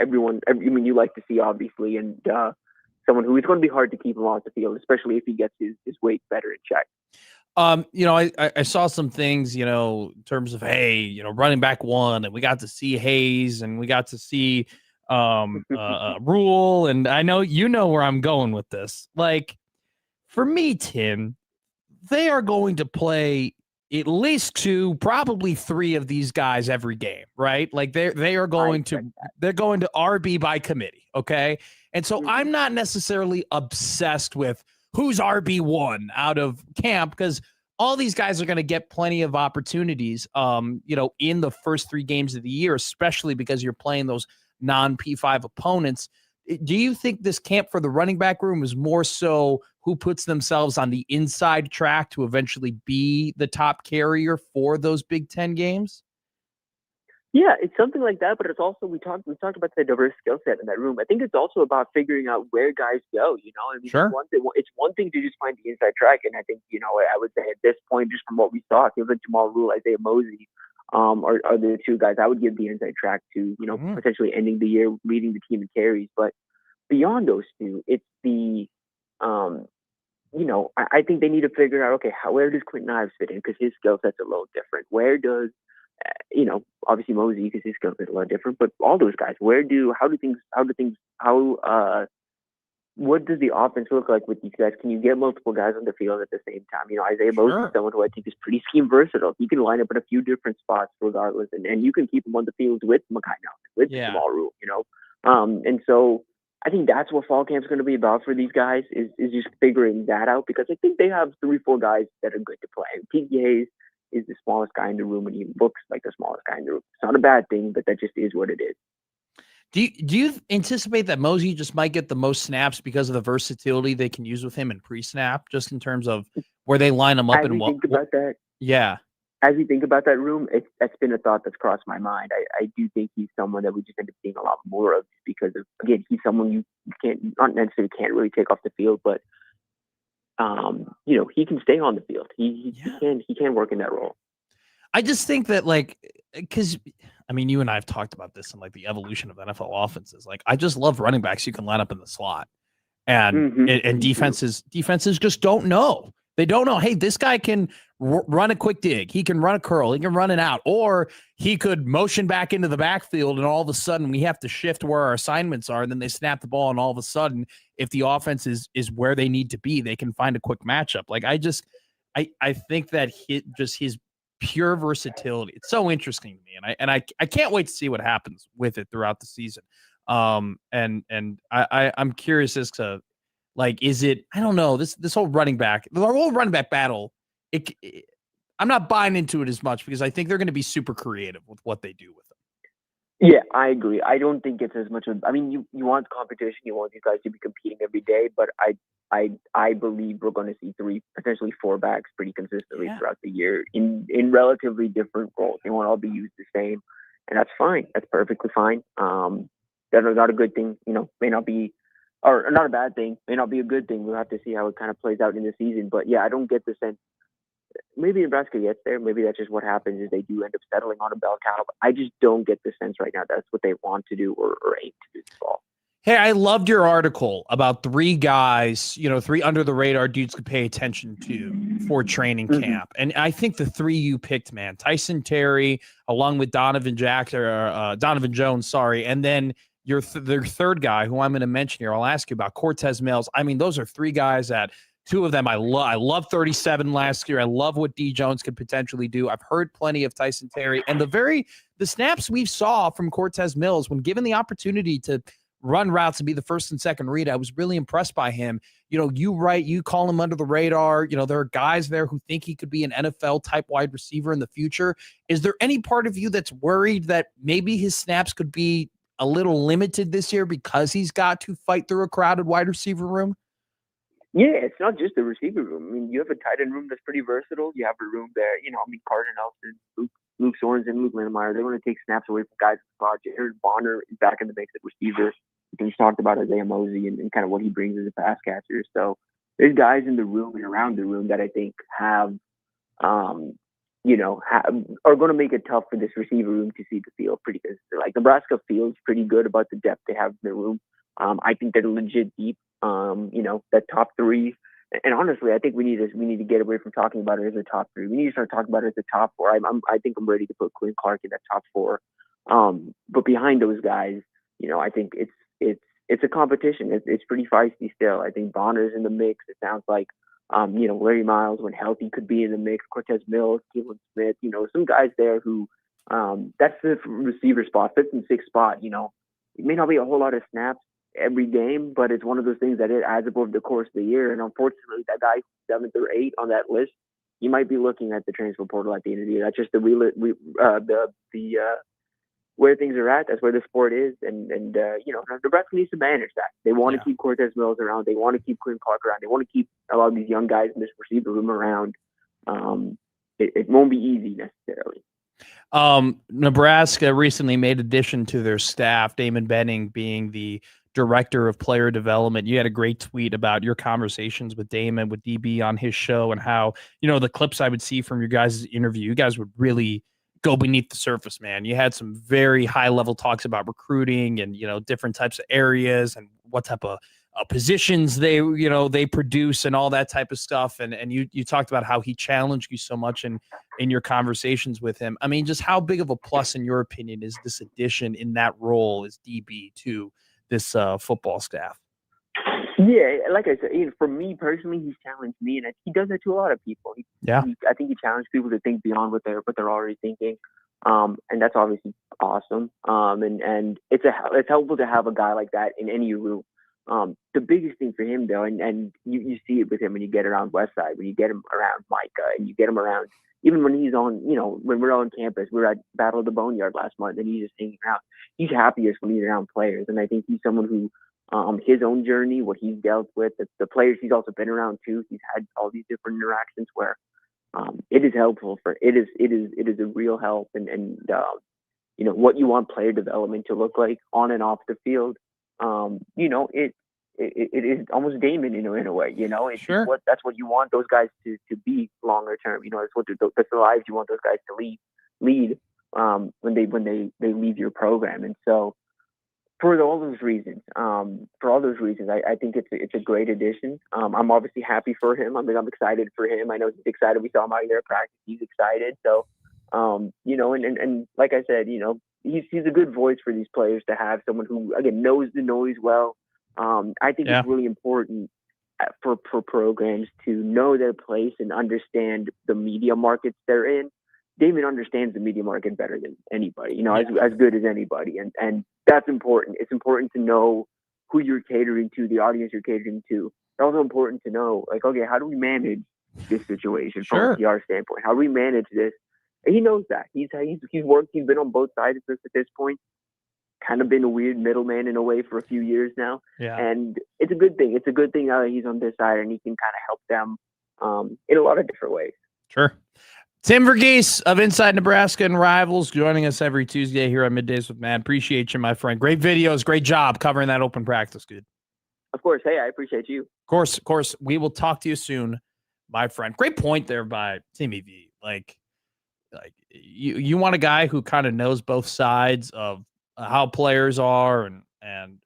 you like to see, obviously, and someone who is going to be hard to keep him off the field, especially if he gets his weight better in check. I saw some things, in terms of, hey, running back one, and we got to see Hayes, and we got to see Rule, and I know where I'm going with this. Like, for me, Tim, they are going to play at least 2, probably 3 of these guys every game, right? Like, they are going to RB by committee, okay? And so I'm not necessarily obsessed with who's RB1 out of camp, because all these guys are going to get plenty of opportunities, in the first 3 games of the year, especially because you're playing those non-P5 opponents. Do you think this camp for the running back room is more so who puts themselves on the inside track to eventually be the top carrier for those Big Ten games? Yeah, it's something like that, but it's also we talked about the diverse skill set in that room. I think it's also about figuring out where guys go. I mean, sure. It's one thing to just find the inside track, and I think I would say at this point, just from what we saw, it feels like Jamal Rule, Isaiah Mosey, are the 2 guys I would give the inside track to. Potentially ending the year leading the team in carries, but beyond those 2, it's the I think they need to figure out, okay, where does Quentin Ives fit in? Because his skill set's a little different. Where does, obviously Mosey, because his skill set's a lot different, but all those guys, what does the offense look like with these guys? Can you get multiple guys on the field at the same time? Isaiah Mosey is someone who I think is pretty scheme versatile. He can line up in a few different spots regardless, and you can keep him on the field with Makai Nelson, with Jamal Rule, and so I think that's what fall camp's going to be about for these guys is just figuring that out, because I think they have 3-4 guys that are good to play. Tiki Hayes is the smallest guy in the room, and he looks like the smallest guy in the room. It's not a bad thing, but that just is what it is. Do you anticipate that Mosey just might get the most snaps because of the versatility they can use with him in pre-snap, just in terms of where they line him up and what? Think about that. Yeah. As you think about that room, that's been a thought that's crossed my mind. I do think he's someone that we just end up seeing a lot more of because of, again, he's someone you not necessarily can't really take off the field, but he can stay on the field. He can work in that role. I just think that, because you and I have talked about this and the evolution of NFL offenses. I just love running backs you can line up in the slot, and defenses just don't know. They don't know. Hey, this guy can run a quick dig. He can run a curl. He can run it out, or he could motion back into the backfield, and all of a sudden we have to shift where our assignments are. And then they snap the ball, and all of a sudden, if the offense is where they need to be, they can find a quick matchup. I think that his pure versatility, it's so interesting to me, and I can't wait to see what happens with it throughout the season. I'm curious as to is it, I don't know, this whole the whole running back battle, I'm not buying into it as much because I think they're going to be super creative with what they do with them. Yeah, I agree. I don't think it's as much of, you want competition, you want these guys to be competing every day, but I believe we're going to see 3, potentially 4 backs pretty consistently throughout the year in relatively different roles. They won't all be used the same, and that's fine. That's perfectly fine. That's not a good thing, may not be, or not a bad thing, may not be a good thing. We'll have to see how it kind of plays out in the season. But yeah, I don't get the sense. Maybe Nebraska gets there. Maybe that's just what happens is they do end up settling on a bell cow. I just don't get the sense right now that's what they want to do or aim to do this fall. Hey, I loved your article about 3 guys, 3 under the radar dudes to pay attention to for training camp. And I think the 3 you picked, man, Tyson Terry, along with Donovan Jones, and then your third guy who I'm going to mention here, I'll ask you about, Cortez Mills. Those are 3 guys that 2 of them I love. I love 37 last year. I love what D Jones could potentially do. I've heard plenty of Tyson Terry, and the snaps we saw from Cortez Mills when given the opportunity to run routes and be the first and second read, I was really impressed by him. You call him under the radar. There are guys there who think he could be an NFL type wide receiver in the future. Is there any part of you that's worried that maybe his snaps could be a little limited this year because he's got to fight through a crowded wide receiver room? Yeah, it's not just the receiver room. You have a tight end room that's pretty versatile. You have a room there, Carter Nelson, Luke Sorensen, Luke Lindemeyer, they want to take snaps away from guys in the spot. Jared Bonner is back in the mix at receiver. We've talked about Isaiah Mosey and kind of what he brings as a pass catcher. So there's guys in the room and around the room that I think are going to make it tough for this receiver room to see the field pretty good. Nebraska feels pretty good about the depth they have in the room. I think they're legit deep. That top 3, and honestly, I think we need to get away from talking about it as a top 3. We need to start talking about it as a top 4. I think I'm ready to put Quinn Clark in that top 4. But behind those guys, I think it's a competition. It's pretty feisty still. I think Bonner's in the mix. It sounds like Larry Miles, when healthy, could be in the mix. Cortez Mills, Keelan Smith, some guys there who that's the receiver spot, 5th and 6th spot. It may not be a whole lot of snaps every game, but it's one of those things that it adds up over the course of the year. And unfortunately, that guy 7th or 8th on that list, you might be looking at the transfer portal at the end of the year. That's just where things are at. That's where the sport is, and Nebraska needs to manage that. They want to keep Cortez Mills around. They want to keep Quinn Clark around. They want to keep a lot of these young guys in this receiver room around. It won't be easy necessarily. Nebraska recently made addition to their staff, Damon Benning being the director of player development. You had a great tweet about your conversations with Damon, with DB on his show, and how, the clips I would see from your guys' interview, you guys would really go beneath the surface, man. You had some very high level talks about recruiting and, different types of areas and what type of positions they produce and all that type of stuff. And you talked about how he challenged you so much in your conversations with him. I mean, just how big of a plus, in your opinion, is this addition in that role as DB to this football staff? Yeah, like I said, for me personally, he's challenged me, and he does that to a lot of people. I think he challenged people to think beyond what they're already thinking, and that's obviously awesome. And it's helpful to have a guy like that in any room. The biggest thing for him, though, and you see it with him when you get around Westside, when you get him around Micah, and you get him around, even when he's on, when we're on campus, we were at Battle of the Boneyard last month, and he's just hanging around. He's happiest when he's around players, and I think he's someone who, his own journey, what he's dealt with, the players he's also been around too. He's had all these different interactions where it is helpful it is a real help, and what you want player development to look like on and off the field. It is almost Damon in a way. It's sure. That's what you want those guys to be longer term. It's that's the lives you want those guys to lead when they leave your program. And so for all those reasons, I think it's a great addition. I'm obviously happy for him. I'm excited for him. I know he's excited. We saw him out there at practice. He's excited. So, and like I said, he's a good voice for these players to have, someone who, again, knows the noise well. I think it's really important for programs to know their place and understand the media markets they're in. Damon understands the media market better than anybody, as good as anybody. And that's important. It's important to know who you're catering to, the audience you're catering to. It's also important to know, like, okay, how do we manage this situation from a PR standpoint? How do we manage this? And he knows that. He's worked, he's been on both sides of this at this point, kind of been a weird middleman in a way for a few years now. Yeah. And it's a good thing. It's a good thing now that he's on this side and he can kind of help them in a lot of different ways. Sure. Tim Verghese of Inside Nebraska and Rivals joining us every Tuesday here on Middays with Matt. Appreciate you, my friend. Great videos. Great job covering that open practice. Good. Of course. Hey, I appreciate you. Of course. We will talk to you soon, my friend. Great point there by Timmy V. Like you want a guy who kind of knows both sides of how players are and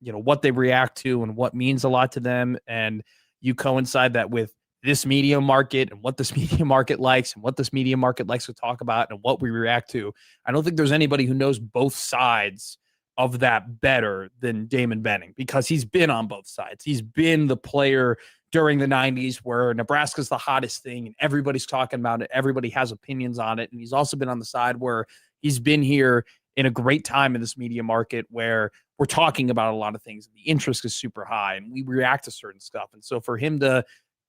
what they react to and what means a lot to them. And you coincide that with this media market and what this media market likes and what this media market likes to talk about and what we react to. I don't think there's anybody who knows both sides of that better than Damon Benning, because he's been on both sides. He's been the player during the 90s where Nebraska's the hottest thing and everybody's talking about it. Everybody has opinions on it. And he's also been on the side where he's been here in a great time in this media market where we're talking about a lot of things. The interest is super high and we react to certain stuff. And so for him to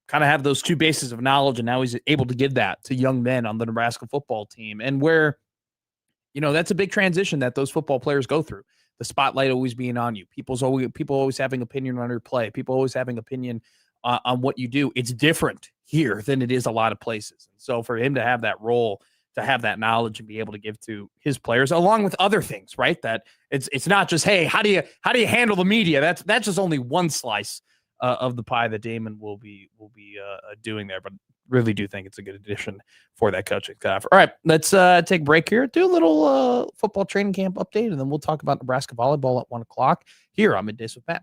kind of have those two bases of knowledge, and now he's able to give that to young men on the Nebraska football team, and where, that's a big transition that those football players go through. The spotlight always being on you. People always having opinion on your play. People always having opinion on what you do. It's different here than it is a lot of places. And so for him to have that role, to have that knowledge and be able to give to his players, along with other things, right? That it's not just, hey, how do you handle the media? That's just only one slice of the pie that Damon will be doing there. But really do think it's a good addition for that coaching staff. All right, let's take a break here, do a little football training camp update, and then we'll talk about Nebraska volleyball at 1:00 here on Middays with Matt.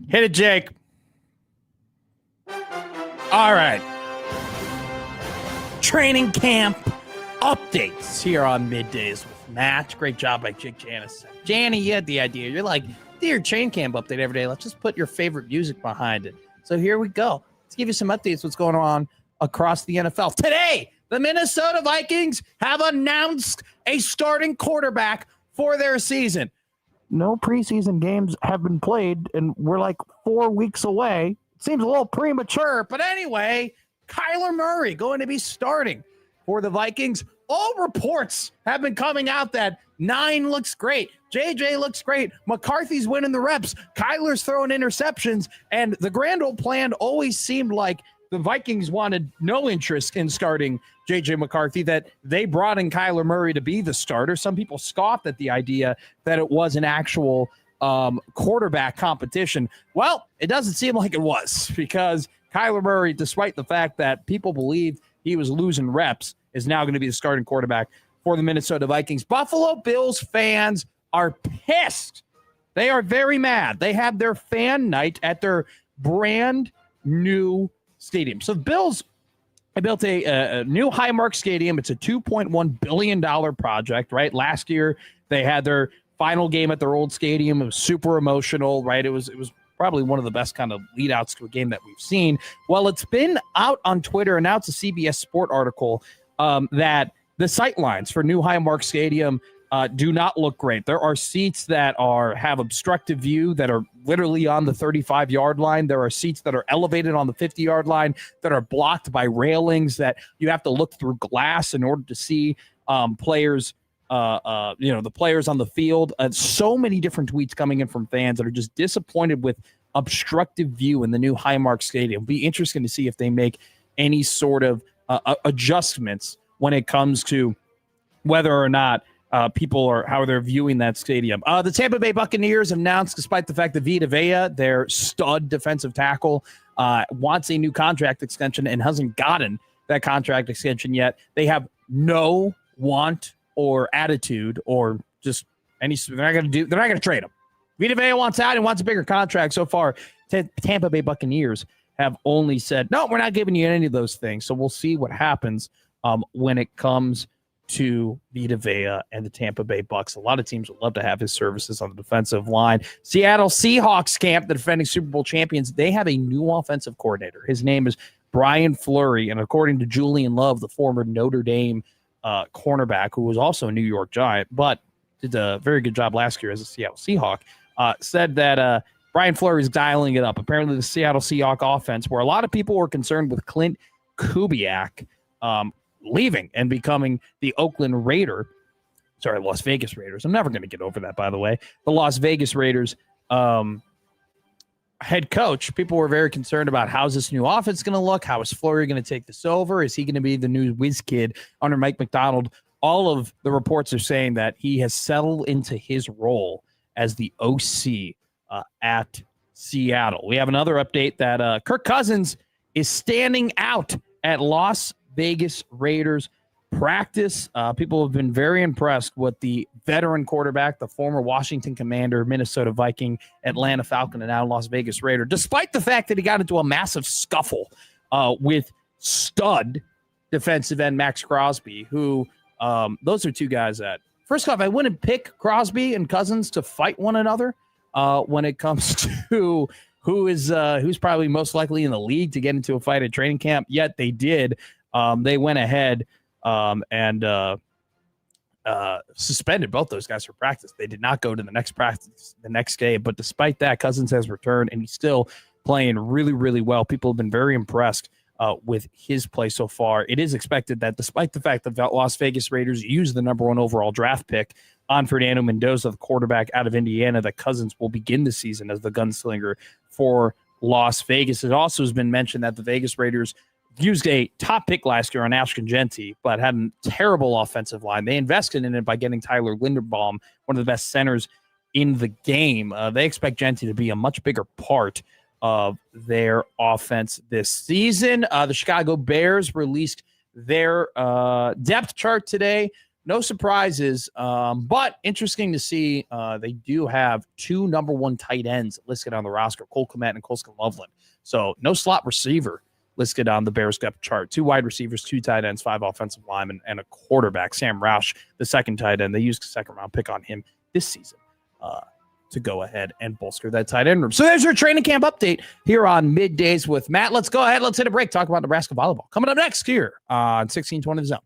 Hit it, Jake. All right. Training camp updates here on Middays with Matt. Great job by Jake Janis. Janny, you had the idea. You're like, do your training camp update every day. Let's just put your favorite music behind it. So here we go. Let's give you some updates what's going on across the NFL. Today, the Minnesota Vikings have announced a starting quarterback for their season. No preseason games have been played, and we're like 4 weeks away. Seems a little premature, but anyway, Kyler Murray going to be starting for the Vikings. All reports have been coming out that 9 looks great. JJ looks great. McCarthy's winning the reps. Kyler's throwing interceptions. And the grand old plan always seemed like the Vikings wanted no interest in starting JJ McCarthy, that they brought in Kyler Murray to be the starter. Some people scoffed at the idea that it was an actual quarterback competition. Well, it doesn't seem like it was, because Kyler Murray, despite the fact that people believed he was losing reps, is now going to be the starting quarterback for the Minnesota Vikings. Buffalo Bills fans are pissed. They are very mad. They have their fan night at their brand new stadium. So the Bills built a new Highmark Stadium. It's a $2.1 billion project, right? Last year, they had their final game at their old stadium. It was super emotional, right? It was probably one of the best kind of lead outs to a game that we've seen. Well, it's been out on Twitter, and now it's a CBS Sport article that the sight lines for new Highmark Stadium do not look great. There are seats that have obstructive view that are literally on the 35-yard line. There are seats that are elevated on the 50-yard line that are blocked by railings that you have to look through glass in order to see players. The players on the field. So many different tweets coming in from fans that are just disappointed with obstructive view in the new Highmark Stadium. It'll be interesting to see if they make any sort of adjustments when it comes to whether or not people are how they're viewing that stadium. The Tampa Bay Buccaneers announced, despite the fact that Vita Vea, their stud defensive tackle, wants a new contract extension and hasn't gotten that contract extension yet, they have no want or attitude or just any. They're not going to trade him. Vita Vea wants out and wants a bigger contract. So far, Tampa Bay Buccaneers have only said, no, we're not giving you any of those things. So we'll see what happens when it comes to Vita Vea and the Tampa Bay Bucs. A lot of teams would love to have his services on the defensive line. Seattle Seahawks camp, the defending Super Bowl champions, they have a new offensive coordinator. His name is Brian Fleury, and according to Julian Love, the former Notre Dame cornerback, who was also a New York Giant, but did a very good job last year as a Seattle Seahawk, said that Brian Fleury is dialing it up. Apparently the Seattle Seahawks offense, where a lot of people were concerned with Clint Kubiak leaving and becoming the Las Vegas Raiders. I'm never going to get over that, by the way. The Las Vegas Raiders head coach. People were very concerned about how's this new offense going to look? How is Fleury going to take this over? Is he going to be the new whiz kid under Mike McDonald? All of the reports are saying that he has settled into his role as the OC at Seattle. We have another update that Kirk Cousins is standing out at Las Vegas Raiders practice. People have been very impressed with the veteran quarterback, the former Washington Commander, Minnesota Viking, Atlanta Falcon, and now Las Vegas Raider, despite the fact that he got into a massive scuffle with stud defensive end Max Crosby, who those are two guys that, first off, I wouldn't pick Crosby and Cousins to fight one another when it comes to who's probably most likely in the league to get into a fight at training camp. Yet they did. They went ahead and suspended both those guys for practice. They did not go to the next practice the next day. But despite that, Cousins has returned, and he's still playing really, really well. People have been very impressed with his play so far. It is expected that despite the fact that the Las Vegas Raiders used the #1 overall draft pick on Fernando Mendoza, the quarterback out of Indiana, that Cousins will begin the season as the gunslinger for Las Vegas. It also has been mentioned that the Vegas Raiders used a top pick last year on Ashton Genty, but had a terrible offensive line. They invested in it by getting Tyler Linderbaum, one of the best centers in the game. They expect Genty to be a much bigger part of their offense this season. The Chicago Bears released their depth chart today. no surprises, but interesting to see. They do have 2 number 1 tight ends listed on the roster, Cole Kmet and Colston Loveland. So no slot receiver listed on the Bears depth chart. 2 wide receivers, 2 tight ends, 5 offensive linemen, and a quarterback, Sam Roush, the second tight end. They used a second-round pick on him this season to go ahead and bolster that tight end room. So there's your training camp update here on Middays with Matt. Let's go ahead. Let's hit a break. Talk about Nebraska volleyball. Coming up next here on 1620 The Zone.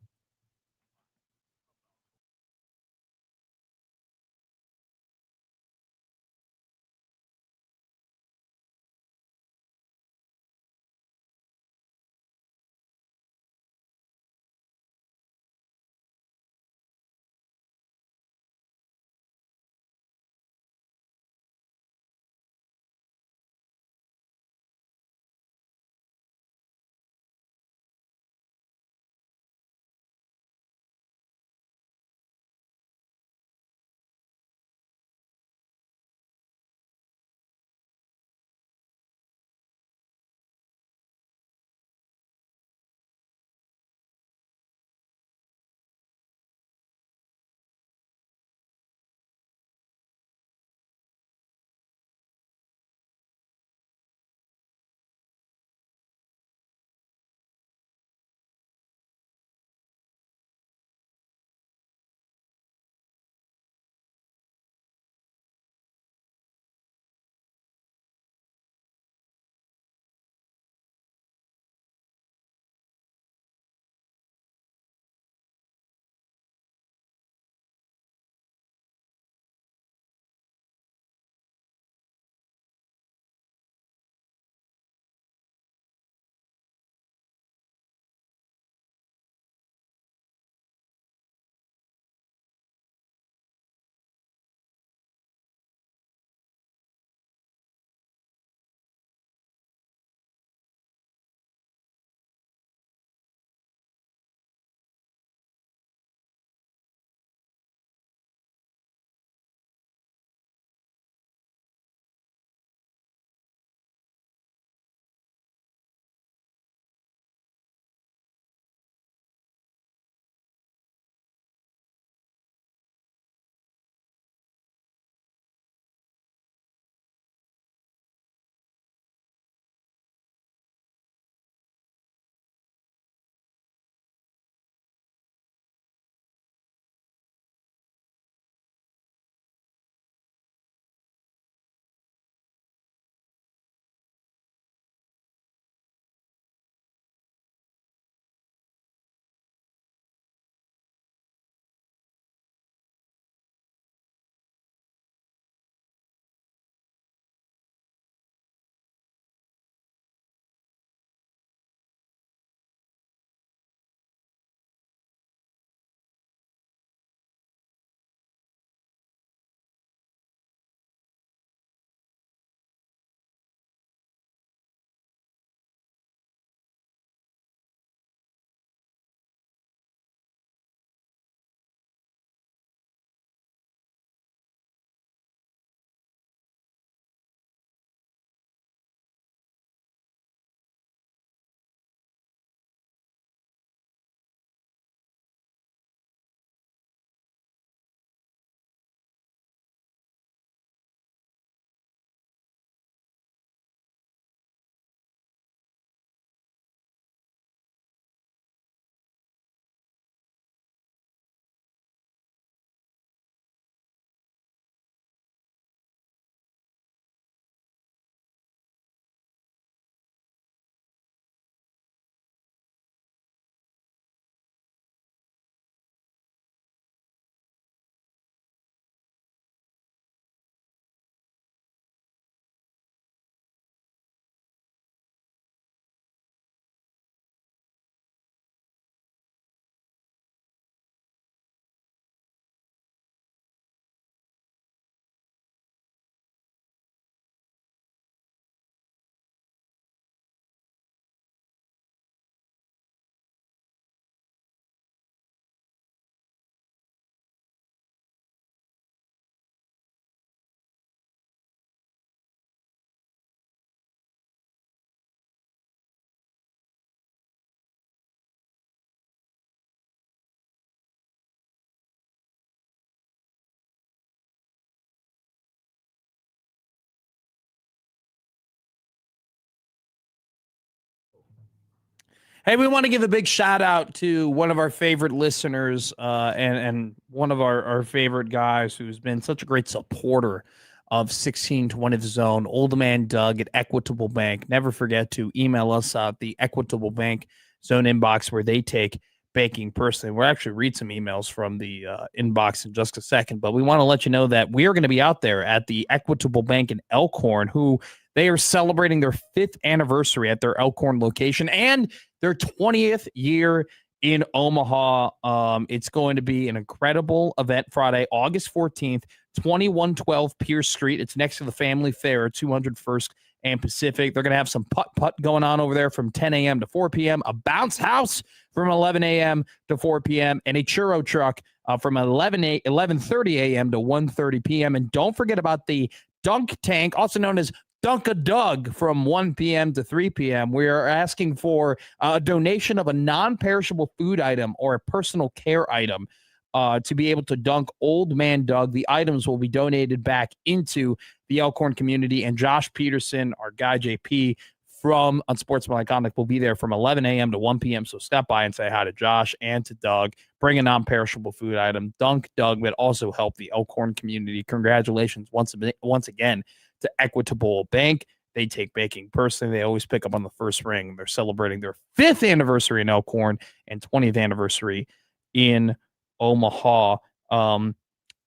Hey, we want to give a big shout out to one of our favorite listeners and one of our favorite guys who's been such a great supporter of 1620 The Zone, Old Man Doug at Equitable Bank. Never forget to email us at the Equitable Bank Zone inbox where they take banking personally. We'll actually read some emails from the inbox in just a second, but we want to let you know that we are going to be out there at the Equitable Bank in Elkhorn, who they are celebrating their 5th anniversary at their Elkhorn location and their 20th year in Omaha. It's going to be an incredible event Friday, August 14th, 2112 Pierce Street. It's next to the Family Fair at 201st and Pacific. They're going to have some putt-putt going on over there from 10 a.m. to 4 p.m., a bounce house from 11 a.m. to 4 p.m., and a churro truck from 11:30 a.m. to 1:30 p.m. And don't forget about the Dunk Tank, also known as Dunk-a-Doug, from 1 p.m. to 3 p.m. We are asking for a donation of a non-perishable food item or a personal care item to be able to dunk Old Man Doug. The items will be donated back into the Elkhorn community, and Josh Peterson, our guy JP from Unsportsmanlike Conduct, will be there from 11 a.m. to 1 p.m. So step by and say hi to Josh and to Doug. Bring a non-perishable food item. Dunk Doug, but also help the Elkhorn community. Congratulations once again to Equitable Bank. They take banking personally. They always pick up on the first ring. They're celebrating their 5th anniversary in Elkhorn and 20th anniversary in Omaha.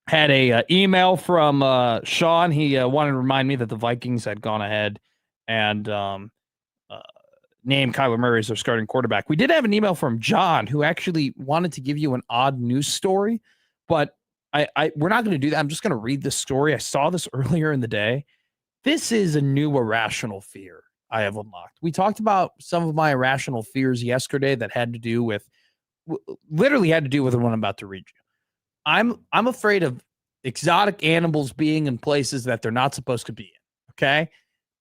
Had a email from Sean. He wanted to remind me that the Vikings had gone ahead and named Kyler Murray as their starting quarterback. We did have an email from John who actually wanted to give you an odd news story, but we're not going to do that. I'm just going to read this story. I saw this earlier in the day. This is a new irrational fear I have unlocked. We talked about some of my irrational fears yesterday that had to do with literally had to do with the one I'm about to read you. I'm afraid of exotic animals being in places that they're not supposed to be in. Okay.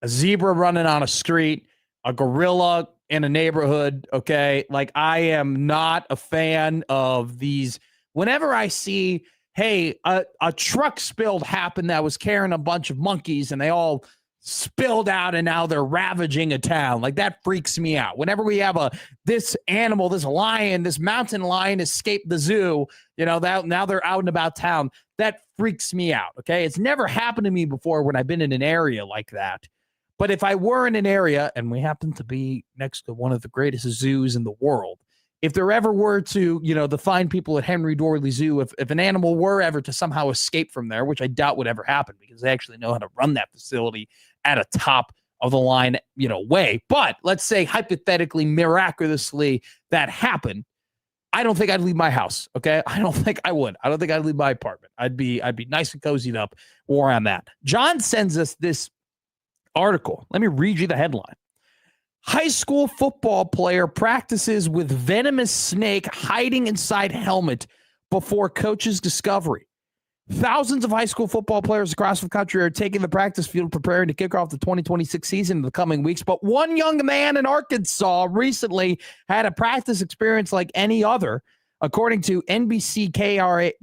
A zebra running on a street, a gorilla in a neighborhood. Okay. Like, I am not a fan of these. Whenever I see, hey, a truck spilled happened that was carrying a bunch of monkeys and they all spilled out and now they're ravaging a town. Like, that freaks me out. Whenever we have this animal, this lion, this mountain lion escaped the zoo, that now they're out and about town. That freaks me out. Okay. It's never happened to me before when I've been in an area like that. But if I were in an area and we happen to be next to one of the greatest zoos in the world, if there ever were to, the fine people at Henry Dorley Zoo, if an animal were ever to somehow escape from there, which I doubt would ever happen because they actually know how to run that facility at a top of the line, way. But let's say hypothetically, miraculously that happened. I don't think I'd leave my house. Okay. I don't think I would. I don't think I'd leave my apartment. I'd be nice and cozied up where I'm at. John sends us this article. Let me read you the headline. High school football player practices with venomous snake hiding inside helmet before coach's discovery. Thousands of high school football players across the country are taking the practice field preparing to kick off the 2026 season in the coming weeks. But one young man in Arkansas recently had a practice experience like any other. According to NBC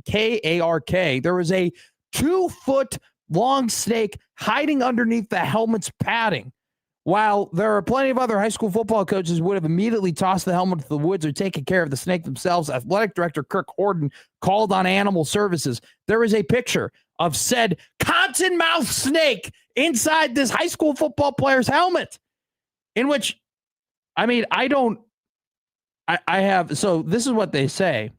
KARK, there was a 2-foot long snake hiding underneath the helmet's padding. While there are plenty of other high school football coaches who would have immediately tossed the helmet to the woods or taken care of the snake themselves, athletic director Kirk Horton called on animal services. There is a picture of said cottonmouth snake inside this high school football player's helmet, in which, so this is what they say.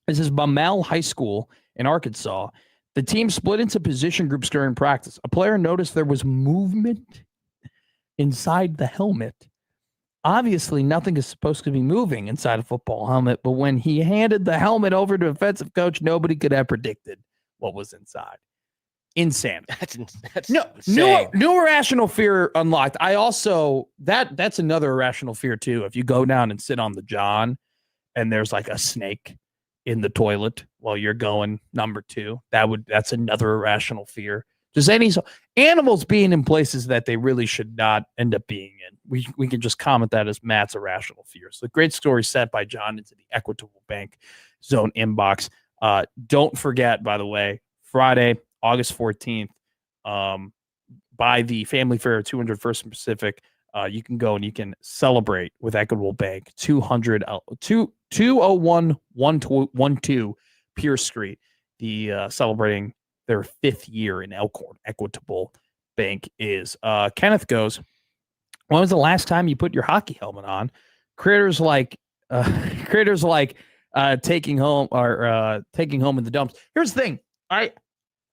This is Baumel High School in Arkansas. The team split into position groups during practice. A player noticed there was movement inside the helmet. Obviously, nothing is supposed to be moving inside a football helmet, but when he handed the helmet over to offensive coach, nobody could have predicted what was inside. Insanity. That's new irrational fear unlocked. I also, that's another irrational fear too. If you go down and sit on the John and there's like a snake in the toilet while you're going number 2, that's another irrational fear. Just animals being in places that they really should not end up being in. We can just comment that as Matt's irrational fears. So great story sent by John into the Equitable Bank Zone inbox. Don't forget, by the way, Friday, August 14th, by the Family Fair at 201st and Pacific, you can go and you can celebrate with Equitable Bank, 201-1212 Pierce Street, celebrating their 5th year in Elkhorn. Equitable Bank is. Kenneth goes, when was the last time you put your hockey helmet on? Critters like taking home in the dumps. Here's the thing.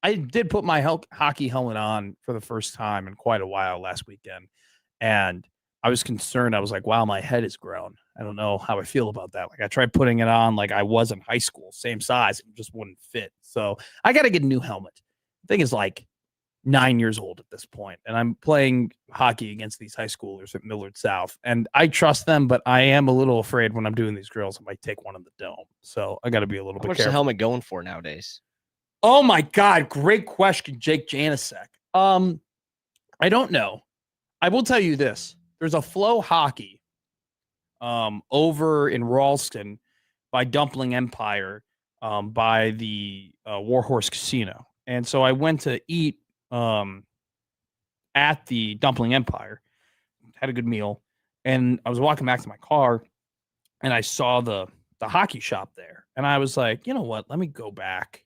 I did put my hockey helmet on for the first time in quite a while last weekend, and I was concerned. I was like, wow, my head has grown. I don't know how I feel about that. Like, I tried putting it on like I was in high school, same size, it just wouldn't fit. So I got to get a new helmet. The thing is, like, 9 years old at this point, and I'm playing hockey against these high schoolers at Millard South, and I trust them, but I am a little afraid when I'm doing these drills I might take one in the dome. So I got to be a little bit careful. What's the helmet going for nowadays? Oh my God, great question, Jake Janicek. I don't know. I will tell you this: there's a Flow Hockey over in Ralston by Dumpling Empire, by the Warhorse Casino, and so I went to eat at the Dumpling Empire, had a good meal, and I was walking back to my car, and I saw the hockey shop there, and I was like, you know what? Let me go back.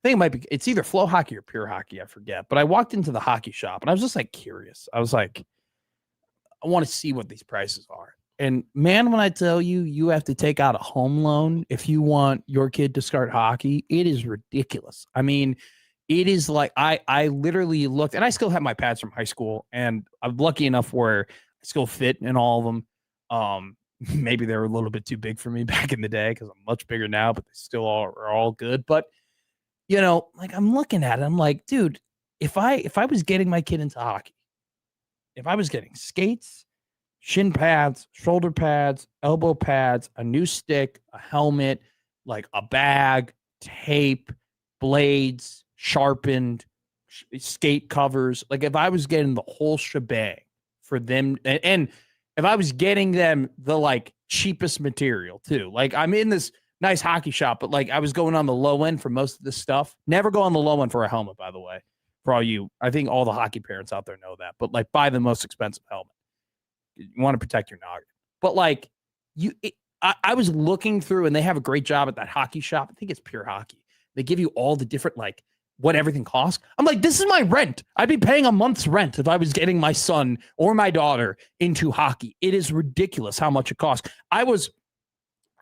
I think it's either Flow Hockey or Pure Hockey, I forget. But I walked into the hockey shop, and I was just like curious. I was like, I want to see what these prices are. And man, when I tell you, you have to take out a home loan if you want your kid to start hockey, it is ridiculous. I mean, it is like I literally looked, and I still have my pads from high school, and I'm lucky enough where I still fit in all of them. Maybe they were a little bit too big for me back in the day because I'm much bigger now, but they still are all good. But you know, like, I'm looking at it, I'm like, dude, if I was getting my kid into hockey, if I was getting skates, shin pads, shoulder pads, elbow pads, a new stick, a helmet, like a bag, tape, blades, sharpened, skate covers, like if I was getting the whole shebang for them, and if I was getting them the like cheapest material too, like I'm in this nice hockey shop, but like I was going on the low end for most of this stuff. Never go on the low end for a helmet, by the way. For all you, I think all the hockey parents out there know that. But like, buy the most expensive helmet. You want to protect your noggin. But like, I was looking through, and they have a great job at that hockey shop. I think it's Pure Hockey. They give you all the different, like, what everything costs. I'm like, this is my rent. I'd be paying a month's rent if I was getting my son or my daughter into hockey. It is ridiculous how much it costs. I was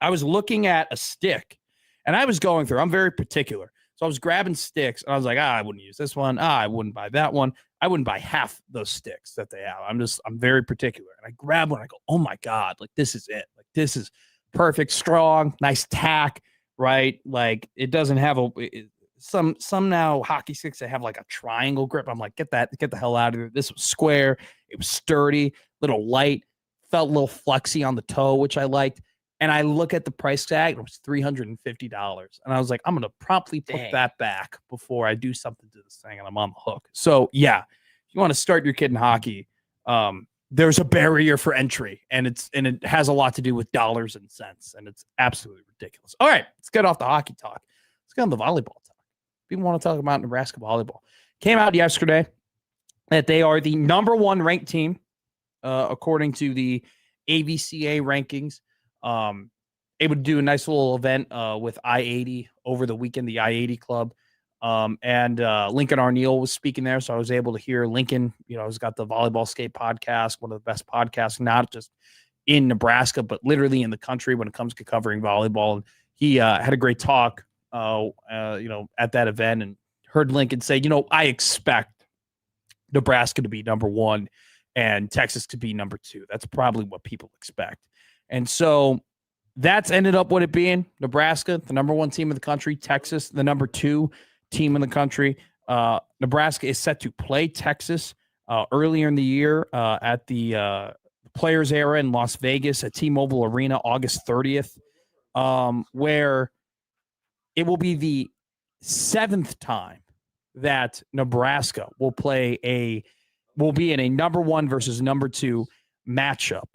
looking at a stick, and I was going through. I'm very particular. So I was grabbing sticks, and I was like, I wouldn't use this one. I wouldn't buy that one. I wouldn't buy half those sticks that they have. I'm very particular. And I grab one. I go, oh, my God. Like, this is it. Like, this is perfect, strong, nice tack, right? Like, it doesn't have some now hockey sticks that have like a triangle grip. I'm like, get the hell out of here. This was square. It was sturdy, little light, felt a little flexy on the toe, which I liked. And I look at the price tag, it was $350. And I was like, I'm going to promptly put that back before I do something to this thing, and I'm on the hook. So, yeah, if you want to start your kid in hockey, there's a barrier for entry, and it has a lot to do with dollars and cents, and it's absolutely ridiculous. All right, let's get off the hockey talk. Let's get on the volleyball talk. People want to talk about Nebraska volleyball. Came out yesterday that they are the number 1 ranked team, according to the AVCA rankings. Able to do a nice little event with I-80 over the weekend, the I-80 Club. And Lincoln Arneal was speaking there, so I was able to hear Lincoln. You know, he's got the Volleyball Skate podcast, one of the best podcasts, not just in Nebraska, but literally in the country when it comes to covering volleyball. And he had a great talk, at that event, and heard Lincoln say, I expect Nebraska to be number 1 and Texas to be number 2. That's probably what people expect. And so that's ended up what it being. Nebraska, the number 1 team in the country. Texas, the number 2 team in the country. Nebraska is set to play Texas earlier in the year at the Players Era in Las Vegas at T-Mobile Arena, August 30th, where it will be the 7th time that Nebraska will be in a number 1 versus number 2 matchup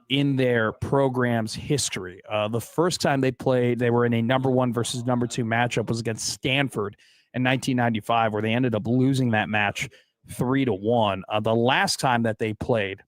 in their program's history. The first time they played, they were in a number 1 versus number 2 matchup was against Stanford in 1995, where they ended up losing that match 3-1. The last time that they played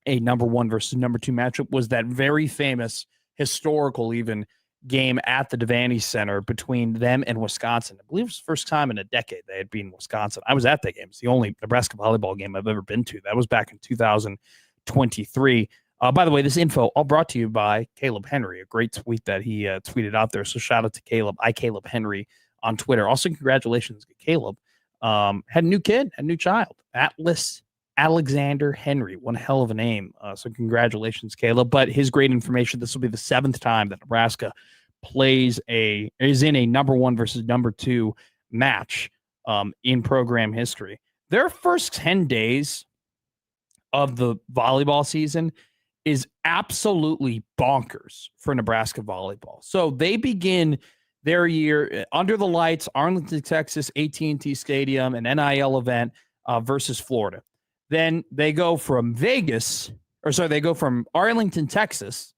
a number 1 versus number 2 matchup was that very famous, historical even game at the Devaney Center between them and Wisconsin. I believe it was the first time in a decade they had beaten Wisconsin. I was at that game. It's the only Nebraska volleyball game I've ever been to. That was back in 2023. By the way, this info all brought to you by Caleb Henry, a great tweet that he tweeted out there. So shout out to Caleb, Caleb Henry on Twitter. Also, congratulations to Caleb. Had a new kid, a new child, Atlas Alexander Henry. One hell of a name. So congratulations, Caleb. But his great information, this will be the 7th time that Nebraska is in a number 1 versus number 2 match in program history. Their first 10 days of the volleyball season is absolutely bonkers for Nebraska volleyball. So they begin their year under the lights, Arlington, Texas, AT&T Stadium, an NIL event versus Florida. Then they go from Arlington, Texas,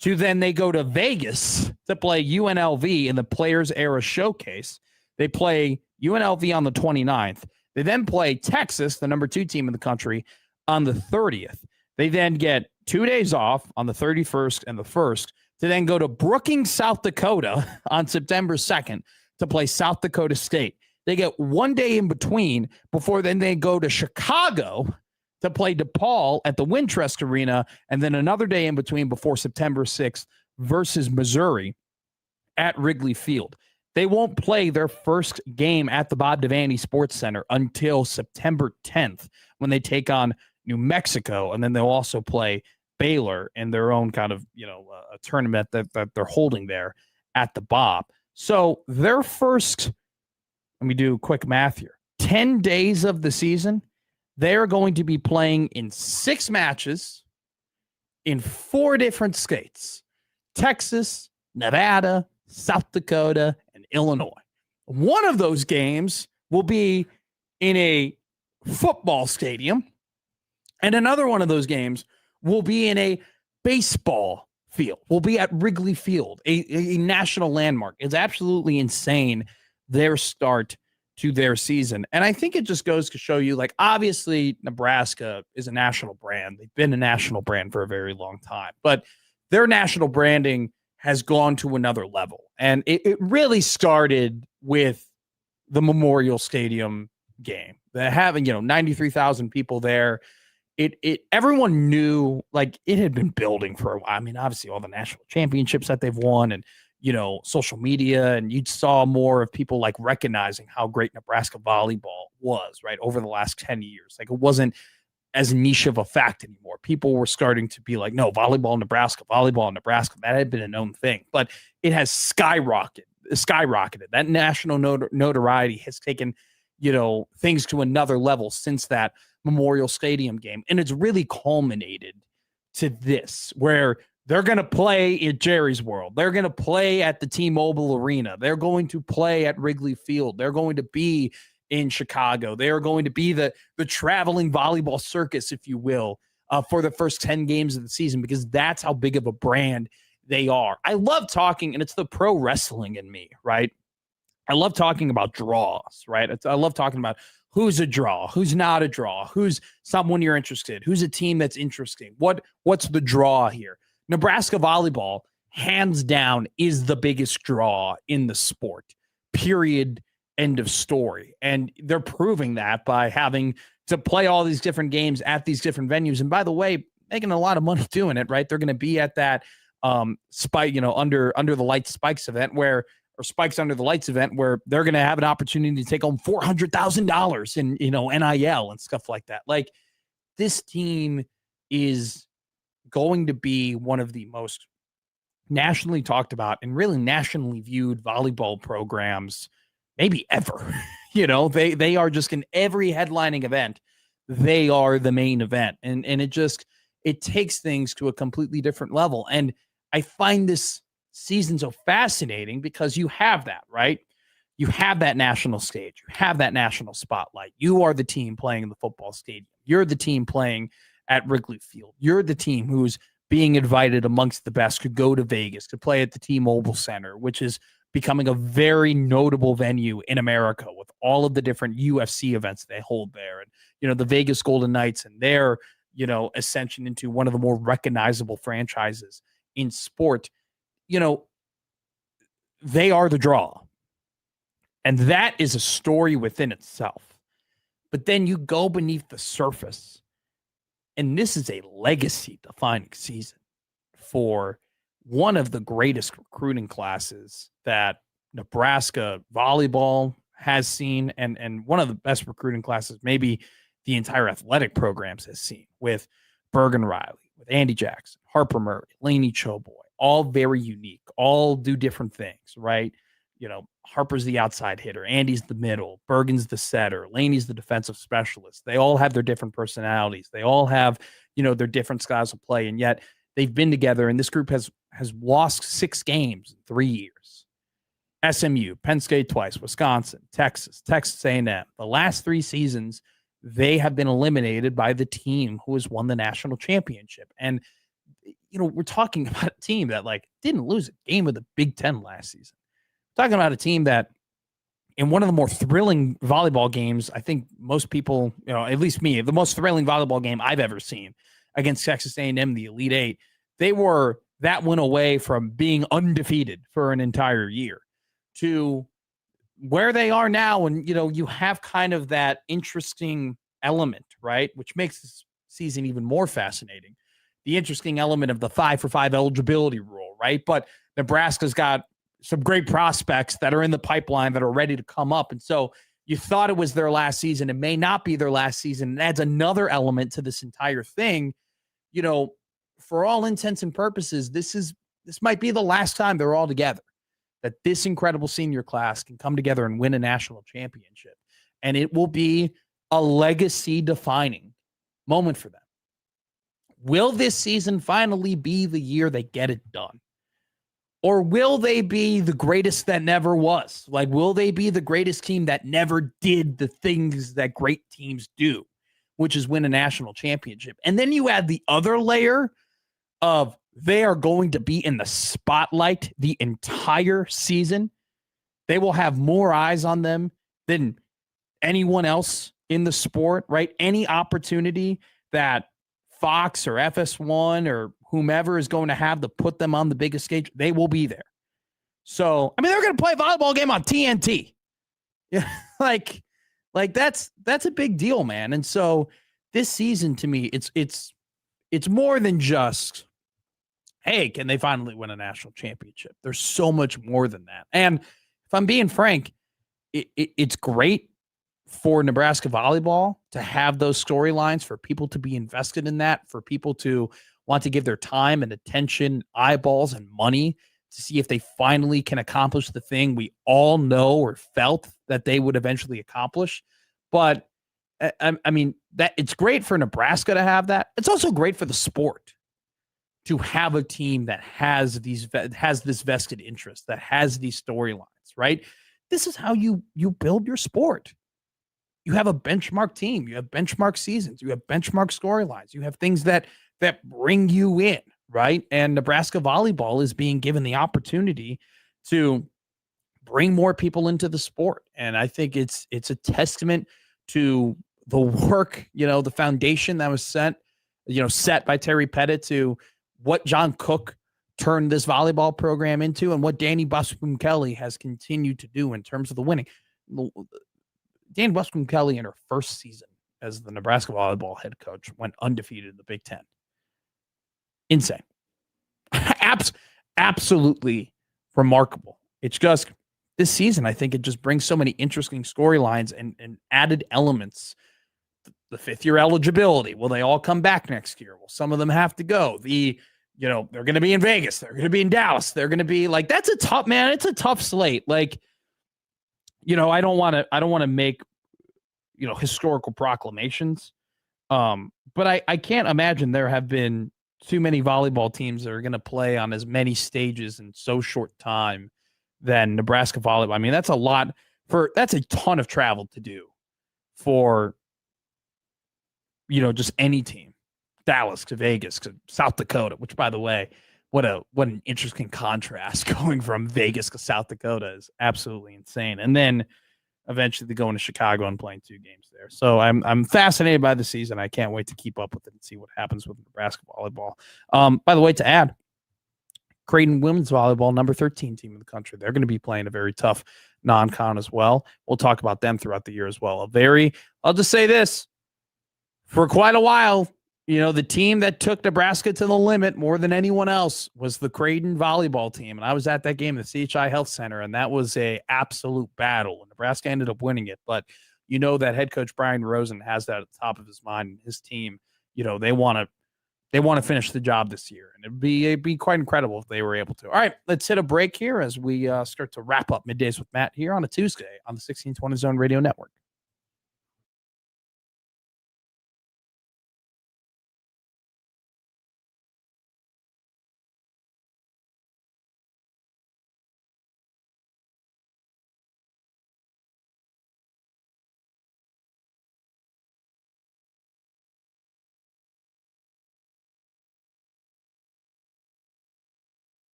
to then they go to Vegas to play UNLV in the Players Era Showcase. They play UNLV on the 29th. They then play Texas, the number 2 team in the country, on the 30th. They then get 2 days off on the 31st and the 1st to then go to Brookings, South Dakota on September 2nd to play South Dakota State. They get 1 day in between before then they go to Chicago to play DePaul at the Wintrust Arena, and then another day in between before September 6th versus Missouri at Wrigley Field. They won't play their first game at the Bob Devaney Sports Center until September 10th when they take on New Mexico, and then they'll also play Baylor in their own kind of, a tournament that they're holding there at the Bob. So their first, let me do quick math here, 10 days of the season, they're going to be playing in 6 matches in 4 different states: Texas, Nevada, South Dakota, and Illinois. One of those games will be in a football stadium, and another one of those games will be in a baseball field. We'll be at Wrigley Field, a national landmark. It's absolutely insane, their start to their season. And I think it just goes to show you, obviously Nebraska is a national brand. They've been a national brand for a very long time, but their national branding has gone to another level. And it really started with the Memorial Stadium game. They're having, 93,000 people there. Everyone knew, it had been building for a while. I mean, obviously all the national championships that they've won and, social media, and you saw more of people recognizing how great Nebraska volleyball was, right, over the last 10 years. It wasn't as niche of a fact anymore. People were starting to be like, no, volleyball in Nebraska. That had been a known thing, but it has skyrocketed. That national notoriety has taken, things to another level since that Memorial Stadium game. And it's really culminated to this, where they're going to play at Jerry's World. They're going to play at the T-Mobile Arena. They're going to play at Wrigley Field. They're going to be in Chicago. They are going to be the traveling volleyball circus, if you will, for the first 10 games of the season, because that's how big of a brand they are. I love talking, and it's the pro wrestling in me, right? I love talking about draws, right? I love talking about who's a draw, who's not a draw, who's someone you're interested, who's a team that's interesting. What's the draw here? Nebraska volleyball, hands down, is the biggest draw in the sport, period, end of story. And they're proving that by having to play all these different games at these different venues. And by the way, making a lot of money doing it, right? They're going to be at that spike, under the lights spikes event or spikes under the lights event, where they're going to have an opportunity to take home $400,000 in, NIL and stuff like that. This team is going to be one of the most nationally talked about and really nationally viewed volleyball programs maybe ever. They are just, in every headlining event, they are the main event. And it takes things to a completely different level. And I find this season so fascinating because you have that, right? You have that national stage. You have that national spotlight. You are the team playing in the football stadium. You're the team playing at Wrigley Field. You're the team who's being invited amongst the best to go to Vegas, to play at the T-Mobile Center, which is becoming a very notable venue in America with all of the different UFC events they hold there. And, the Vegas Golden Knights and their, ascension into one of the more recognizable franchises in sport, they are the draw. And that is a story within itself. But then you go beneath the surface, and this is a legacy-defining season for one of the greatest recruiting classes that Nebraska volleyball has seen, and one of the best recruiting classes maybe the entire athletic programs has seen, with Bergen Riley, with Andy Jackson, Harper Murray, Lainey Choboy, all very unique, all do different things, right? Harper's the outside hitter, Andy's the middle, Bergen's the setter, Lainey's the defensive specialist. They all have their different personalities. They all have, their different styles of play, and yet they've been together, and this group has lost 6 games in 3 years. SMU, Penn State twice, Wisconsin, Texas A&M. The last 3 seasons, they have been eliminated by the team who has won the national championship. And, we're talking about a team that didn't lose a game of the Big Ten last season. We're talking about a team that in one of the more thrilling volleyball games, I think most people, at least me, the most thrilling volleyball game I've ever seen against Texas A&M, the Elite Eight, they were that one away from being undefeated for an entire year to where they are now. And, you have kind of that interesting element, right? Which makes this season even more fascinating. The interesting element of the 5-for-5 eligibility rule, right? But Nebraska's got some great prospects that are in the pipeline that are ready to come up. And so you thought it was their last season. It may not be their last season. It adds another element to this entire thing. For all intents and purposes, this might be the last time they're all together, that this incredible senior class can come together and win a national championship. And it will be a legacy-defining moment for them. Will this season finally be the year they get it done? Or will they be the greatest that never was? Will they be the greatest team that never did the things that great teams do, which is win a national championship? And then you add the other layer of they are going to be in the spotlight the entire season. They will have more eyes on them than anyone else in the sport, right? Any opportunity that Fox or FS1 or whomever is going to have to put them on the biggest stage, they will be there. So, they're going to play a volleyball game on TNT. Yeah, that's a big deal, man. And so this season, to me, it's more than just, hey, can they finally win a national championship? There's so much more than that. And if I'm being frank, it's great for Nebraska volleyball to have those storylines, for people to be invested in that, for people to want to give their time and attention, eyeballs and money to see if they finally can accomplish the thing we all know or felt that they would eventually accomplish. But that it's great for Nebraska to have that. It's also great for the sport to have a team that has this vested interest, that has these storylines, right? This is how you build your sport. You have a benchmark team, you have benchmark seasons, you have benchmark storylines, you have things that bring you in, right? And Nebraska volleyball is being given the opportunity to bring more people into the sport. And I think it's a testament to the work, the foundation that was set by Terry Pettit, to what John Cook turned this volleyball program into, and what Danny Buscom-Kelly has continued to do in terms of the winning. Dan Buscom-Kelly, in her first season as the Nebraska volleyball head coach, went undefeated in the Big Ten. Insane. Absolutely remarkable. It's just this season, I think it just brings so many interesting storylines and added elements. The 5th-year eligibility. Will they all come back next year? Will some of them have to go? They're going to be in Vegas. They're going to be in Dallas. They're going to be that's a tough, man. It's a tough slate. I don't want to make, historical proclamations. But I can't imagine there have been too many volleyball teams that are going to play on as many stages in so short time than Nebraska volleyball. That's a ton of travel to do for, just any team. Dallas to Vegas to South Dakota, which, by the way, what an interesting contrast going from Vegas to South Dakota is absolutely insane. And then eventually going to Chicago and playing 2 games there. So I'm fascinated by the season. I can't wait to keep up with it and see what happens with Nebraska volleyball. By the way, to add, Creighton women's volleyball, number 13 team in the country. They're going to be playing a very tough non-con as well. We'll talk about them throughout the year as well. I'll just say this, for quite a while, the team that took Nebraska to the limit more than anyone else was the Creighton volleyball team. And I was at that game at the CHI Health Center, and that was a absolute battle. And Nebraska ended up winning it. But that head coach Brian Rosen has that at the top of his mind, and his team, they want to finish the job this year. And it'd be quite incredible if they were able to. All right, let's hit a break here as we start to wrap up Middays with Matt here on a Tuesday on the 1620 Zone Radio Network.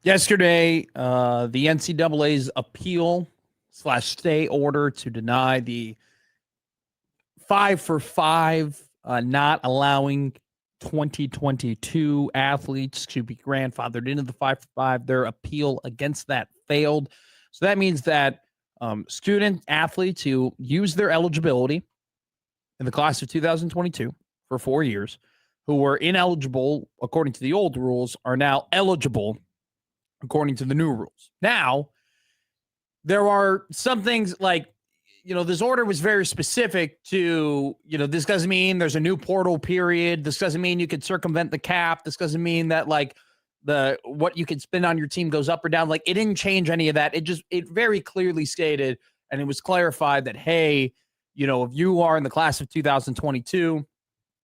Yesterday, the NCAA's appeal/stay order to deny the 5-for-5, not allowing 2022 athletes to be grandfathered into the 5-for-5. Their appeal against that failed. So that means that student athletes who use their eligibility in the class of 2022 for 4 years, who were ineligible according to the old rules, are now eligible according to the new rules. Now, there are some things like, this order was very specific to, this doesn't mean there's a new portal period. This doesn't mean you could circumvent the cap. This doesn't mean that what you can spend on your team goes up or down. Like, it didn't change any of that. It very clearly stated, and it was clarified that, hey, if you are in the class of 2022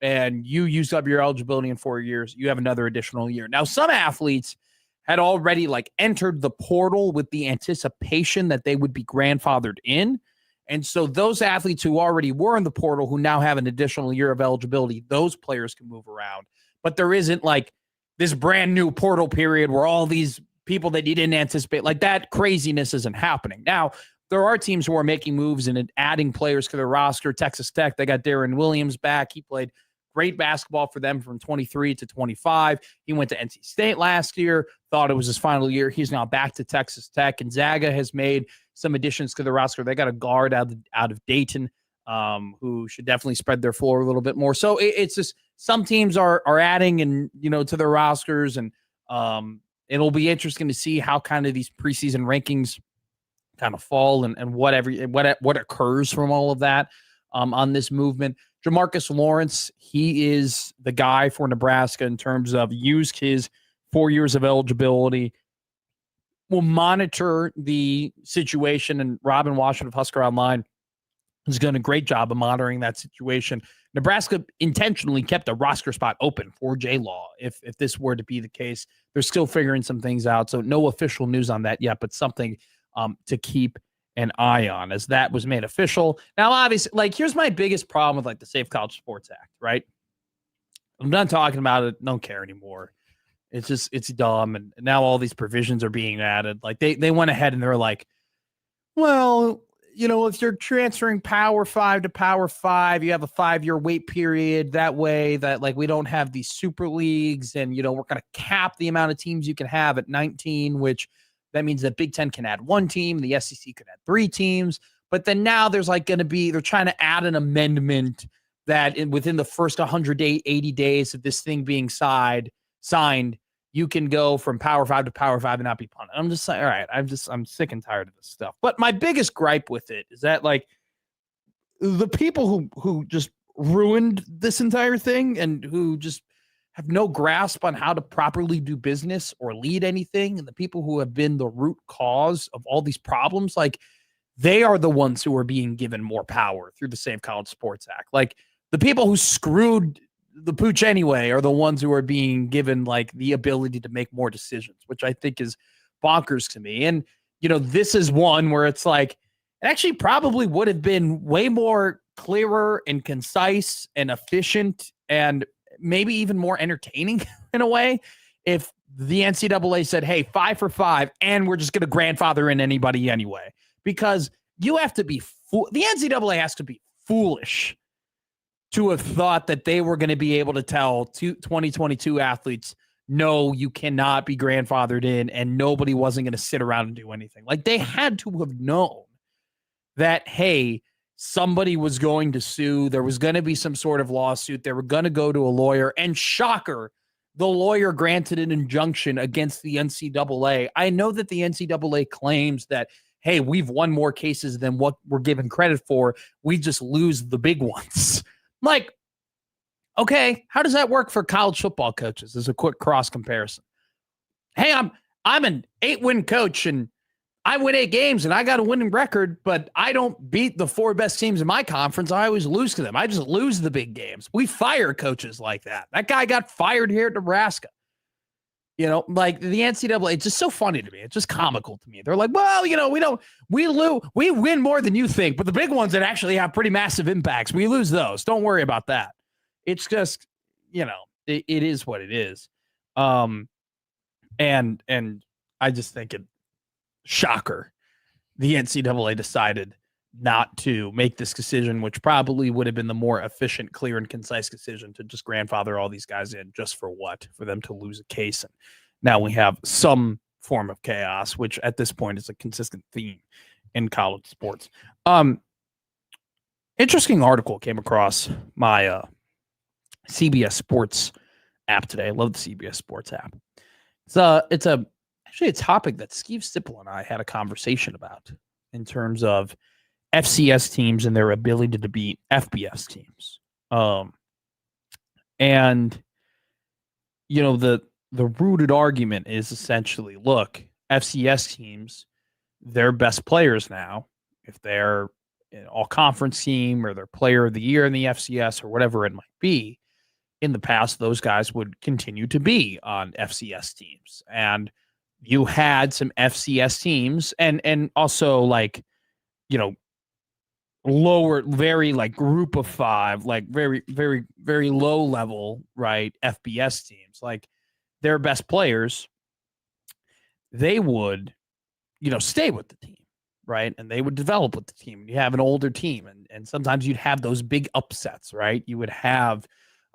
and you use up your eligibility in 4 years, you have another additional year. Now, some athletes had already entered the portal with the anticipation that they would be grandfathered in. And so those athletes who already were in the portal, who now have an additional year of eligibility, those players can move around. But there isn't this brand new portal period where all these people that you didn't anticipate, that craziness isn't happening. Now, there are teams who are making moves and adding players to their roster. Texas Tech, they got Darren Williams back. He played great basketball for them from 23 to 25. He went to NC State last year, thought it was his final year. He's now back to Texas Tech. Gonzaga has made some additions to the roster. They got a guard out of Dayton who should definitely spread their floor a little bit more. So it's just some teams are adding to their rosters, and it'll be interesting to see how kind of these preseason rankings kind of fall and what occurs from all of that on this movement. Jamarcus Lawrence, he is the guy for Nebraska in terms of used his 4 years of eligibility. We'll monitor the situation, and Robin Washington of Husker Online has done a great job of monitoring that situation. Nebraska intentionally kept a roster spot open for J-Law if this were to be the case. They're still figuring some things out, so no official news on that yet, but something to keep an eye on as that was made official. Now, obviously, here's my biggest problem with the Safe College Sports Act, right? I'm done talking about it. Don't care anymore. It's dumb. And now all these provisions are being added. They went ahead and they're like, well, if you're transferring Power 5 to Power 5, you have a 5-year wait period. That way that we don't have these super leagues, and, we're going to cap the amount of teams you can have at 19, which that means that Big Ten can add 1 team. The SEC could add 3 teams. But then now there's going to be, they're trying to add an amendment that within the first 180 days of this thing being signed, you can go from Power 5 to Power 5 and not be punted. I'm just like, all right, I'm sick and tired of this stuff. But my biggest gripe with it is that the people who just ruined this entire thing and who just have no grasp on how to properly do business or lead anything, and the people who have been the root cause of all these problems, they are the ones who are being given more power through the Safe College Sports Act. The people who screwed the pooch anyway are the ones who are being given the ability to make more decisions, which I think is bonkers to me. And, this is one where it's it actually probably would have been way more clearer and concise and efficient and maybe even more entertaining in a way if the NCAA said, hey, 5-for-5, and we're just going to grandfather in anybody anyway, because you have to be the NCAA has to be foolish to have thought that they were going to be able to tell 2022 athletes, no, you cannot be grandfathered in, and nobody wasn't going to sit around and do anything. They had to have known that, hey, somebody was going to sue. There was going to be some sort of lawsuit. They were going to go to a lawyer, and shocker, the lawyer granted an injunction against the NCAA. I know that the NCAA claims that, hey, we've won more cases than what we're given credit for. We just lose the big ones. Okay, how does that work for college football coaches as a quick cross comparison? Hey, I'm an 8-win coach, and I win 8 games and I got a winning record, but I don't beat the 4 best teams in my conference. I always lose to them. I just lose the big games. We fire coaches like that. That guy got fired here at Nebraska. The NCAA, it's just so funny to me. It's just comical to me. They're like, well, we win more than you think, but the big ones that actually have pretty massive impacts, we lose those. Don't worry about that. It's just, it is what it is. And I just think it shocker. The NCAA decided not to make this decision, which probably would have been the more efficient, clear, and concise decision to just grandfather all these guys in just for what? For them to lose a case. And now we have some form of chaos, which at this point is a consistent theme in college sports. Interesting article came across my CBS Sports app today. I love the CBS Sports app. It's actually a topic that Steve Sipple and I had a conversation about in terms of FCS teams and their ability to beat FBS teams. And you know, the rooted argument is essentially, look, FCS teams, their best players now, if they're an all-conference team or they're player of the year in the FCS or whatever it might be, in the past, those guys would continue to be on FCS teams. And you had some FCS teams and also like, you know, lower, very like group of five, like very, very, very low level, right? FBS teams, like their best players, they would, you know, stay with the team, right? And they would develop with the team. You have an older team, and sometimes you'd have those big upsets, right? You would have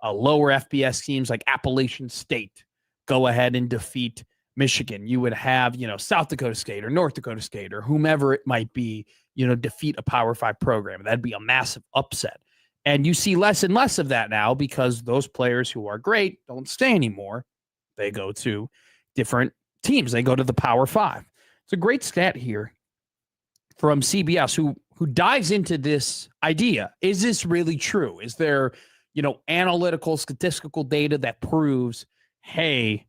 lower FBS teams like Appalachian State go ahead and defeat Michigan. You would have, you know, South Dakota State or North Dakota State or whomever it might be, you know, defeat a Power 5 program. That'd be a massive upset. And you see less and less of that now because those players who are great don't stay anymore. They go to different teams. They go to the Power 5. It's a great stat here from CBS who dives into this idea. Is this really true? Is there, you know, analytical, statistical data that proves, hey,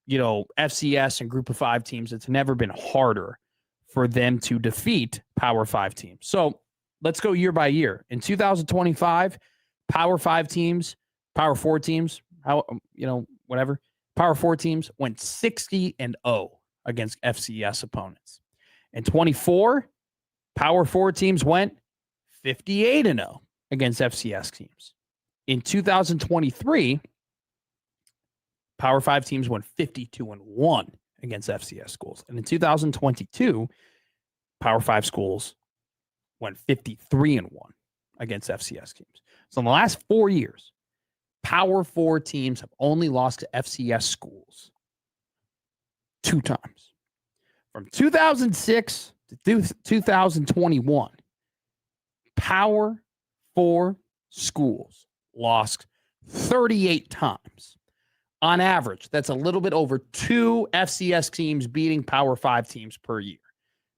you know, FCS and Group of 5 teams, it's never been harder for them to defeat Power 5 teams. So let's go year by year. In 2025, Power 5 teams, Power 4 teams, whatever, Power 4 teams went 60-0 against FCS opponents. In 24, Power 4 teams went 58-0 against FCS teams. In 2023, Power 5 teams went 52-1 against FCS schools. And in 2022, Power 5 schools went 53-1 against FCS teams. So in the last 4 years, Power 4 teams have only lost to FCS schools 2 times. From 2006 to 2021, Power 4 schools lost 38 times. On average, that's a little bit over 2 FCS teams beating Power 5 teams per year.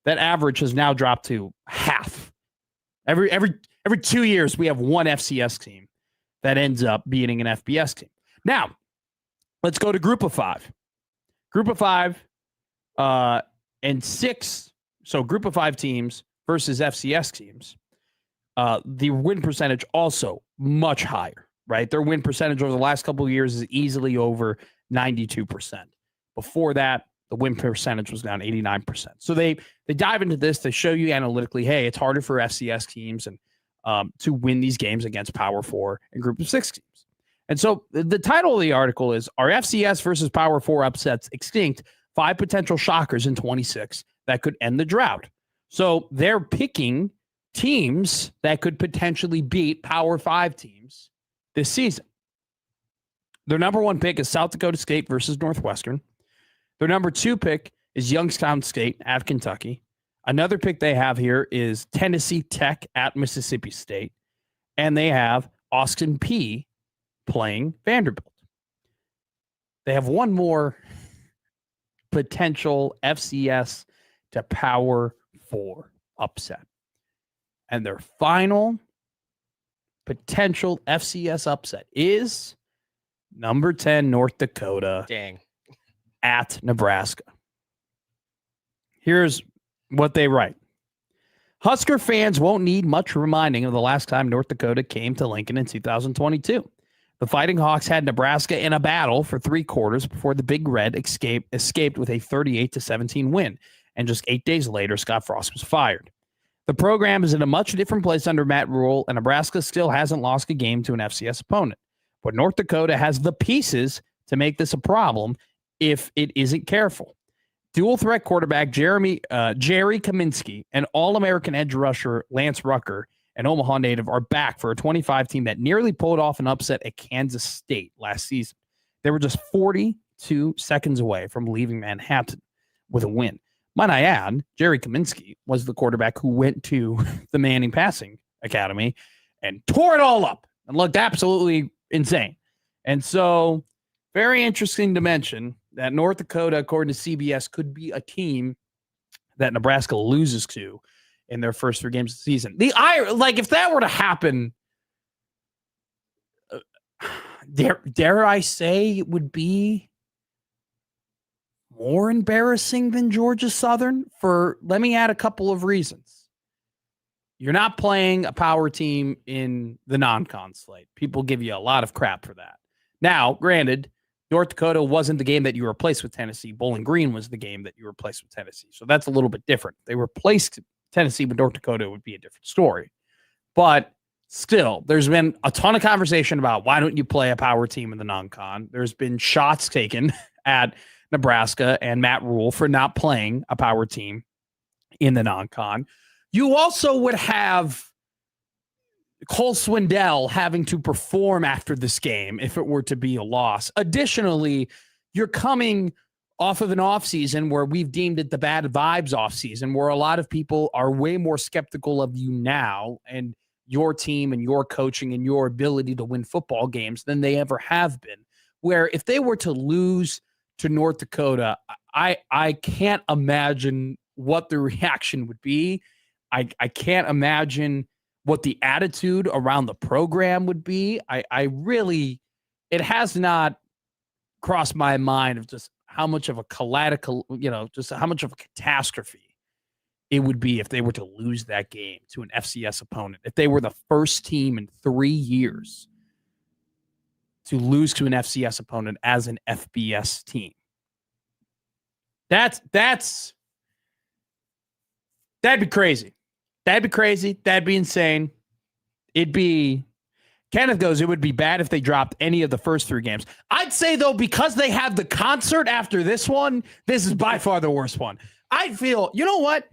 That average has now dropped to half. Every 2 years, we have 1 FCS team that ends up beating an FBS team. Now, let's go to Group of 5. Group of 5 and 6. So Group of 5 teams versus FCS teams. The win percentage also much higher, right? Their win percentage over the last couple of years is easily over 92%. Before that, the win percentage was down 89%. So they dive into this. They show you analytically, hey, it's harder for FCS teams and to win these games against Power 4 and Group of 6 teams. And so the title of the article is, are FCS versus Power 4 upsets extinct? 5 potential shockers in 26 that could end the drought. So they're picking teams that could potentially beat Power 5 teams this season. Their number 1 pick is South Dakota State versus Northwestern. Their number 2 pick is Youngstown State at Kentucky. Another pick they have here is Tennessee Tech at Mississippi State. And they have Austin Peay playing Vanderbilt. They have one more potential FCS to Power 4 upset. And their final potential FCS upset is number 10 North Dakota at Nebraska. Here's what they write. Husker fans won't need much reminding of the last time North Dakota came to Lincoln in 2022. The Fighting Hawks had Nebraska in a battle for 3 quarters before the Big Red escaped with a 38-17 win. And just 8 days later, Scott Frost was fired. The program is in a much different place under Matt Rule, and Nebraska still hasn't lost a game to an FCS opponent. But North Dakota has the pieces to make this a problem if it isn't careful. dual threat quarterback Jerry Kaminsky and All-American edge rusher Lance Rucker, an Omaha native, are back for a 25 team that nearly pulled off an upset at Kansas State last season. They were just 42 seconds away from leaving Manhattan with a win. Might I add, Jerry Kaminsky was the quarterback who went to the Manning Passing Academy and tore it all up and looked absolutely insane. And so, very interesting to mention that North Dakota, according to CBS, could be a team that Nebraska loses to in their first 3 games of the season. If that were to happen, dare I say it would be more embarrassing than Georgia Southern let me add a couple of reasons. You're not playing a power team in the non-con slate. People give you a lot of crap for that. Now, granted, North Dakota wasn't the game that you replaced with Tennessee. Bowling Green was the game that you replaced with Tennessee. So that's a little bit different. They replaced Tennessee with North Dakota, it would be a different story. But still, there's been a ton of conversation about why don't you play a power team in the non-con. There's been shots taken at Nebraska and Matt Rule for not playing a power team in the non-con. You also would have Cole Swindell having to perform after this game if it were to be a loss. Additionally, you're coming off of an offseason where we've deemed it the bad vibes offseason, where a lot of people are way more skeptical of you now and your team and your coaching and your ability to win football games than they ever have been. Where if they were to lose to North Dakota, I can't imagine what the reaction would be. I can't imagine what the attitude around the program would be. It has not crossed my mind of just how much of a just how much of a catastrophe it would be if they were to lose that game to an FCS opponent. If they were the first team in 3 years to lose to an FCS opponent as an FBS team. That'd be crazy. That'd be crazy. That'd be insane. Kenneth goes, it would be bad if they dropped any of the first 3 games. I'd say, though, because they have the concert after this one, this is by far the worst one. I'd feel, you know what?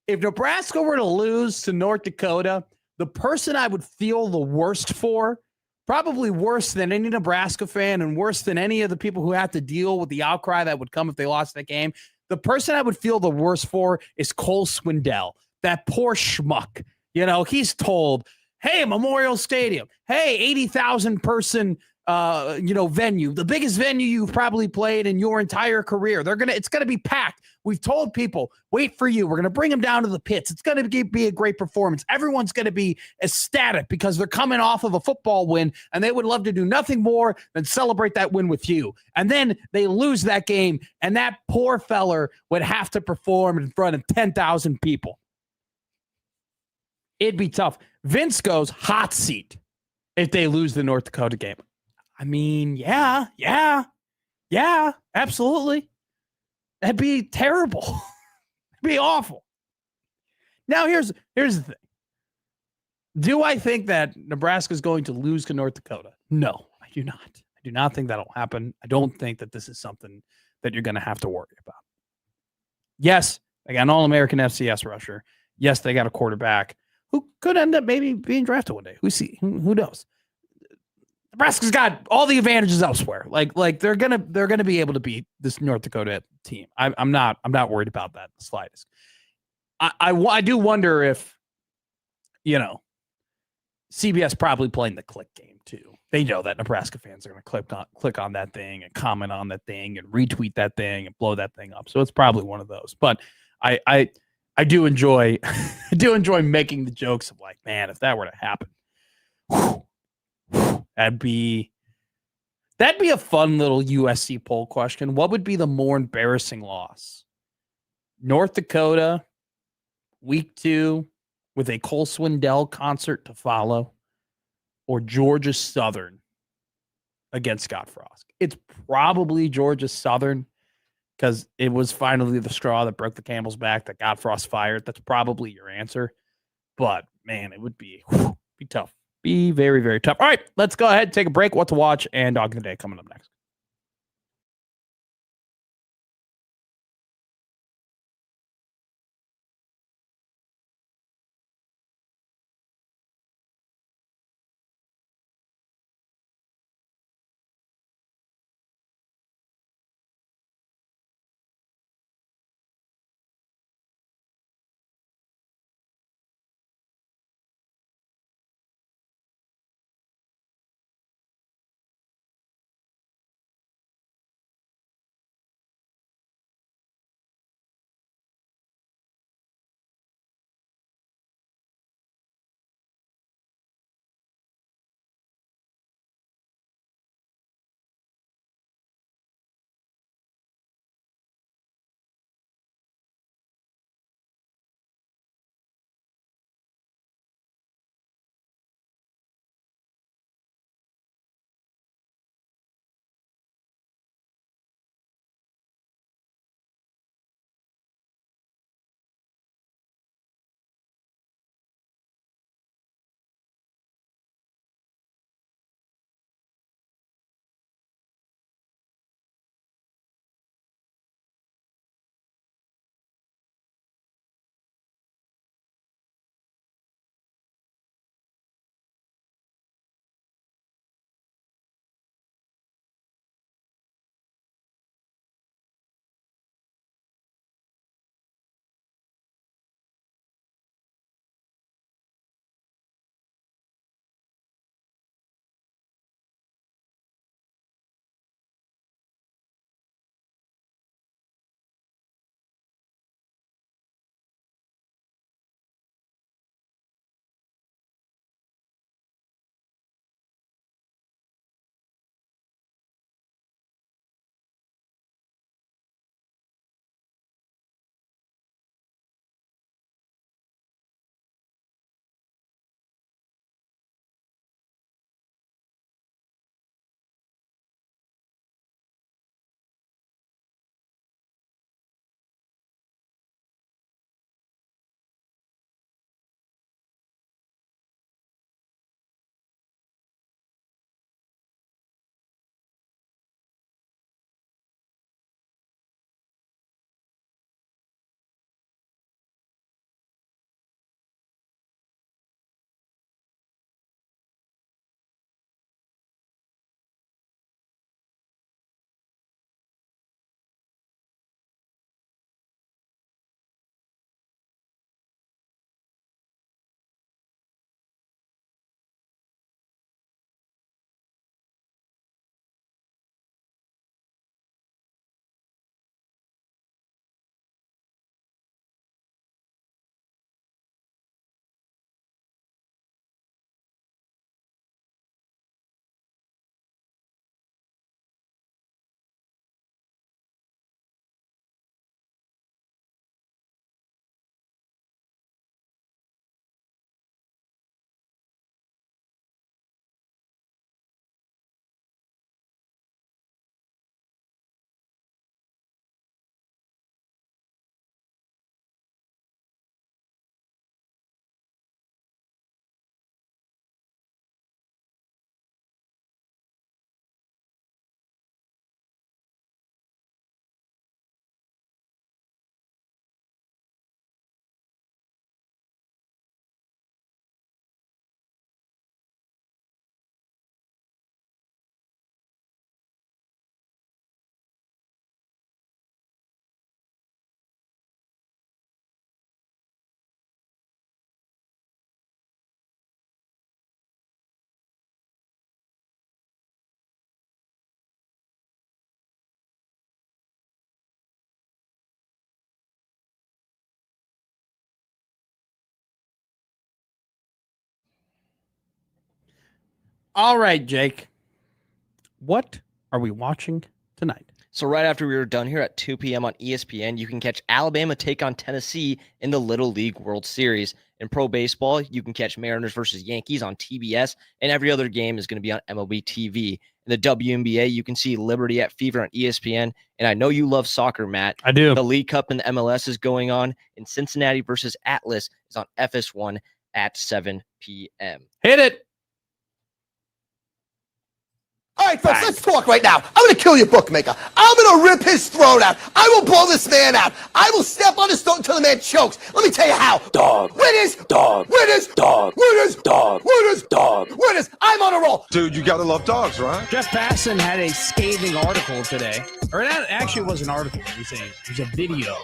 If Nebraska were to lose to North Dakota, the person I would feel the worst for, probably worse than any Nebraska fan and worse than any of the people who have to deal with the outcry that would come if they lost that game, the person I would feel the worst for is Cole Swindell. That poor schmuck. He's told, hey, Memorial Stadium, hey, 80,000 person, venue, the biggest venue you've probably played in your entire career. It's going to be packed. We've told people, wait for you. We're going to bring them down to the pits. It's going to be a great performance. Everyone's going to be ecstatic because they're coming off of a football win and they would love to do nothing more than celebrate that win with you. And then they lose that game and that poor feller would have to perform in front of 10,000 people. It'd be tough. Vince goes hot seat if they lose the North Dakota game. I mean, yeah, absolutely. That'd be terrible. It'd be awful. Now, here's the thing. Do I think that Nebraska is going to lose to North Dakota? No, I do not. I do not think that'll happen. I don't think that this is something that you're going to have to worry about. Yes, they got an All-American FCS rusher. Yes, they got a quarterback who could end up maybe being drafted one day. Who knows? Nebraska's got all the advantages elsewhere. Like they're gonna be able to beat this North Dakota team. I'm not worried about that in the slightest. I do wonder if CBS probably playing the click game too. They know that Nebraska fans are going to click on that thing and comment on that thing and retweet that thing and blow that thing up. So it's probably one of those. But I do enjoy making the jokes of like, man, if that were to happen, that'd be a fun little USC poll question. What would be the more embarrassing loss? North Dakota, week 2, with a Cole Swindell concert to follow, or Georgia Southern against Scott Frost? It's probably Georgia Southern because it was finally the straw that broke the camel's back that got Frost fired. That's probably your answer. But, man, it would be tough. Be very, very tough. All right, let's go ahead and take a break. What to watch and Dog of the Day coming up next. All right, Jake. What are we watching tonight? So right after we were done here at 2 p.m. on ESPN, you can catch Alabama take on Tennessee in the Little League World Series. In pro baseball, you can catch Mariners versus Yankees on TBS, and every other game is going to be on MLB TV. In the WNBA, you can see Liberty at Fever on ESPN, and I know you love soccer, Matt. I do. The League Cup in the MLS is going on, and Cincinnati versus Atlas is on FS1 at 7 p.m. Hit it. All right, folks, let's talk right now. I'm going to kill your bookmaker. I'm going to rip his throat out. I will blow this man out. I will step on his throat until the man chokes. Let me tell you how. Dog. Winners. Dog. Winners. Dog. Winners. Dog. Winners. Dog. Winners. I'm on a roll. Dude, you got to love dogs, right? Jeff Passan had a scathing article today. Or that actually was an article. It was a video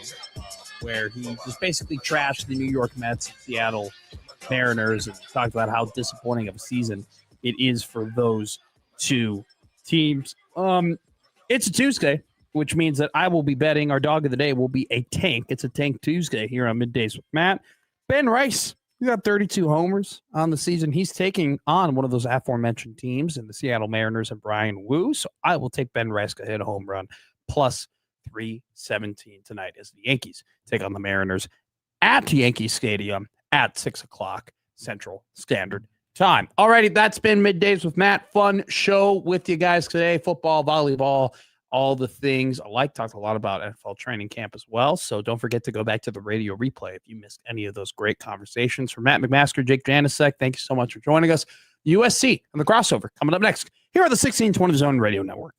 where he just basically trashed the New York Mets and Seattle Mariners and talked about how disappointing of a season it is for those two teams. It's a Tuesday, which means that I will be betting our dog of the day will be a tank. It's a Tank Tuesday here on Middays with Matt. Ben Rice, he got 32 homers on the season. He's taking on one of those aforementioned teams in the Seattle Mariners and Brian Wu. So I will take Ben Rice to hit a home run plus 317 tonight as the Yankees take on the Mariners at Yankee Stadium at 6 o'clock Central Standard Time. Alrighty, that's been Middays with Matt. Fun show with you guys today. Football, volleyball, all the things. Talked a lot about NFL training camp as well. So don't forget to go back to the radio replay if you missed any of those great conversations. For Matt McMaster, Jake Janicek, thank you so much for joining us. USC and the crossover coming up next here on the 1620 Zone Radio Network.